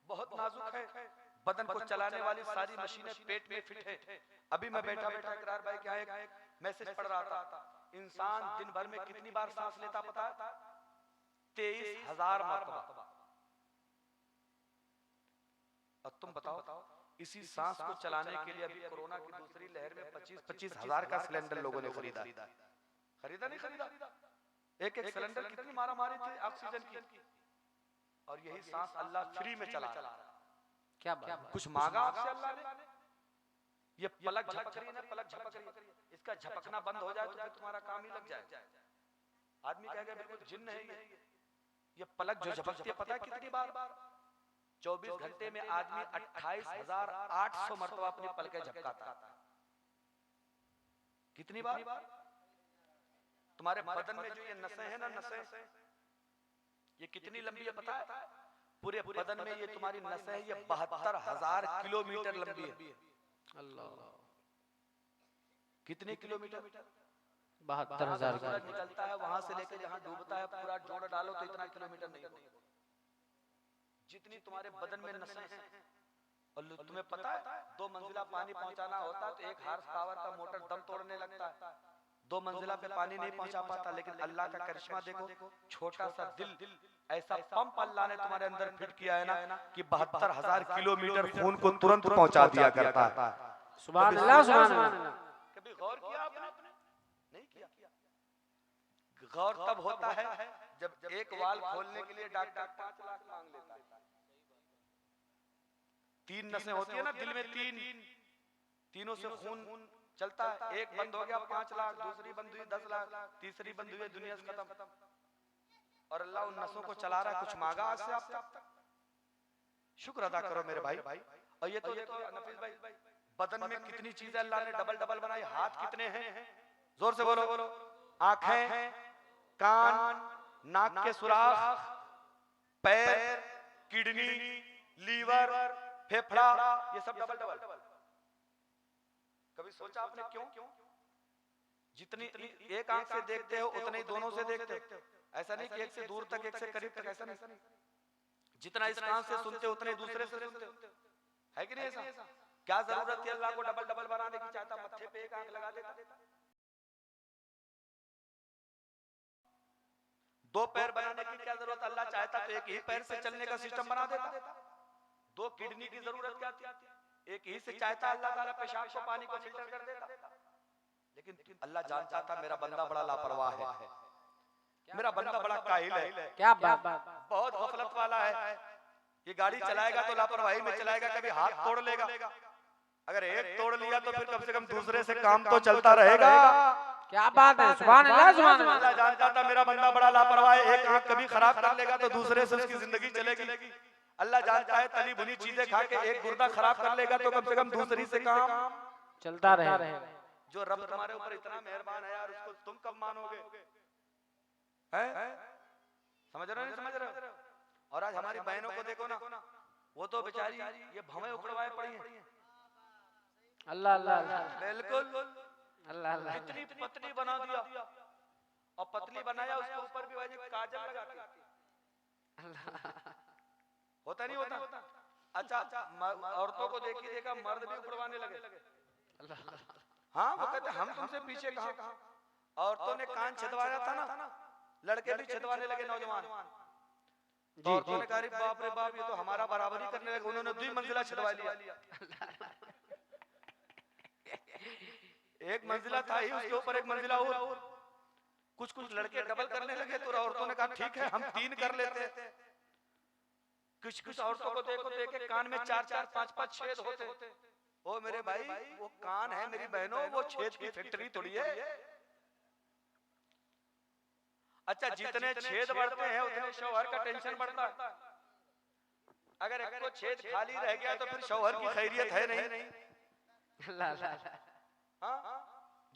बहुत नाजुक है, बदन को चलाने वाली सारी मशीनें पेट में फिट है। अभी मैं बैठा बैठा इकरार भाई क्या एक मैसेज पढ़ रहा था, इंसान दिन भर में कितनी बार सांस लेता पता है? 23,000 मरतबा। और तुम बताओ इसी सांस को चलाने के लिए अभी कोरोना की दूसरी लहर में 25-25 हजार का सिलेंडर लोगों ने खरीदा। खरीदा नहीं खरीदा? एक एक सिलेंडर कितनी मारा मारी थी ऑक्सीजन की। और यही सांस अल्लाह फ्री में चला रहा है। क्या बात? कुछ मांगा आपसे अल्लाह ने? ये पलक झपक रही है ना, पलक झपक रही है, इसका झपकना बंद हो जाए तो फिर तुम्हारा काम ही लग जाए। आदमी कहेगा बिल्कुल जिन्न है ये पलक जो झपकती है पता है कितनी बार? 24 घंटे में आदमी 28,800 मरतबा अपनी पलकें झपकाता है। कितनी बार? तुम्हारे बदन में जो ये नसें हैं ना, नसें ये कितनी लंबी है पता है? पूरे बदन में ये तुम्हारी नसें है ये 72,000 किलोमीटर लंबी है। अल्लाह, कितने किलोमीटर? 72,000 सूरज निकलता है वहां से लेकर जहां डूबता है पूरा जोड़ डालो तो इतना किलोमीटर नहीं होता जितनी तुम्हारे बदन में नसें हैं। और तुम्हें पता है 2 मंजिला पानी पहुंचाना होता है तो 1 हॉर्स पावर का मोटर दम तोड़ने लगता है। 2 मंजिला पे पानी नहीं पहुंचा पाता, लेकिन अल्लाह का करिश्मा देखो, छोटा सा दिल ऐसा पंप अल्लाह ने तुम्हारे अंदर फिट किया है ना कि 72,000 किलोमीटर खून को तुरंत पहुंचा दिया करता है। सुभान अल्लाह, सुभान अल्लाह। कभी गौर किया आपने? नहीं किया। गौर तब होता है जब एक वाल खोलने के लिए डॉक्टर 5 लाख मांग लेता है। 3 नसें होती है ना दिल में, तीनों से खून चलता है। एक बंद हो गया 5 लाख, दूसरी बंद हुई 10 लाख, तीसरी बंद हुई दुनिया से खत्म। और अल्लाह उन नसों को चला रहा है। कुछ मांगा आज से आप? शुक्र अदा करो मेरे भाई। और ये तो देखो नफीस भाई, बदन में कितनी चीजें अल्लाह ने डबल डबल बनाई। हाथ कितने हैं? जोर से बोलो। आंखें, कान, नाक के सुराख, पैर, किडनी, लीवर, फेफड़ा, ये सब डबल डबल। कभी सोचा आपने क्यों? जितनी एक आंख से देखते हो उतने ही दोनों से देखते हो। ऐसा नहीं कि एक से दूर तक, एक से करीब तक, ऐसा नहीं। जितना इस कान से सुनते उतने दूसरे से सुनते हो, है कि नहीं ऐसा? क्या जरूरत थी अल्लाह को डबल डबल बनाने की? चाहता मत्थे पे एक आंख लगा देता। 2 पैर बनाने की क्या जरूरत? अल्लाह चाहता तो एक ही पैर से चलने का सिस्टम बना देता। 2 किडनी की जरूरत क्या थी? एक ही से चाहता अल्लाह ताला पेशाब को पानी को फिल्टर कर देता। लेकिन अल्लाह जानता था मेरा बंदा बड़ा लापरवाह है, मेरा बंदा बड़ा काहिल है। क्या बात? बहुत गफलत वाला है। ये गाड़ी चलाएगा तो लापरवाही में चलाएगा, कभी हाथ तोड़ लेगा। अगर एक तोड़ लिया तो फिर कम से कम दूसरे से काम तो चलता रहेगा। क्या बात है? सुभान अल्लाह, सुभान अल्लाह। अल्लाह जानता था मेरा बंदा बड़ा लापरवाह है। एक आंख कभी खराब कर लेगा तो दूसरे से उसकी जिंदगी चलेगी। अल्लाह जानता है तली भुनी चीजें खा के एक गुर्दा खराब कर लेगा तो कम से कम दूसरी से काम चलता रहेगा। जो रब तुम्हारे ऊपर इतना मेहरबान है यार, उसको तुम कब मानोगे? हैं? समझ रहे हो नहीं समझ रहे हो? और आज हमारी बहनों को देखो ना, वो तो बेचारी ये भवें उखड़वाए पड़ी हैं। अल्लाह अल्लाह, बिल्कुल अल्लाह अल्लाह। इतनी पतली बना दिया, और पतली बनाया उसके ऊपर भी वही काजल लगाती। होता नहीं होता? अच्छा, औरतों को देखा मर्द भी उखड़वाने लगे। हाँ, वो कहते हम तुमसे पीछे कहां? औरतों ने कान छिदवाया था ना, लड़के भी छिदवाने लगे नौजवान। औरतों ने कहा बाप रे बाप, ये तो हमारा बराबरी करने लगे। उन्होंने 2 मंजिला छिदवा लिया। एक मंजिला था ही, उसके ऊपर एक मंजिला और। कुछ लड़के डबल करने लगे तो औरतों ने कहा ठीक है हम 3 कर लेते। कुछ औरतों को देखो तो एक कान में 4-4, 5-5 छेद होते। ओ मेरे भाई, वो कान है मेरी बहनों, वो छेद की फैक्ट्री थोड़ी है। अच्छा, जितने छेद बढ़ते हैं उतने शौहर का टेंशन बढ़ता है। अगर एक को छेद खाली रह गया तो फिर शौहर की खैरियत है नहीं। हाँ,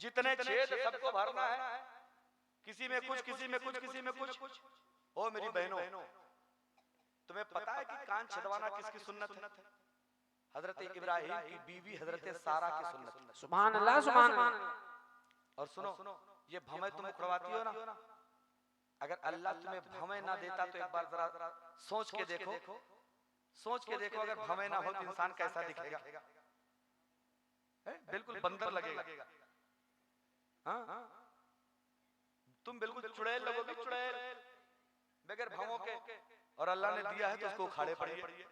जितने छेद सबको भरना है, किसी में कुछ, किसी में कुछ, किसी में कुछ। ओ मेरी बहनों, तुम्हें पता है कि कान छिदवाना किसकी सुन्नत है? हजरत इब्राहिम की बीवी हजरत सारा की सुन्नत। सुभान अल्लाह, सुभान अल्लाह। और सुनो, ये भवें तुम उखड़वाती हो ना, अगर अल्लाह तुम्हें भवें ना देता तो एक बार जरा सोच के देखो, अगर भवें ना हो तो इंसान कैसा दिखेगा? बिल्कुल बंदर लगेगा। हाँ, तुम बिल्कुल चुड़ैल लगोगे, चुड़ैल बगैर भावों के, और अल्लाह ने दिया है तो उसको उखाड़े पड़िए।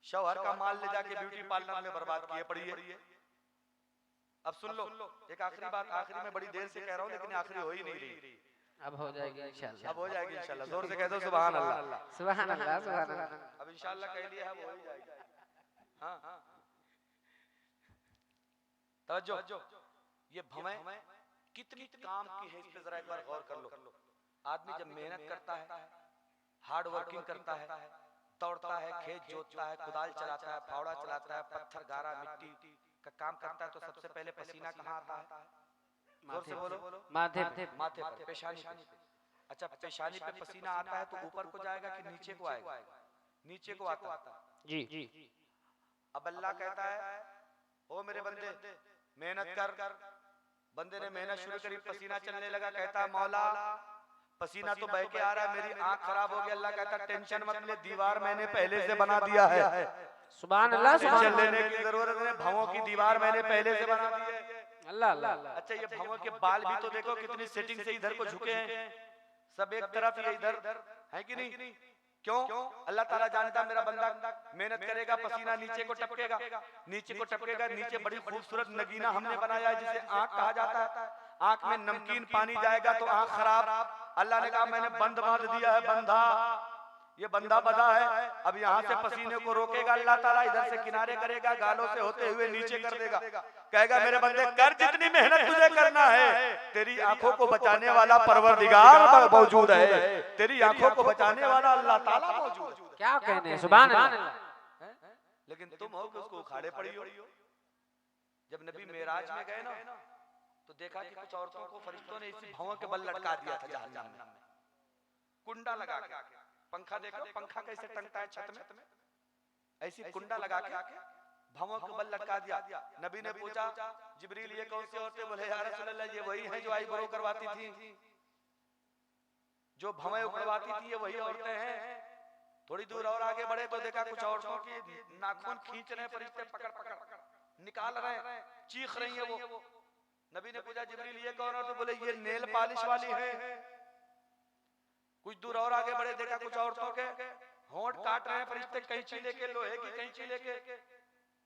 शौहर का माल ले जाके ब्यूटी पार्लर में बर्बाद किए पड़िए। अब सुन लो एक आखिरी बात, आखिरी में बड़ी देर से कह रहा हूँ लेकिन आखिरी हो ही नहीं रही। अब हो जाएगी इंशाल्लाह, अब हो जाएगी इंशाल्लाह। जोर से कह दो सुभान अल्लाह, सुभान अल्लाह, सुभान अल्लाह। अब इंशाल्लाह कह लिया है, अब हो ही जाएगी। हाँ तवज्जो, ये भवें कितनी काम की है, इस पे जरा एक बार गौर कर लो। आदमी जब मेहनत करता है, हार्ड वर्किंग करता है, दौड़ता है, खेत जोतता है, कुदाल चलाता है, फावड़ा चलाता है, पत्थर गारा मिट्टी का काम करता है, तो सबसे पहले पसीना कहाँ आता है? जोर से बोलो। माथे पर, पेशानी पे। अच्छा, पेशानी पे पसीना आता है तो ऊपर को जाएगा कि नीचे को आएगा? नीचे को आता है जी। अब अल्लाह कहता है ओ मेरे बंदे मेहनत कर। बंदे ने मेहनत शुरू करी, पसीना चलने लगा, कहता है मौला पसीना तो बह के आ रहा है, मेरी आंख खराब हो गई। अल्लाह कहता है टेंशन मत ले, दीवार मैंने पहले से बना दिया है। सुभान अल्लाह, टेंशन लेने की जरूरत नहीं, भवों की दीवार मैंने पहले से बना दी है। अल्लाह अल्लाह। अच्छा, ये भवों के बाल भी तो देखो कितनी सेटिंग से इधर को झुके हैं, सब एक तरफ, ये इधर है कि नहीं? क्यों? अल्लाह ताला जानता है मेरा बंदा मेहनत करेगा, पसीना नीचे को टपकेगा, नीचे बड़ी खूबसूरत नगीना हमने बनाया है जिसे आंख कहा जाता है। आंख में नमकीन पानी जाएगा तो आंख खराब। अल्लाह ने कहा मैंने बंद बांध दिया है, बंधा, ये बंदा बंधा है। अब यहाँ से पसीने को रोकेगा अल्लाह ताला, इधर से किनारे करेगा, गालों से होते हुए नीचे कर देगा, कहेगा मेरे बंदे कर, जितनी मेहनत तुझे करना है, तेरी आंखों को बचाने वाला परवरदिगार मौजूद है, तेरी आंखों को बचाने वाला अल्लाह ताला मौजूद है। क्या कहने हैं, सुभान अल्लाह। लेकिन तुम हो कि उसको उखाड़े पड़ी हो। जब नबी मेराज में गए ना तो देखा कि कुछ औरतों को फरिश्तों ने इसी भौं के बल लटका दिया था जहन्नम में, कुंडा लगा के। पंखा देखो, पंखा कैसे टंगता है छत में, ऐसी कुंडा लगा के भवों के बल लटका दिया। नबी ने पूछा जिब्रील ये कौन सी औरतें? बोले या रसूल अल्लाह ये वही हैं जो आई बरो करवाती थी, जो भवें उखड़वाती थी, ये वही औरतें हैं। थोड़ी दूर और आगे बढ़े तो देखा कुछ औरतों की नाखून खींच रहे फरिश्ते, पकड़ निकाल रहे, चीख रही है वो। नबी ने पूछा जिब्रील ये कौन औरतें? बोले ये नेल पॉलिश वाली है। कुछ दूर और आगे बढ़े, देखा कुछ औरतों के होंठ काट रहे हैं फरिश्ते, कैंची लेके, लोहे की कैंची लेके।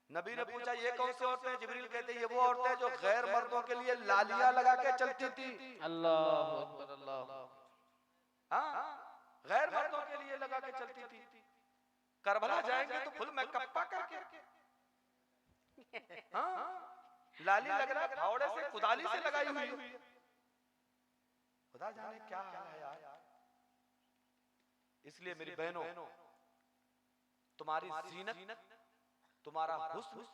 नबी ने पूछा ये कौन सी औरतें? जिब्रील कहते ये वो औरतें जो गैर मर्दों के लिए लालियां लगा के चलती थी। अल्लाह अकबर, अल्लाह। हाँ, गैर मर्दों के लिए लगा के चलती थी। करबला जाएंगे तो फुल मेकअप करके, हाँ लाली लग रहा है, फावड़े से कुदाली से लगाई हुई है। खुदा जाने क्या हाल है यार। इसलिए मेरी बहनों, तुम्हारी जीनत, तुम्हारा हुस्न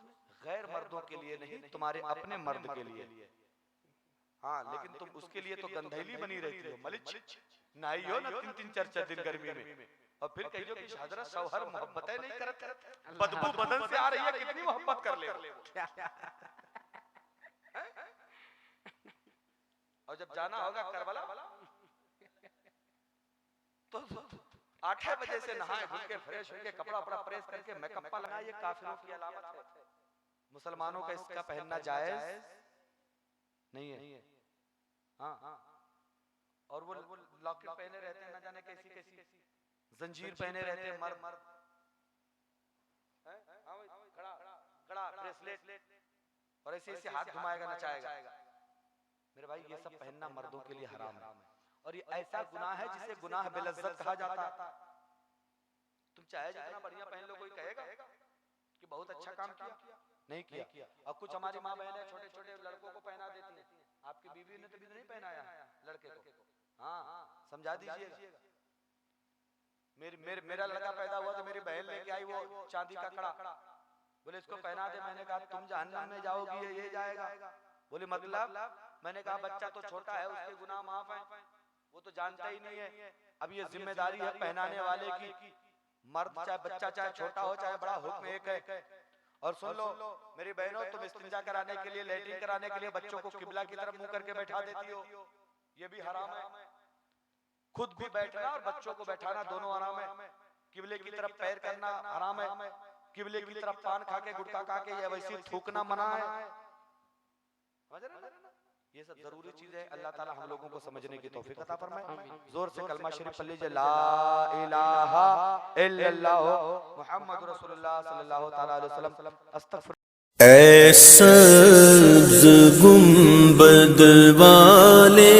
गैर मर्दों के लिए नहीं, तुम्हारे अपने मर्द के लिए। हाँ, लेकिन तुम उसके लिए तो गंधैली बनी रहती हो, मलिच नहाई हो ना 3-3 4-4 दिन गर्मी में, और फिर कहियो कि हजरत शौहर मोहब्बतें नहीं करते, बदबू बदन से आ रही है, कितनी मोहब्बत कर ले। और जब जाना होगा करबला तो 8 बजे से नहाए धुल के फ्रेश होके कपड़ा अपना प्रेस करके मेकअप लगाना, ये काफिरों की अलामत है। मुसलमानों का इसका पहनना जायज नहीं है। हाँ, और वो लॉकेट पहने रहते हैं, न जाने कैसी जंजीर पहने रहते हैं मर्द, कड़ा ब्रेसलेट, और ऐसे हाथ घुमाएगा, नचाएगा। मेरे भाई ये सब पहनना मर्दों के लिए हराम है, और ये ऐसा गुनाह है जिसे गुनाह बेलज्जत कहा जाता है। तुम चाहे जितना बढ़िया पहन लो, कोई कहेगा कि बहुत अच्छा काम किया? नहीं किया। और कुछ हमारी माँ बहनें छोटे छोटे लड़कों को पहना देती हैं। आपकी बीवी ने तो भी नहीं पहनाया लड़के को, हाँ समझा दीजिएगा। मेरा लड़का पैदा हुआ तो मेरी बहन लेके आई वो चांदी का कड़ा, बोले इसको पहना दे। मैंने कहा तुम जहन्नम में जाओगी, ये जाएगा। बोले मतलब? मैंने कहा बच्चा तो छोटा है, उसके गुनाह माफ है, वो तो जानता ही नहीं है। अब ये जिम्मेदारी है पहनाने वाले की, मर्द चाहे बच्चा चाहे छोटा हो चाहे बड़ा, हुक्म एक है। और सुन लो मेरी बहनों, तुम इस्तिंजा कराने के लिए, लैट्रिन कराने के लिए बच्चों को किबला की तरफ मुंह करके बैठा देती हो, ये भी हराम है। खुद भी बैठना और बच्चों को बैठाना दोनों हराम है। किबले की तरफ पैर करना हराम है, किबले की तरफ पान खा के गुटखा खा के या वैसे थूकना मना है। ये सब जरूरी चीज है। अल्लाह ताला हम लोगों को समझने की तौफीक अता फरमाए। जोर से कलमा शरीफ पढ़ लीजिए, ला इलाहा इल्लल्लाह मुहम्मद रसूलुल्लाह सल्लल्लाहु तआला अलैहि वसल्लम। अस्तगफिर। ऐ सब्ज़ गुंबद वाले